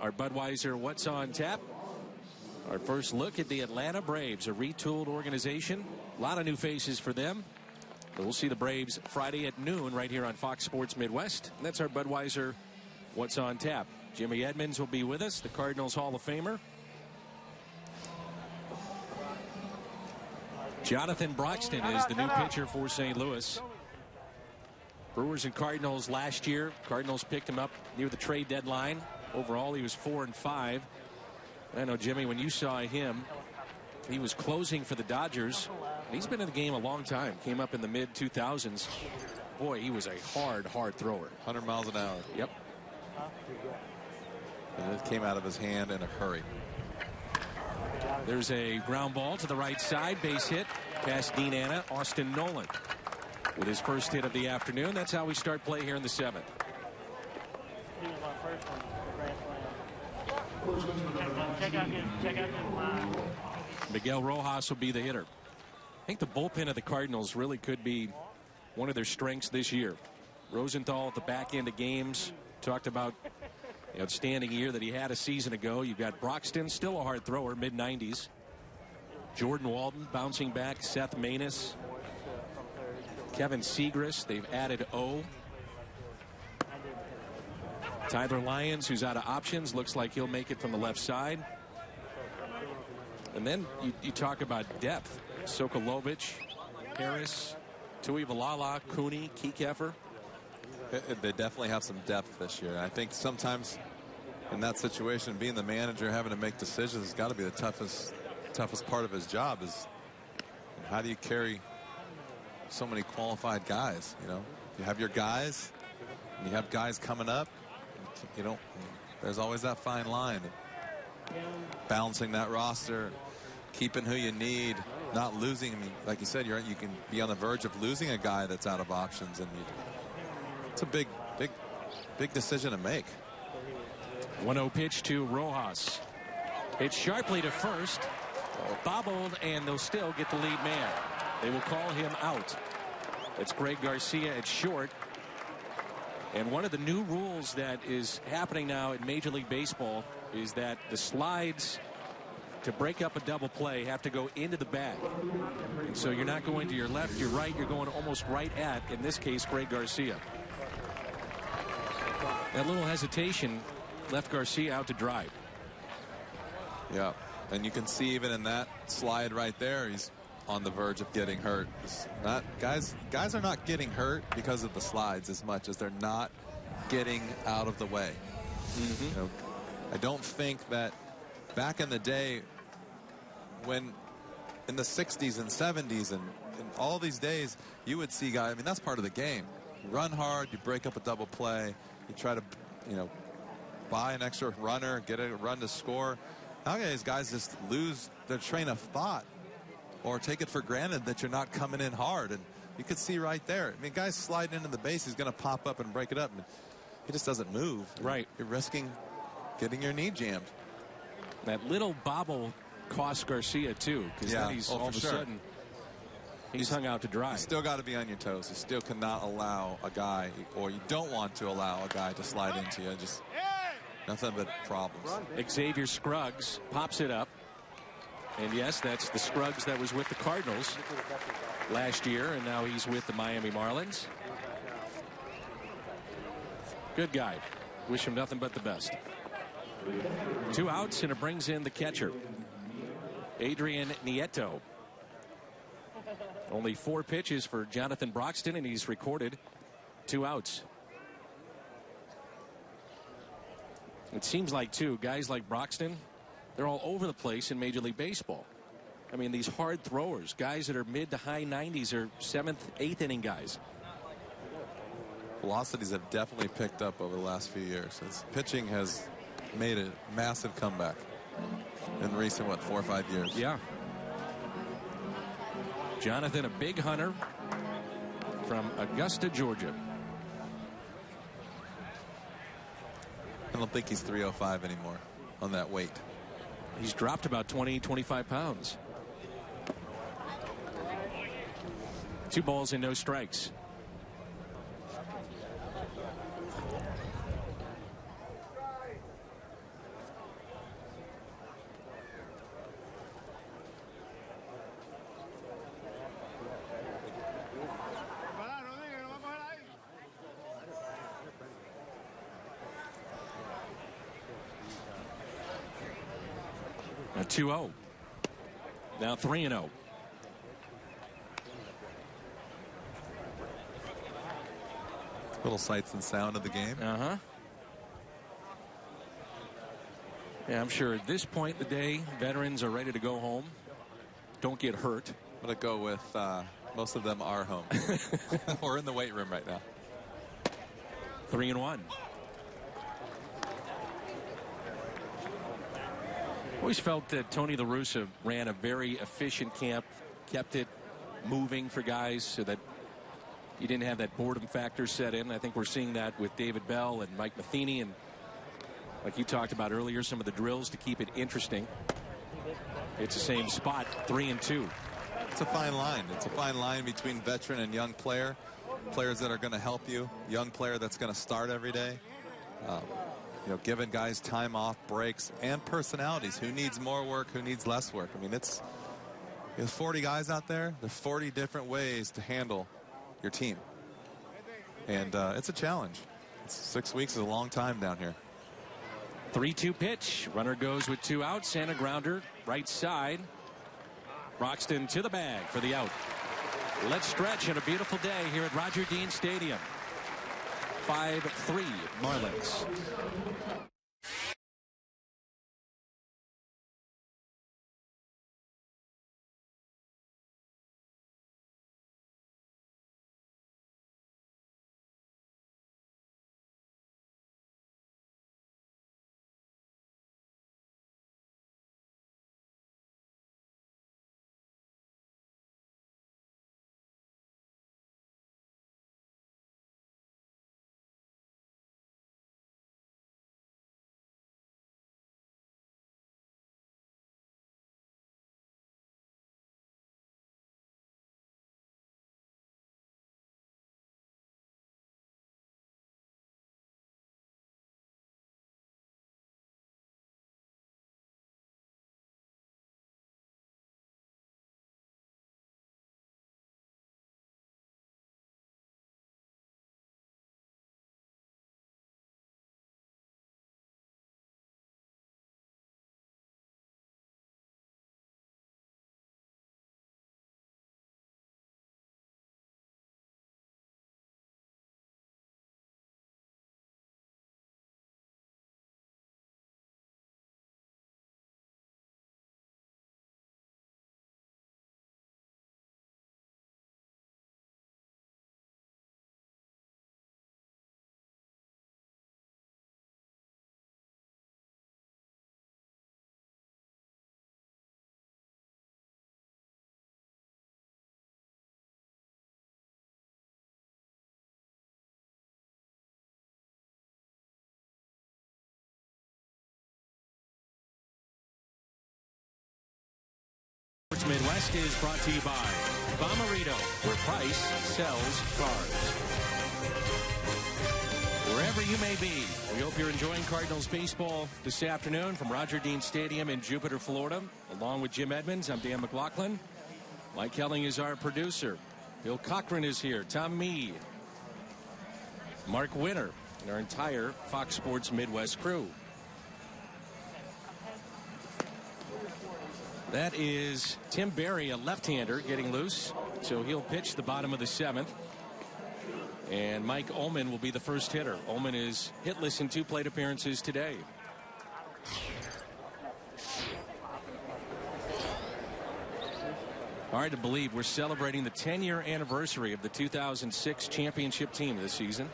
Our Budweiser What's on Tap. Our first look at the Atlanta Braves, a retooled organization. A lot of new faces for them. But we'll see the Braves Friday at noon right here on Fox Sports Midwest. And that's our Budweiser What's on Tap. Jimmy Edmonds will be with us, the Cardinals Hall of Famer. Jonathan Broxton is the new pitcher for St. Louis. Brewers and Cardinals last year. Cardinals picked him up near the trade deadline. Overall, he was 4-5. I know, Jimmy, when you saw him, he was closing for the Dodgers. He's been in the game a long time. Came up in the mid-2000s. Boy, he was a hard thrower. 100 miles an hour. Yep. And it came out of his hand in a hurry. There's a ground ball to the right side. Base hit past Dean Anna. Austin Nolan with his first hit of the afternoon. That's how we start play here in the seventh. Miguel Rojas will be the hitter. I think the bullpen of the Cardinals really could be one of their strengths this year. Rosenthal at the back end of games talked about the outstanding year that he had a season ago. You've got Broxton, still a hard thrower, mid-90s. Jordan Walden bouncing back. Seth Maness. Kevin Segras. They've added O. Tyler Lyons, who's out of options, looks like he'll make it from the left side. And then you talk about depth. Sokolovich, Harris, Tuivalala, Cooney, Kekeffer. They definitely have some depth this year. I think sometimes in that situation, being the manager, having to make decisions, has got to be the toughest part of his job. Is how do you carry so many qualified guys? You know, you have your guys, and you have guys coming up. You know, there's always that fine line, balancing that roster, keeping who you need, not losing. I mean, like you said, you can be on the verge of losing a guy that's out of options, and it's a big decision to make. 1-0 pitch to Rojas. Hit sharply to first, bobbled, and they'll still get the lead man. They will call him out. It's Greg Garcia at short. And one of the new rules that is happening now in Major League Baseball is that the slides to break up a double play have to go into the bag. And so you're not going to your left, your right, you're going almost right at, in this case, Greg Garcia. That little hesitation left Garcia out to dry. Yeah, and you can see even in that slide right there, he's on the verge of getting hurt. It's not, guys are not getting hurt because of the slides as much as they're not getting out of the way. You know, I don't think that back in the day, when in the 60s and 70s and all these days, you would see guys, I mean, that's part of the game. You run hard, you break up a double play, you try to, you know, buy an extra runner, get a run to score. Nowadays, guys just lose their train of thought or take it for granted that you're not coming in hard. And you could see right there, I mean, guys sliding into the base, he's going to pop up and break it up. And he just doesn't move. Right. You're risking getting your knee jammed. That little bobble cost Garcia, too, because then he's all of a sudden, he's hung out to dry. You still got to be on your toes. You still cannot allow a guy, or you don't want to allow a guy to slide into you. Just nothing but problems. Xavier Scruggs pops it up. And yes, that's the Scruggs that was with the Cardinals last year, and now he's with the Miami Marlins. Good guy. Wish him nothing but the best. 2 outs, and it brings in the catcher, Adrian Nieto. Only 4 pitches for Jonathan Broxton, and he's recorded 2 outs. It seems like, too, guys like Broxton, they're all over the place in Major League Baseball. I mean, these hard throwers, guys that are mid to high 90s or 7th, 8th inning guys. Velocities have definitely picked up over the last few years. His pitching has made a massive comeback in recent, 4 or 5 years. Yeah. Jonathan, a big hunter from Augusta, Georgia. I don't think he's 305 anymore on that weight. He's dropped about 20, 25 pounds. 2 balls and no strikes. A 2-0. Now 3-0. Little sights and sound of the game. Yeah, I'm sure at this point in the day, veterans are ready to go home. Don't get hurt. I'm going to go with most of them are home. Or in the weight room right now. 3-1. Always felt that Tony La Russa ran a very efficient camp, kept it moving for guys so that you didn't have that boredom factor set in. I think we're seeing that with David Bell and Mike Matheny, and like you talked about earlier, some of the drills to keep it interesting. It's the same spot, 3-2. It's a fine line. It's a fine line between veteran and young player. Players that are going to help you, young player that's going to start every day. You know, giving guys time off, breaks, and personalities. Who needs more work, who needs less work? I mean, there's 40 guys out there. There's 40 different ways to handle your team. And it's a challenge. 6 weeks is a long time down here. 3-2 pitch. Runner goes with 2 outs and a grounder right side. Broxton to the bag for the out. Let's stretch on a beautiful day here at Roger Dean Stadium. 5-3 Marlins. West is brought to you by Bomarito, where price sells cars. Wherever you may be, we hope you're enjoying Cardinals baseball this afternoon from Roger Dean Stadium in Jupiter, Florida. Along with Jim Edmonds, I'm Dan McLaughlin. Mike Helling is our producer. Bill Cochran is here. Tom Meade. Mark Winter and our entire Fox Sports Midwest crew. That is Tim Berry, a left-hander, getting loose. So he'll pitch the bottom of the 7th. And Mike Ullman will be the first hitter. Ullman is hitless in 2 plate appearances today. Hard to believe we're celebrating the 10-year anniversary of the 2006 championship team this season.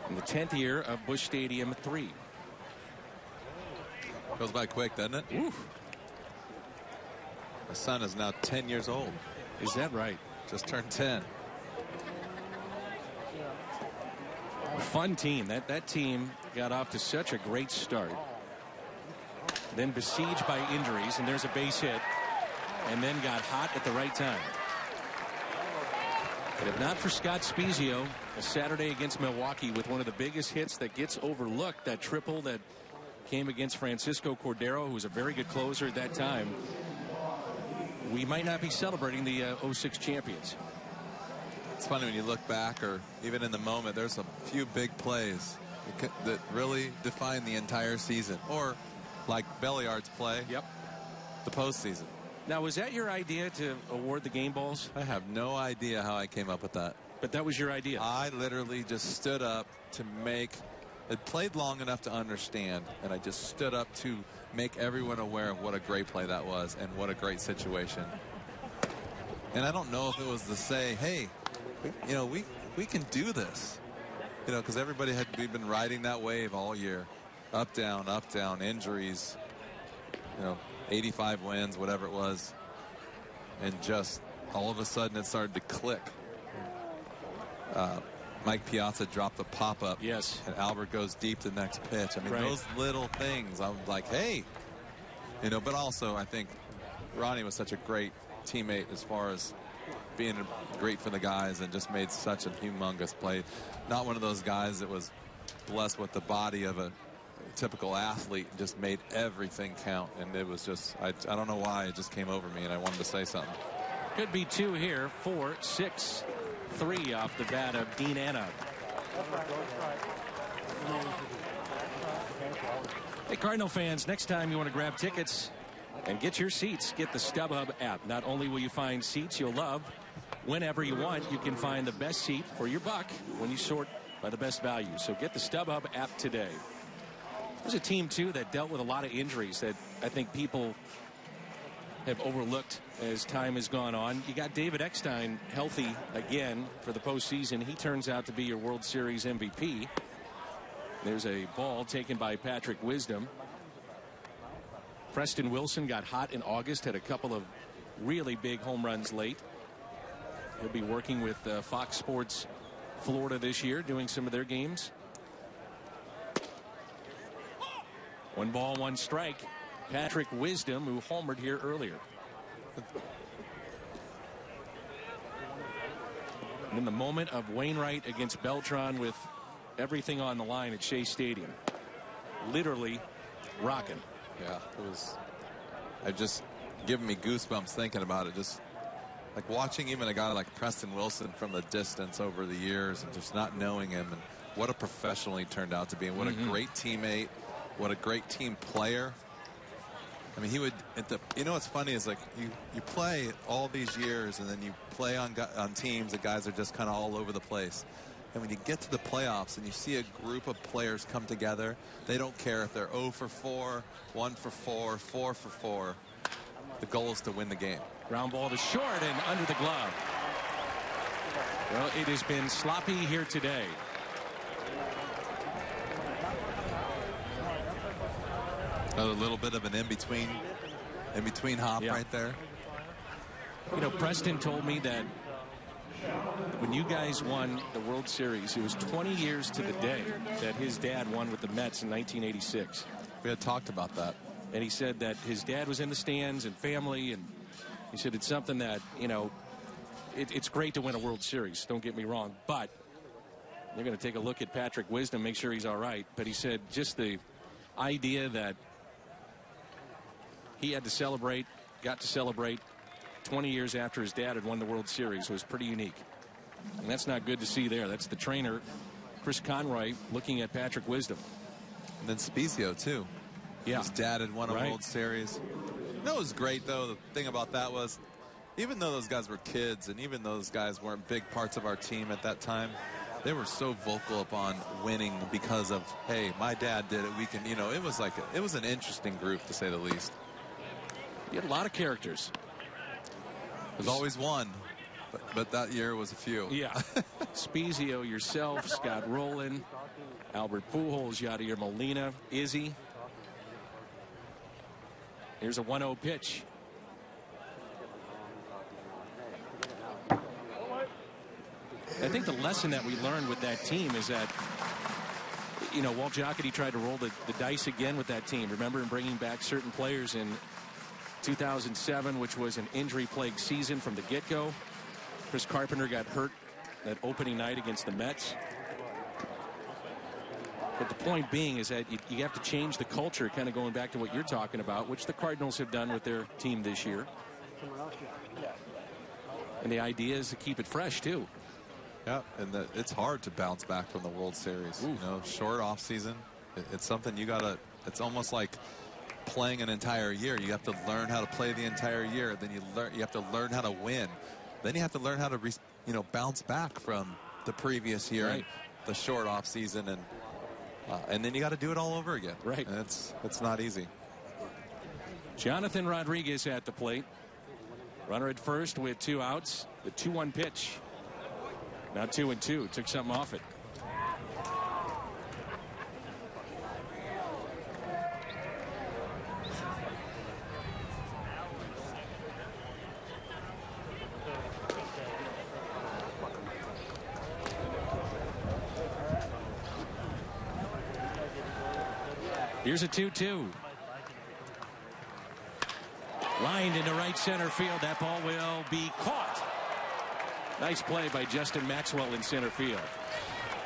And the 10th year of Busch Stadium 3. Goes by quick, doesn't it? Ooh. My son is now 10 years old. Is that right? Just turned 10. A fun team. That team got off to such a great start. Then besieged by injuries, and there's a base hit. And then got hot at the right time. But if not for Scott Spezio, a Saturday against Milwaukee with one of the biggest hits that gets overlooked, that triple that came against Francisco Cordero, who was a very good closer at that time, we might not be celebrating the 06 champions. It's funny when you look back, or even in the moment, there's a few big plays that really define the entire season. Or like Belliard's play, Yep. the postseason. Now, was that your idea to award the game balls? I have no idea how I came up with that. But that was your idea. I literally just stood up to make it, played long enough to understand, and I just stood up to make everyone aware of what a great play that was and what a great situation. And I don't know if it was to say, hey, you know, we can do this, you know, because we've been riding that wave all year, up down, injuries, you know, 85 wins, whatever it was, and just all of a sudden it started to click. Mike Piazza dropped the pop-up. Yes. And Albert goes deep the next pitch. I mean, right. Those little things, I'm like, hey, you know, but also I think Ronnie was such a great teammate as far as being great for the guys and just made such a humongous play. Not one of those guys that was blessed with the body of a typical athlete, just made everything count. And it was just, I don't know why, it just came over me and I wanted to say something. Could be 2 here. 4, 6, 3 off the bat of Dean Anna. Hey, Cardinal fans, next time you want to grab tickets and get your seats, get the StubHub app. Not only will you find seats you'll love, whenever you want, you can find the best seat for your buck when you sort by the best value. So get the StubHub app today. There's a team, too, that dealt with a lot of injuries that I think people have overlooked as time has gone on. You got David Eckstein healthy again for the postseason. He turns out to be your World Series MVP. There's a ball taken by Patrick Wisdom. Preston Wilson got hot in August, had a couple of really big home runs late. He'll be working with Fox Sports Florida this year, doing some of their games. 1 ball, 1 strike. Patrick Wisdom, who homered here earlier. And in the moment of Wainwright against Beltran with everything on the line at Shea Stadium. Literally rocking. Yeah, it was. It just giving me goosebumps thinking about it. Just like watching even a guy like Preston Wilson from the distance over the years and just not knowing him, and what a professional he turned out to be, and what a great teammate, what a great team player. I mean, he would, you know what's funny is, like, you play all these years and then you play on teams that guys are just kind of all over the place. And when you get to the playoffs and you see a group of players come together, they don't care if they're 0 for 4, 1 for 4, 4 for 4. The goal is to win the game. Ground ball to short and under the glove. Well, it has been sloppy here today. A little bit of an in-between hop right there. You know, Preston told me that when you guys won the World Series, it was 20 years to the day that his dad won with the Mets in 1986. We had talked about that. And he said that his dad was in the stands and family, and He said it's something that, you know, it's great to win a World Series. Don't get me wrong. But they're going to take a look at Patrick Wisdom, make sure he's all right. But he said just the idea that he had to celebrate, got to celebrate 20 years after his dad had won the World Series was pretty unique. And that's not good to see there. That's the trainer, Chris Conroy, looking at Patrick Wisdom. And then Spezio, too. Yeah. His dad had won a World Series. You know what was great, though? The thing about that was, even though those guys were kids and even those guys weren't big parts of our team at that time, they were so vocal upon winning because of, hey, my dad did it. We can, you know, it was like, it was an interesting group, to say the least. You had a lot of characters. There's always one, but that year was a few. Yeah. Spezio, yourself, Scott Rowland, Albert Pujols, Yadier Molina, Izzy. Here's a 1-0 pitch. I think the lesson that we learned with that team is that, you know, Walt Jocketty tried to roll the dice again with that team. Remember him bringing back certain players in 2007, which was an injury-plagued season from the get-go. Chris Carpenter got hurt that opening night against the Mets. But the point being is that you have to change the culture, kind of going back to what you're talking about, which the Cardinals have done with their team this year. And the idea is to keep it fresh, too. Yeah, and it's hard to bounce back from the World Series. Ooh. You know, short off season. It's something you gotta. It's almost like playing an entire year. You have to learn how to play the entire year. Then you have to learn how to win. Then you have to learn how to bounce back from the previous year, and the short off season, and then you got to do it all over again. Right. And it's not easy. Jonathan Rodriguez at the plate. Runner at first with 2 outs. The 2-1 pitch. Now 2-2. Took something off it. Here's a 2-2. Lined into right center field. That ball will be caught. Nice play by Justin Maxwell in center field.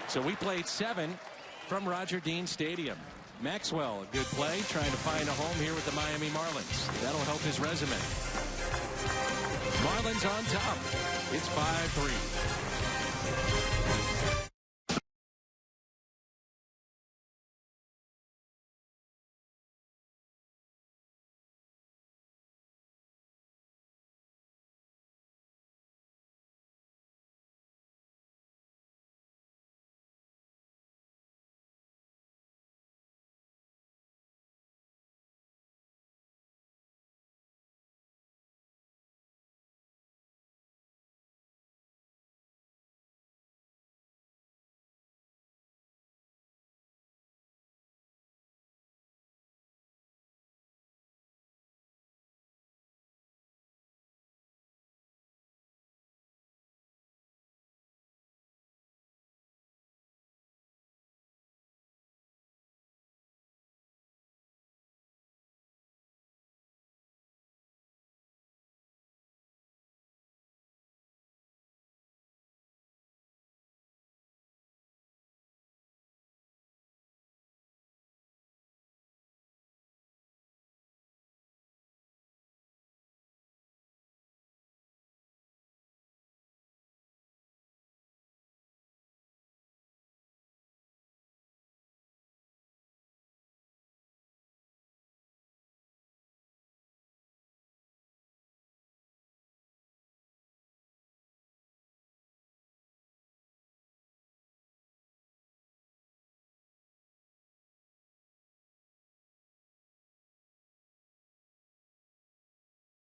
So we played 7 from Roger Dean Stadium. Maxwell, a good play, trying to find a home here with the Miami Marlins. That'll help his resume. Marlins on top. It's 5-3.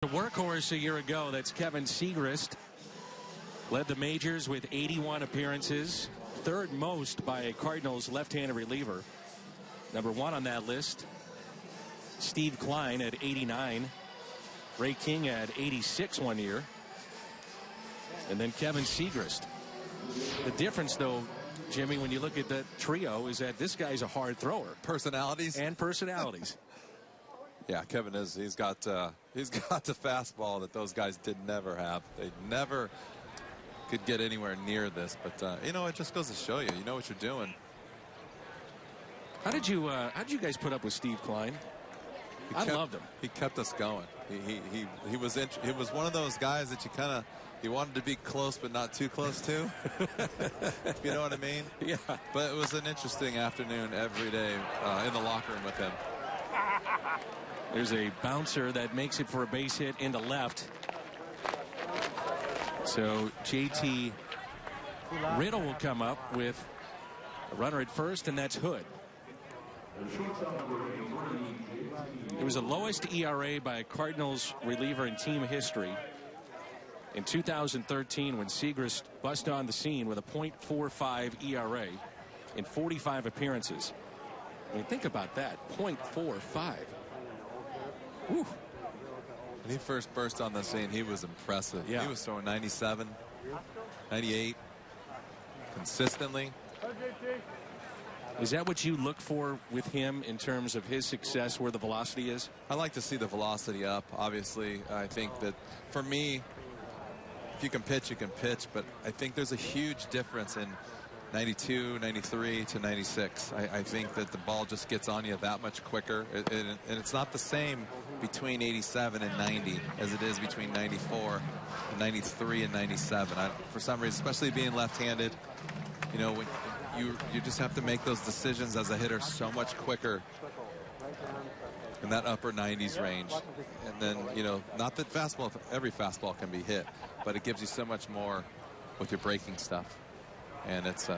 The workhorse a year ago, that's Kevin Segrist. Led the majors with 81 appearances. Third most by a Cardinals left-handed reliever. Number 1 on that list, Steve Klein at 89. Ray King at 86 one year. And then Kevin Segrist. The difference, though, Jimmy, when you look at that trio, is that this guy's a hard thrower. Personalities. And personalities. Yeah, Kevin is. He's got He's got the fastball that those guys did never have. They never could get anywhere near this. But you know, it just goes to show you. You know what you're doing. How did you guys put up with Steve Klein? I loved him. He kept us going. He was one of those guys that you wanted to be close but not too close to. You know what I mean? Yeah. But it was an interesting afternoon every day in the locker room with him. There's a bouncer that makes it for a base hit into left. So JT Riddle will come up with a runner at first, and that's Hood. It was the lowest ERA by a Cardinals reliever in team history in 2013 when Siegrist bust on the scene with a .45 ERA in 45 appearances. I mean, think about that, .45. Whew. When he first burst on the scene, he was impressive. Yeah. He was throwing 97, 98 consistently. Is that what you look for with him in terms of his success, where the velocity is? I like to see the velocity up. Obviously, I think that for me, if you can pitch, you can pitch. But I think there's a huge difference in 92, 93 to 96. I think that the ball just gets on you that much quicker. And it's not the same between 87 and 90 as it is between 94, 93, and 97. For some reason, especially being left-handed, you know, when you just have to make those decisions as a hitter so much quicker in that upper 90s range. And then, you know, not that every fastball can be hit, but it gives you so much more with your breaking stuff. And it's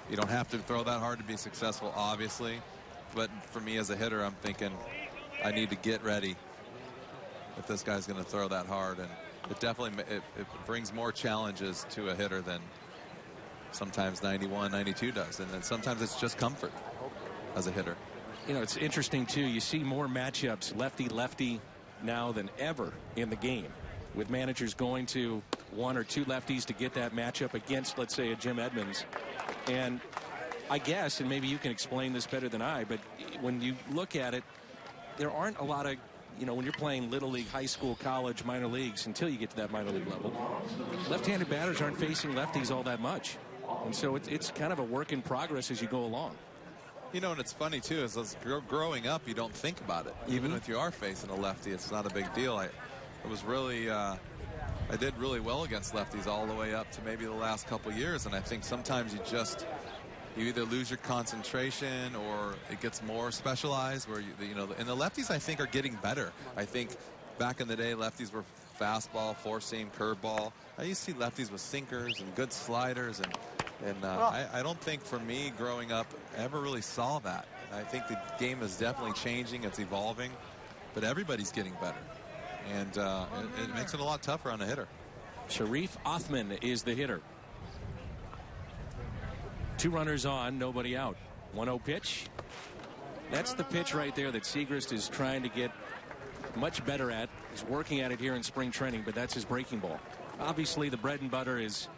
you don't have to throw that hard to be successful, obviously. But for me as a hitter, I'm thinking I need to get ready if this guy's going to throw that hard. And it definitely it brings more challenges to a hitter than sometimes 91, 92 does. And then sometimes it's just comfort as a hitter. You know, it's interesting, too. You see more matchups lefty-lefty now than ever in the game, with managers going to one or two lefties to get that matchup against, let's say, a Jim Edmonds. And I guess, and maybe you can explain this better than I, but when you look at it, there aren't a lot of, you know, when you're playing Little League, high school, college, minor leagues, until you get to that minor league level, left-handed batters aren't facing lefties all that much. And so it's kind of a work in progress as you go along. You know, and it's funny, too, is growing up, you don't think about it. Even if you are facing a lefty, it's not a big deal. I did really well against lefties all the way up to maybe the last couple years. And I think sometimes you either lose your concentration or it gets more specialized where, you know, and the lefties, I think, are getting better. I think back in the day, lefties were fastball, four-seam, curveball. I used to see lefties with sinkers and good sliders, and I don't think, for me, growing up, I ever really saw that. And I think the game is definitely changing. It's evolving, but everybody's getting better, and it makes it a lot tougher on a hitter. Sharif Othman is the hitter. 2 runners on, nobody out. 1-0 pitch. That's the pitch right there that Siegrist is trying to get much better at. He's working at it here in spring training, but that's his breaking ball. Obviously, the bread and butter is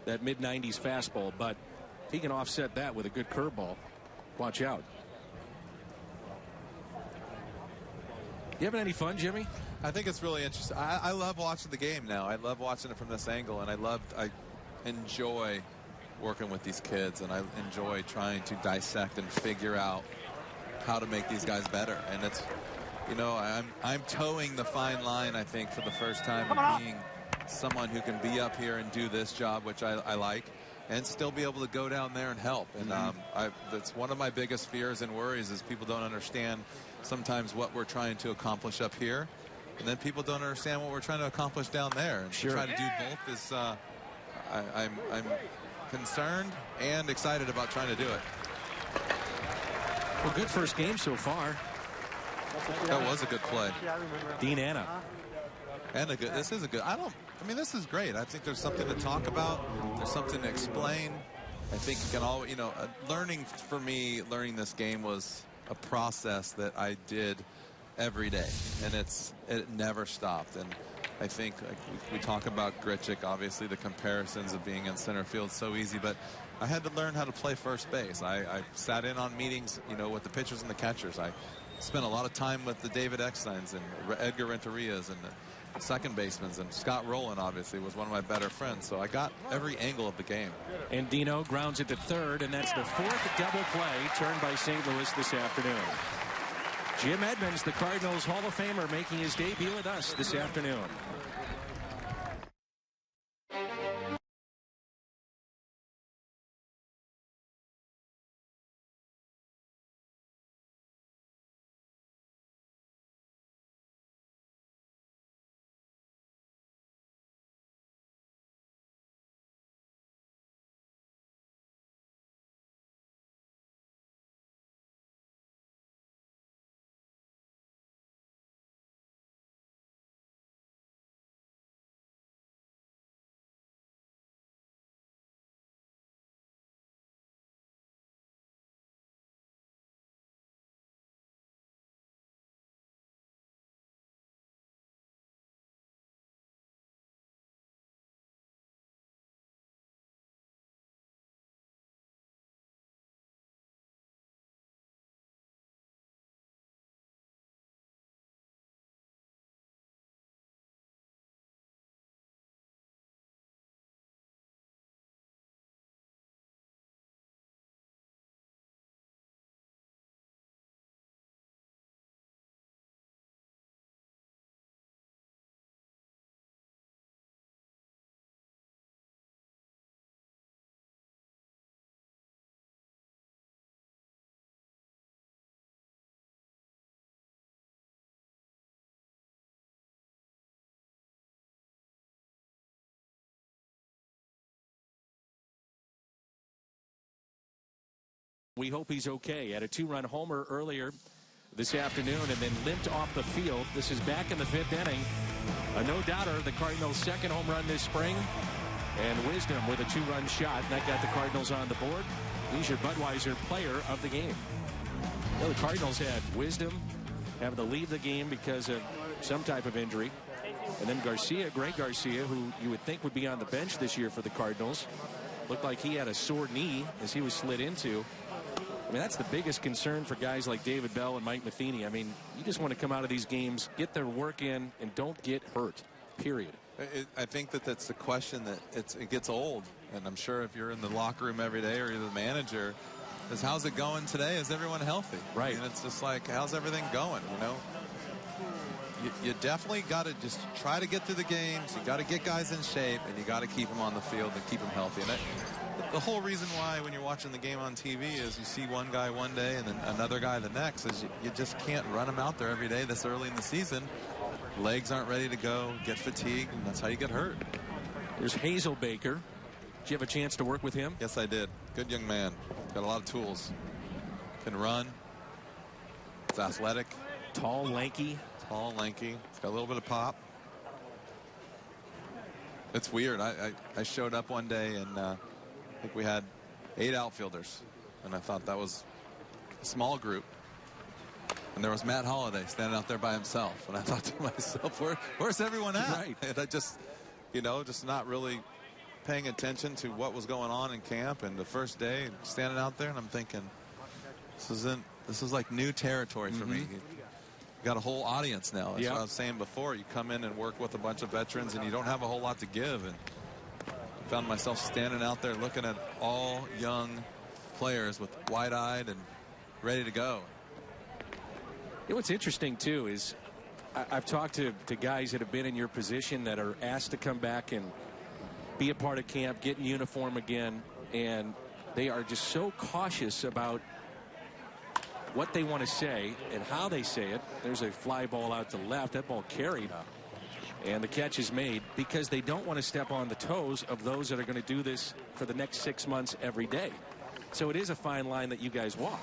that mid-90s fastball, but he can offset that with a good curveball. Watch out. You having any fun, Jimmy? I think it's really interesting. I love watching the game now. I love watching it from this angle, and I enjoy working with these kids, and I enjoy trying to dissect and figure out how to make these guys better. And it's, you know, I'm towing the fine line, I think, for the first time, and being someone who can be up here and do this job, which I like, and still be able to go down there and help. And that's one of my biggest fears and worries, is people don't understand sometimes what we're trying to accomplish up here, and then people don't understand what we're trying to accomplish down there. And to try to do both is I'm concerned and excited about trying to do it. Well, good first game so far. That was a good play. Dean Anna. And this is a good, I mean, this is great. I think there's something to talk about. There's something to explain. I think you can all, you know, learning this game was a process that I did every day, and it never stopped. And I think, like, we talk about Grichuk, obviously the comparisons of being in center field so easy, but I had to learn how to play first base. I sat in on meetings, you know, with the pitchers and the catchers. I spent a lot of time with the David Ecksteins and Edgar Renterias and the second basemen, and Scott Rowland obviously was one of my better friends, so I got every angle of the game. And Dino grounds it to third, and that's the 4th double play turned by St. Louis this afternoon. Jim Edmonds, the Cardinals Hall of Famer, making his debut with us this afternoon. We hope he's okay. Had a 2-run homer earlier this afternoon and then limped off the field. This is back in the 5th inning. A no-doubter, the Cardinals' 2nd home run this spring. And Wisdom with a 2-run shot. And that got the Cardinals on the board. He's your Budweiser player of the game. Well, the Cardinals had Wisdom having to leave the game because of some type of injury. And then Garcia, Greg Garcia, who you would think would be on the bench this year for the Cardinals, looked like he had a sore knee as he was slid into. I mean, that's the biggest concern for guys like David Bell and Mike Matheny. I mean, you just want to come out of these games, get their work in, and don't get hurt, period. I think that's the question that it gets old. And I'm sure if you're in the locker room every day or you're the manager, is how's it going today? Is everyone healthy? Right. And it's just like, how's everything going, you know? You definitely got to just try to get through the games. You got to get guys in shape, and you got to keep them on the field and keep them healthy. And the whole reason why when you're watching the game on TV is you see one guy one day and then another guy the next is you just can't run them out there every day this early in the season. Legs aren't ready to go, get fatigued, and that's how you get hurt. There's Hazel Baker. Did you have a chance to work with him? Yes, I did. Good young man. Got a lot of tools. Can run. He's athletic. Tall, lanky. Tall, lanky. He's got a little bit of pop. It's weird. I showed up one day and I think we had 8 outfielders. And I thought that was a small group. And there was Matt Holliday standing out there by himself. And I thought to myself, where's everyone at? Right. And I just, just not really paying attention to what was going on in camp. And the first day, standing out there, and I'm thinking, this is like new territory for me. You got a whole audience now. That's what I was saying before. You come in and work with a bunch of veterans, and you don't have a whole lot to give. And I found myself standing out there looking at all young players with wide-eyed and ready to go. What's interesting, too, is I've talked to guys that have been in your position that are asked to come back and be a part of camp, get in uniform again, and they are just so cautious about what they want to say and how they say it. There's a fly ball out to left. That ball carried up. And the catch is made because they don't want to step on the toes of those that are going to do this for the next 6 months every day. So it is a fine line that you guys walk.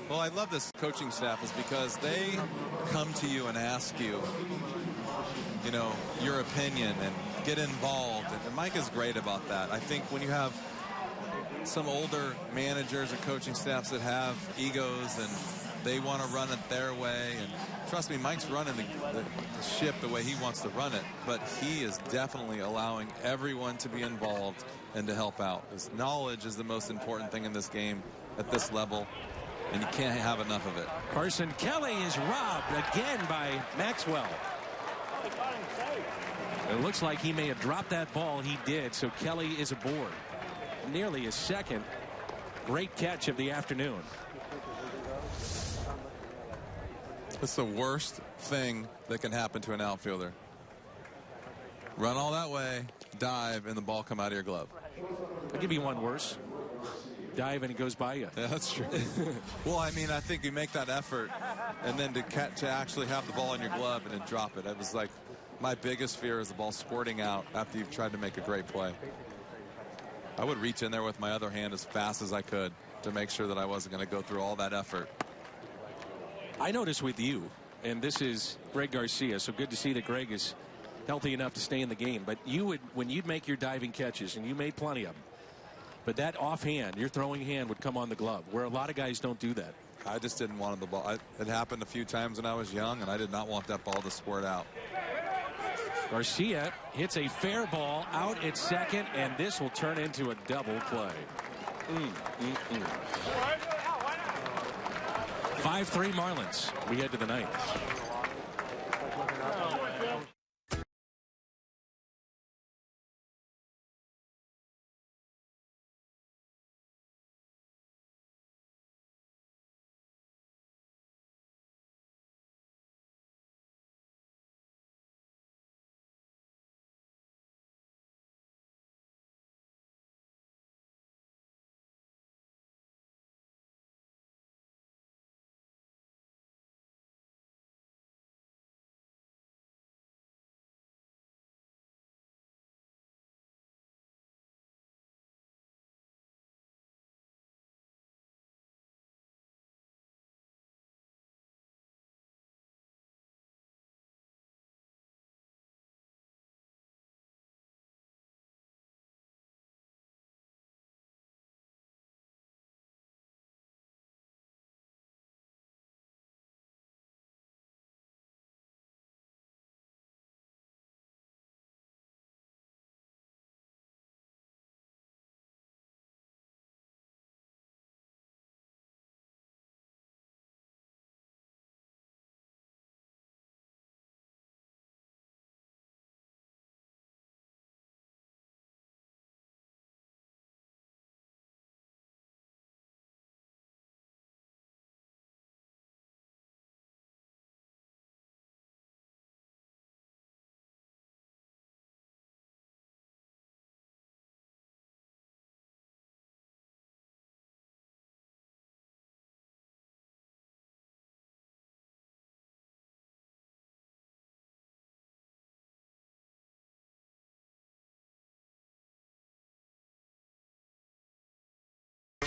Well, I love this coaching staff is because they come to you and ask you, your opinion and get involved. And Mike is great about that. I think when you have some older managers and coaching staffs that have egos and they want to run it their way, and trust me, Mike's running the ship the way he wants to run it, but he is definitely allowing everyone to be involved and to help out. His knowledge is the most important thing in this game at this level, and you can't have enough of it. Carson Kelly is robbed again by Maxwell. It looks like he may have dropped that ball. He did, so Kelly is aboard. Nearly his second great catch of the afternoon. It's the worst thing that can happen to an outfielder. Run all that way, dive, and the ball come out of your glove. I'll give you one worse. Dive and it goes by you. Yeah, that's true. Well, I mean, I think you make that effort, and then to actually have the ball in your glove and then drop it. It was like my biggest fear is the ball squirting out after you've tried to make a great play. I would reach in there with my other hand as fast as I could to make sure that I wasn't going to go through all that effort. I noticed with you, and this is Greg Garcia, so good to see that Greg is healthy enough to stay in the game. But you would, when you'd make your diving catches, and you made plenty of them, but that offhand, your throwing hand would come on the glove, where a lot of guys don't do that. I just didn't want the ball. It happened a few times when I was young, and I did not want that ball to squirt out. Garcia hits a fair ball out at second, and this will turn into a double play. 5-3 Marlins. We head to the ninth.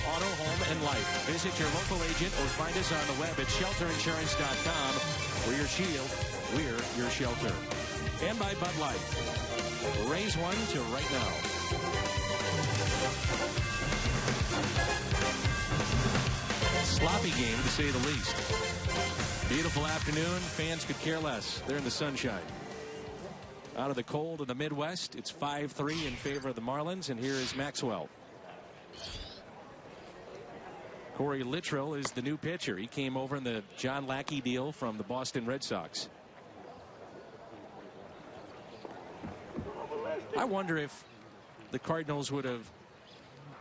Auto, home, and life. Visit your local agent or find us on the web at shelterinsurance.com. We're your shield. We're your shelter. And by Bud Light. Raise one to right now. Sloppy game, to say the least. Beautiful afternoon. Fans could care less. They're in the sunshine. Out of the cold of the Midwest, it's 5-3 in favor of the Marlins, and here is Maxwell. Corey Littrell is the new pitcher. He came over in the John Lackey deal from the Boston Red Sox. I wonder if the Cardinals would have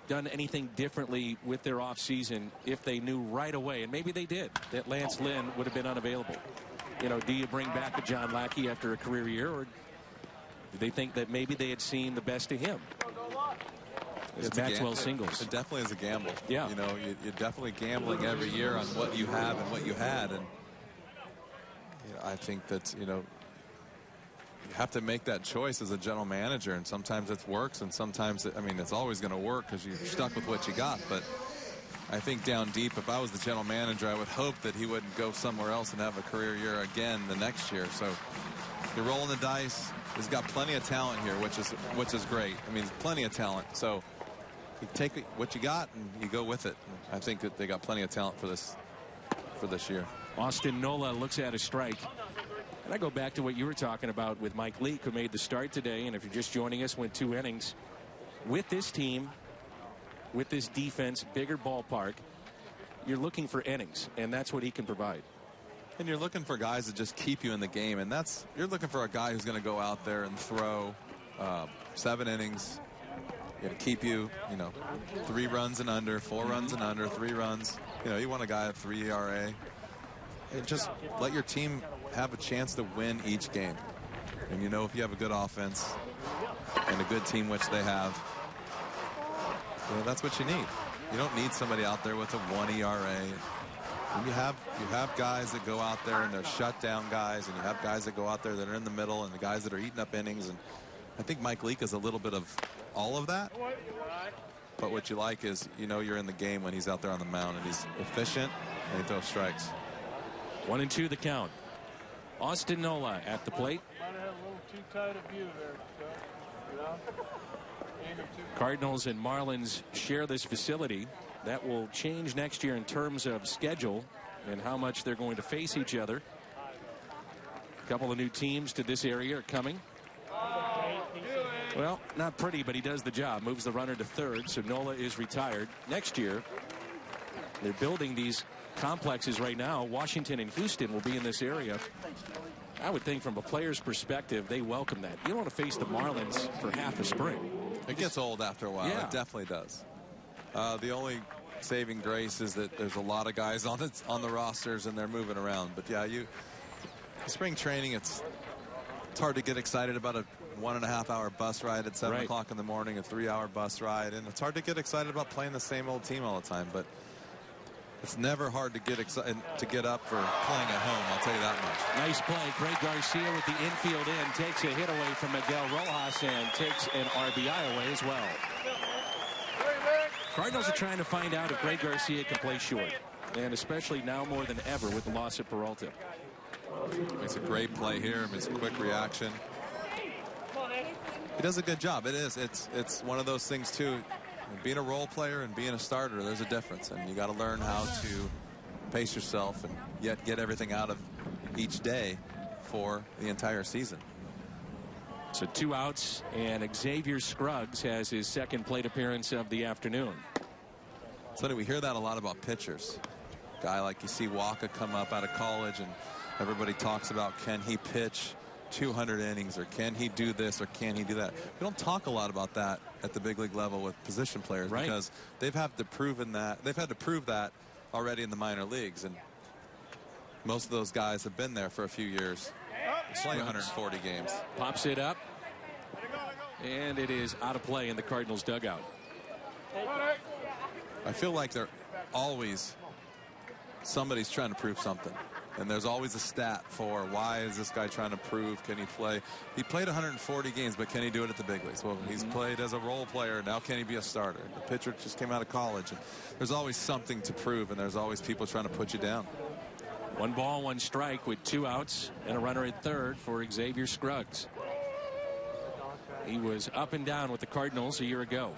done anything differently with their offseason if they knew right away, and maybe they did, that Lance Lynn would have been unavailable. You know, do you bring back a John Lackey after a career year, or do they think that maybe they had seen the best of him? It's Maxwell singles. It definitely is a gamble. Yeah. You know, you're definitely gambling every year on what you have and what you had. And you know, I think that, you know, you have to make that choice as a general manager. And sometimes it works, and sometimes, I mean, it's always going to work because you're stuck with what you got. But I think down deep, if I was the general manager, I would hope that he wouldn't go somewhere else and have a career year again the next year. So you're rolling the dice. He's got plenty of talent here, which is great. I mean, plenty of talent. So you take what you got and you go with it. I think that they got plenty of talent for this year. Austin Nola looks at a strike. And I go back to what you were talking about with Mike Leake, who made the start today. And if you're just joining us, went 2 innings. With this team, with this defense, bigger ballpark, you're looking for innings, and that's what he can provide. And you're looking for guys that just keep you in the game, and you're looking for a guy who's going to go out there and throw 7 innings, keep you, 3 runs and under, 4 runs and under, 3 runs. You want a guy at 3 ERA, and just let your team have a chance to win each game. And if you have a good offense and a good team, which they have, that's what you need. You don't need somebody out there with a 1 ERA. And you have guys that go out there and they're shutdown guys, and you have guys that go out there that are in the middle, and the guys that are eating up innings. And I think Mike Leake is a little bit of all of that. But what you like is, you're in the game when he's out there on the mound, and he's efficient and he throws strikes. 1-2 the count. Austin Nola at the plate. Cardinals and Marlins share this facility. That will change next year in terms of schedule and how much they're going to face each other. A couple of new teams to this area are coming. Well, not pretty, but he does the job. Moves the runner to third, so Nola is retired. Next year, they're building these complexes right now. Washington and Houston will be in this area. I would think from a player's perspective, they welcome that. You don't want to face the Marlins for half a spring. It gets old after a while. Yeah. It definitely does. The only saving grace is that there's a lot of guys on the rosters and they're moving around. But yeah, spring training, it's hard to get excited about a 1.5 hour bus ride at 7 o'clock in the morning, a 3-hour bus ride, and it's hard to get excited about playing the same old team all the time. But it's never hard to get excited to get up for playing at home. I'll tell you that much. Nice play. Greg Garcia with the infield in, takes a hit away from Miguel Rojas and takes an RBI away as well. Cardinals are trying to find out if Greg Garcia can play short, and especially now more than ever with the loss of Peralta. Makes a great play here. Makes a quick reaction. He does a good job. It's one of those things too. Being a role player and being a starter, there's a difference, and you got to learn how to pace yourself and yet get everything out of each day for the entire season. So 2 outs, and Xavier Scruggs has his second plate appearance of the afternoon. So we hear that a lot about pitchers. Guy like you see Waka come up out of college, and everybody talks about, can he pitch 200 innings, or can he do this, or can he do that? We don't talk a lot about that at the big league level with position players, because they've had to prove that already in the minor leagues, and most of those guys have been there for a few years. Playing 140 games. Pops it up, and it is out of play in the Cardinals dugout. I feel like somebody's trying to prove something. And there's always a stat for why is this guy trying to prove, can he play? He played 140 games, but can he do it at the big leagues? Well, he's played as a role player. Now can he be a starter? The pitcher just came out of college. And there's always something to prove, and there's always people trying to put you down. 1 ball, 1 strike with 2 outs and a runner at third for Xavier Scruggs. He was up and down with the Cardinals a year ago.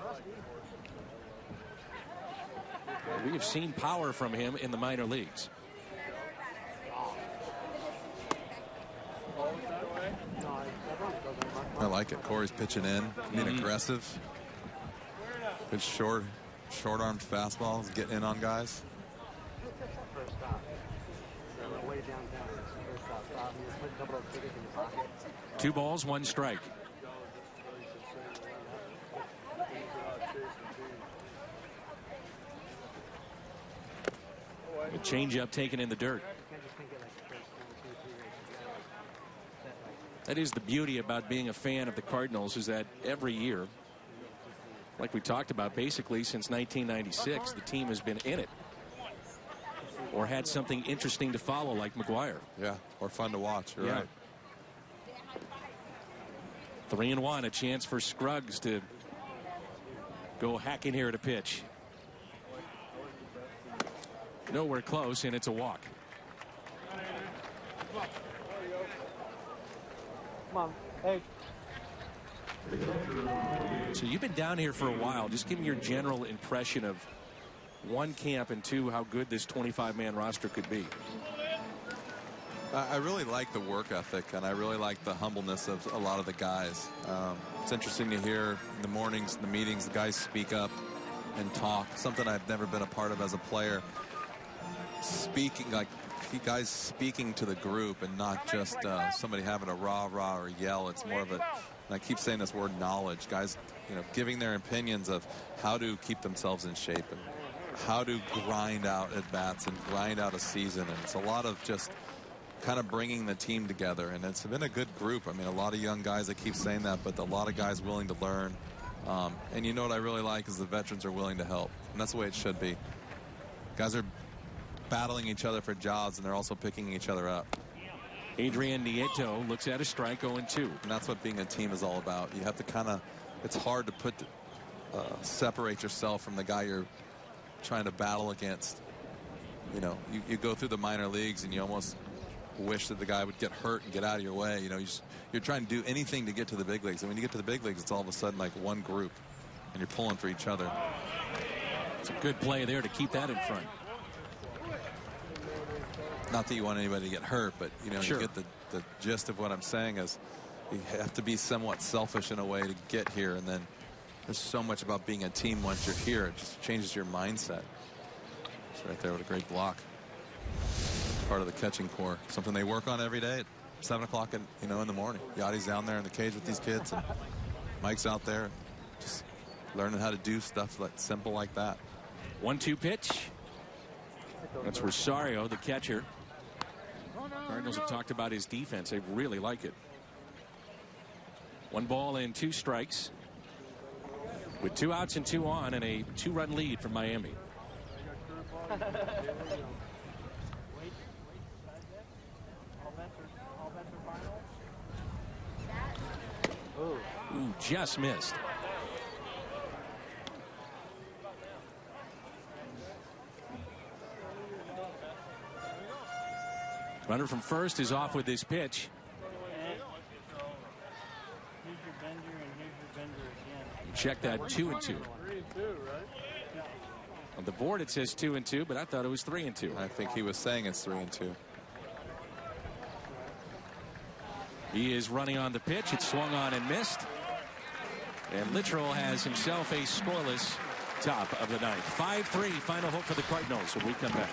We have seen power from him in the minor leagues. I like it. Corey's pitching in, being aggressive. Good short-armed fastballs, getting in on guys. 2 balls, 1 strike. A changeup taken in the dirt. That is the beauty about being a fan of the Cardinals, is that every year, like we talked about, basically since 1996, the team has been in it or had something interesting to follow, like McGuire. Yeah, or fun to watch. You're right. 3-1, a chance for Scruggs to go hacking here at a pitch. Nowhere close, and it's a walk. Come on. Hey. So you've been down here for a while. Just give me your general impression of 1, camp, and 2, how good this 25-man roster could be. I really like the work ethic, and I really like the humbleness of a lot of the guys. It's interesting to hear in the mornings, the meetings, the guys speak up and talk, something I've never been a part of as a player. speaking, like guys speaking to the group and not just somebody having a rah or yell. It's more of a, and I keep saying this word, knowledge. Guys, you know, giving their opinions of how to keep themselves in shape and how to grind out at bats and grind out a season. And it's a lot of just kind of bringing the team together, and it's been a good group. I mean, a lot of young guys, I keep saying that, but a lot of guys willing to learn. And you know what I really like is the veterans are willing to help, and that's the way it should be. Guys are battling each other for jobs, and they're also picking each other up. Adrian Nieto looks at a strike, 0-2. And that's what being a team is all about. You have to kind of, it's hard to separate yourself from the guy you're trying to battle against. You know, you go through the minor leagues and you almost wish that the guy would get hurt and get out of your way. You know, you're trying to do anything to get to the big leagues. And when you get to the big leagues, it's all of a sudden like one group and you're pulling for each other. It's a good play there to keep that in front. Not that you want anybody to get hurt, but you know, sure. You get the gist of what I'm saying is you have to be somewhat selfish in a way to get here, and then there's so much about being a team once you're here. It just changes your mindset. It's right there with a great block. Part of the catching core, something they work on every day at 7 o'clock in the morning. Yachty's down there in the cage with these kids, and Mike's out there just learning how to do stuff like simple like that. 1-2 pitch. That's Rosario, the catcher. Cardinals have talked about his defense. They really like it. 1 ball and 2 strikes with 2 outs and 2 on, and a 2-run lead for Miami. Ooh, just missed. Runner from first is off with this pitch. Check that, 2-2. On the board it says 2-2, but I thought it was 3-2. I think he was saying it's 3-2. He is running on the pitch. It's swung on and missed. And Littrell has himself a scoreless top of the ninth. 5-3 final hope for the Cardinals when we come back.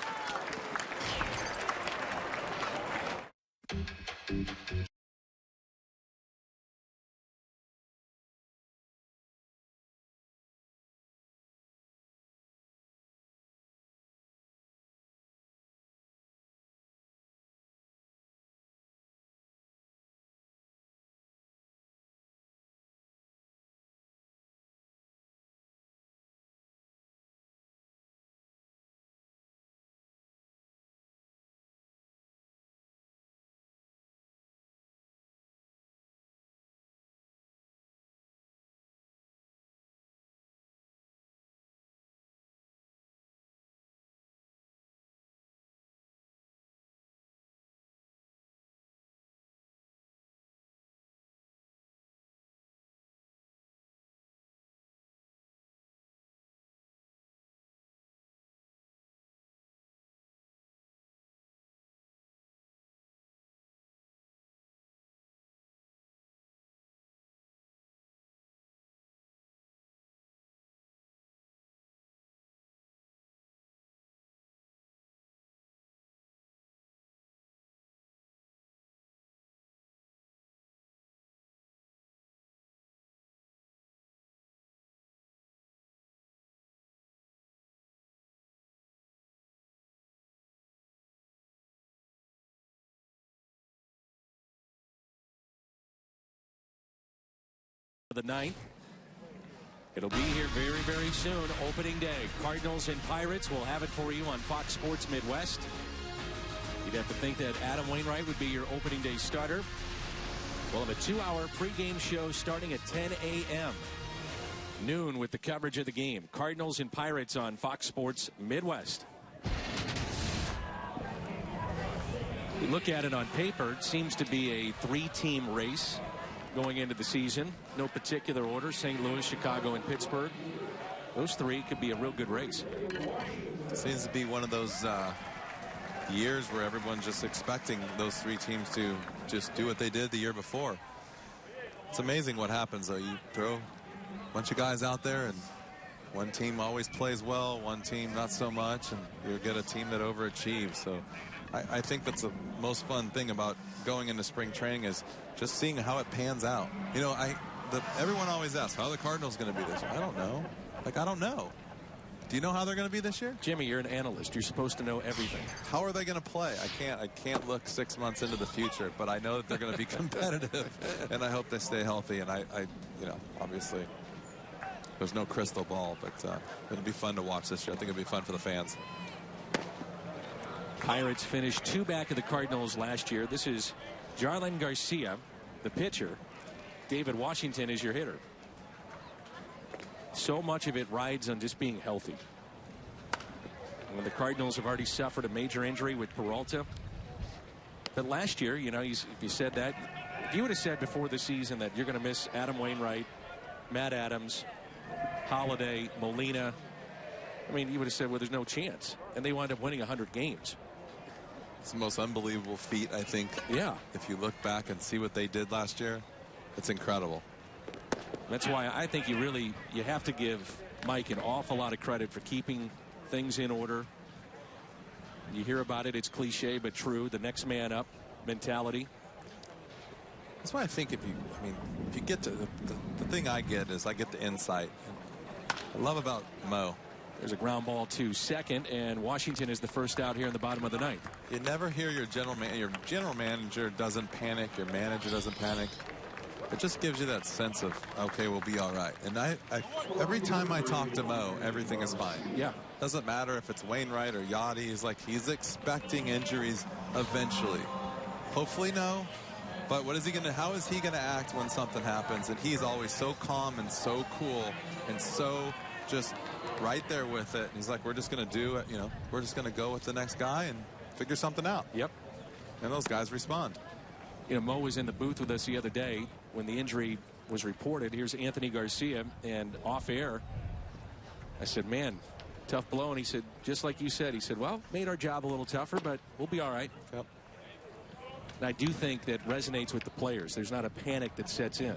The ninth. It'll be here very, very soon. Opening day. Cardinals and Pirates. We'll have it for you on Fox Sports Midwest. You'd have to think that Adam Wainwright would be your opening day starter. We'll have a 2-hour pregame show starting at 10 a.m. noon with the coverage of the game. Cardinals and Pirates on Fox Sports Midwest. We look at it on paper. It seems to be a 3-team race going into the season. No particular order. St. Louis, Chicago, and Pittsburgh. Those 3 could be a real good race. It seems to be one of those years where everyone's just expecting those 3 teams to just do what they did the year before. It's amazing what happens, though. You throw a bunch of guys out there and one team always plays well, one team not so much, and you get a team that overachieves. So I think that's the most fun thing about going into spring training is just seeing how it pans out. You know, everyone always asks, how are the Cardinals going to be this year? I don't know. Like, I don't know. Do you know how they're going to be this year? Jimmy, you're an analyst. You're supposed to know everything. How are they going to play? I can't look 6 months into the future, but I know that they're going to be competitive, and I hope they stay healthy. And I you know, obviously, there's no crystal ball, but it'll be fun to watch this year. I think it'll be fun for the fans. Pirates finished 2 back of the Cardinals last year. This is Jarlin Garcia, the pitcher. David Washington is your hitter. So much of it rides on just being healthy. When the Cardinals have already suffered a major injury with Peralta. But last year, you know, you said that. If you would have said before the season that you're going to miss Adam Wainwright, Matt Adams, Holiday, Molina, I mean, you would have said, well, there's no chance. And they wound up winning 100 games. It's the most unbelievable feat, I think. Yeah. If you look back and see what they did last year, it's incredible. That's why I think you have to give Mike an awful lot of credit for keeping things in order. You hear about it, it's cliche but true, the next man up mentality. That's why I think if you get to the thing I get is I get the insight. I love about Mo. There's a ground ball to second, and Washington is the first out here in the bottom of the ninth. You never hear your general manager doesn't panic, your manager doesn't panic. It just gives you that sense of, okay, we'll be all right. And every time I talk to Mo, everything is fine. Yeah. Doesn't matter if it's Wainwright or Yachty. He's expecting injuries eventually. Hopefully no. But how is he going to act when something happens? And he's always so calm and so cool and so just right there with it. And he's like, we're just going to do it. You know, we're just going to go with the next guy and figure something out. Yep. And those guys respond. You know, Mo was in the booth with us the other day when the injury was reported. Here's Anthony Garcia, and off air, I said, man, tough blow. And he said, just like you said, he said, well, made our job a little tougher, but we'll be all right. Yep. And I do think that resonates with the players. There's not a panic that sets in.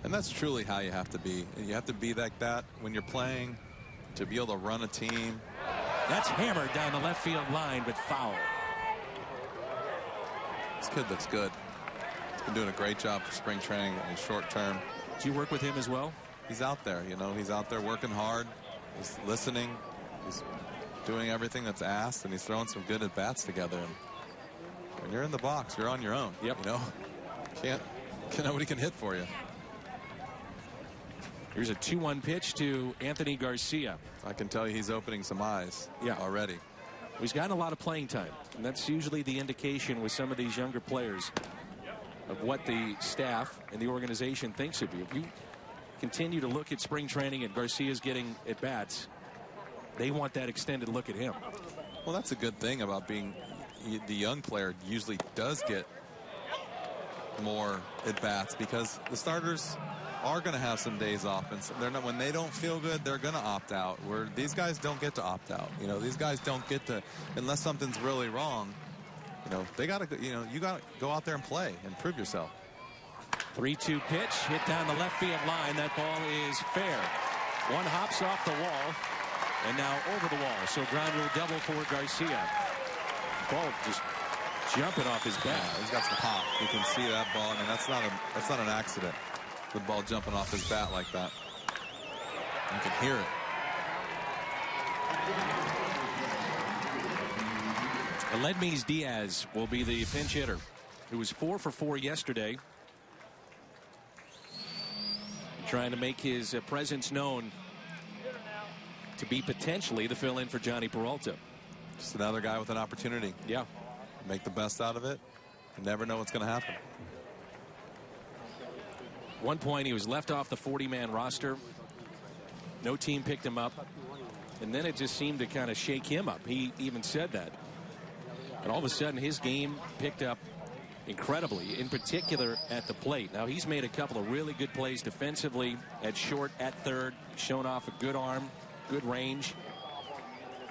And that's truly how you have to be. And you have to be like that when you're playing, to be able to run a team. That's hammered down the left field line, but foul. This kid looks good. He's been doing a great job for spring training in short term. Do you work with him as well? He's out there, you know, he's out there working hard. He's listening. He's doing everything that's asked, and he's throwing some good at-bats together. And when you're in the box, you're on your own. Yep. You know, nobody can hit for you. Here's a 2-1 pitch to Anthony Garcia. I can tell you he's opening some eyes already. He's gotten a lot of playing time, and that's usually the indication with some of these younger players of what the staff and the organization thinks of you. If you continue to look at spring training and Garcia's getting at-bats, they want that extended look at him. Well, that's a good thing about being the young player. Usually does get more at-bats because the starters are going to have some days off, and so when they don't feel good, they're going to opt out. Where these guys don't get to opt out. You know, these guys don't get to, unless something's really wrong. You know, they got to. You know, you got to go out there and play and prove yourself. 3-2 pitch hit down the left field line. That ball is fair. One hops off the wall, and now over the wall. So ground rule double for Garcia. Ball just jumping off his bat. Yeah, he's got some pop. You can see that ball. I mean, that's not an accident. The ball jumping off his bat like that. You can hear it. Aledmys Diaz will be the pinch hitter, who was 4 for 4 yesterday. Trying to make his presence known to be potentially the fill-in for Johnny Peralta. Just another guy with an opportunity. Yeah. Make the best out of it. You never know what's going to happen. One point he was left off the 40-man roster. No team picked him up. And then it just seemed to kind of shake him up. He even said that. And all of a sudden his game picked up incredibly, in particular at the plate. Now he's made a couple of really good plays defensively at short, at third, shown off a good arm, good range.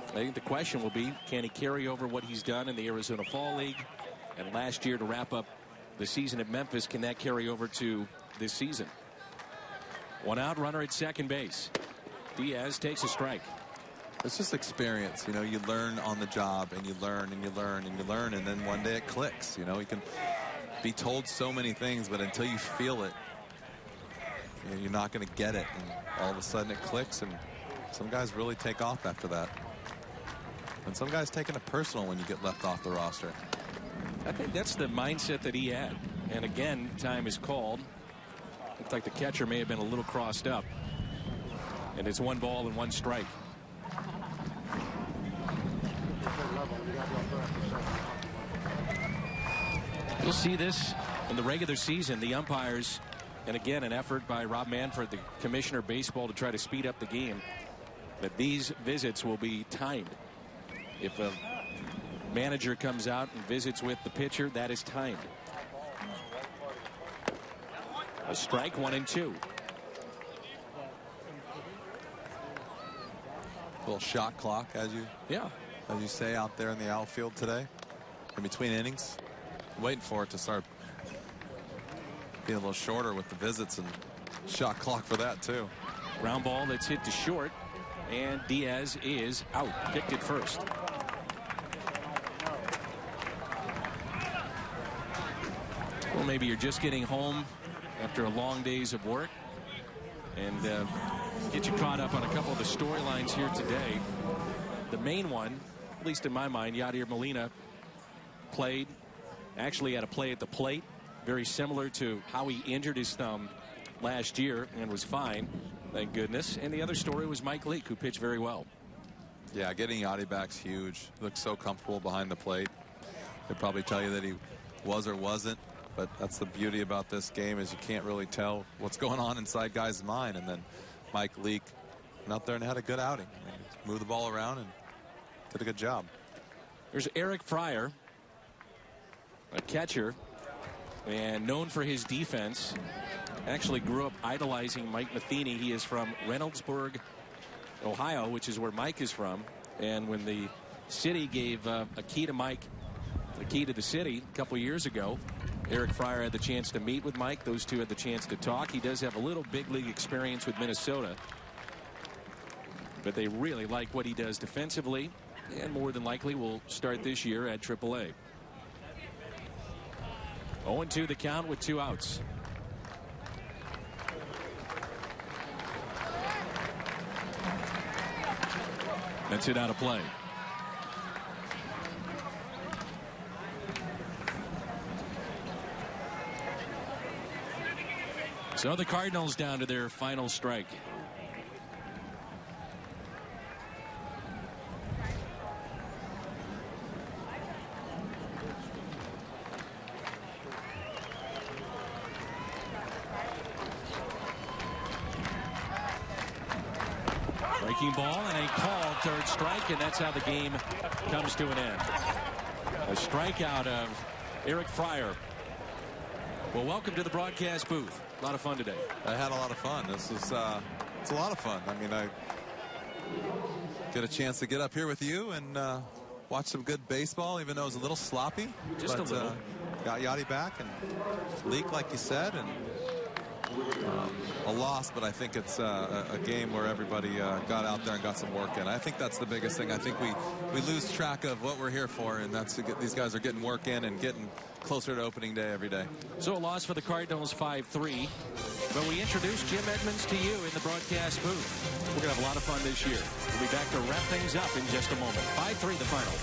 I think the question will be, can he carry over what he's done in the Arizona Fall League and last year to wrap up the season at Memphis? Can that carry over to this season? One out, runner at second base. Diaz takes a strike. It's just experience. You know, you learn on the job, and you learn and you learn and you learn, and then one day it clicks. You know, you can be told so many things, but until you feel it, you know, you're not going to get it. And all of a sudden it clicks, and some guys really take off after that. And some guys taking it personal when you get left off the roster. I think that's the mindset that he had. And again, time is called. Looks like the catcher may have been a little crossed up. And it's 1 ball and 1 strike. You'll see this in the regular season. The umpires, and again, an effort by Rob Manfred, the commissioner of baseball, to try to speed up the game, that these visits will be timed. If a manager comes out and visits with the pitcher, that is timed. A strike, 1-2. Little shot clock, as you say out there in the outfield today, in between innings. Waiting for it to start being a little shorter with the visits, and shot clock for that too. Ground ball that's hit to short, and Diaz is out. Picked it first. Well, maybe you're just getting home after a long days of work, and get you caught up on a couple of the storylines here today. The main one, at least in my mind, Yadier Molina actually had a play at the plate, very similar to how he injured his thumb last year and was fine, thank goodness. And the other story was Mike Leake, who pitched very well. Yeah, getting Yadi back's huge. Looks so comfortable behind the plate. They'd probably tell you that he was or wasn't, but that's the beauty about this game, is you can't really tell what's going on inside guys' mind. And then Mike Leake went out there and had a good outing. I mean, moved the ball around and did a good job. There's Eric Fryer, a catcher, and known for his defense. Actually grew up idolizing Mike Matheny. He is from Reynoldsburg, Ohio, which is where Mike is from. And when the city gave a key to Mike, the key to the city, a couple years ago, Eric Fryer had the chance to meet with Mike. Those two had the chance to talk. He does have a little big league experience with Minnesota, but they really like what he does defensively, and more than likely will start this year at AAA. 0-2 the count with 2 outs. That's it out of play. So the Cardinals down to their final strike. Breaking ball and a call, third strike, and that's how the game comes to an end. A strikeout of Eric Fryer. Well, welcome to the broadcast booth. A lot of fun today. I had a lot of fun. This is it's a lot of fun. I mean, I get a chance to get up here with you and watch some good baseball, even though it was a little sloppy. Just a little. Got Yadi back and Leak, like you said, and a loss, but I think it's a game where everybody got out there and got some work in. I think that's the biggest thing. I think we lose track of what we're here for, and that's to get, these guys are getting work in and getting closer to opening day every day. So a loss for the Cardinals, 5-3. But we introduced Jim Edmonds to you in the broadcast booth. We're going to have a lot of fun this year. We'll be back to wrap things up in just a moment. 5-3 the final.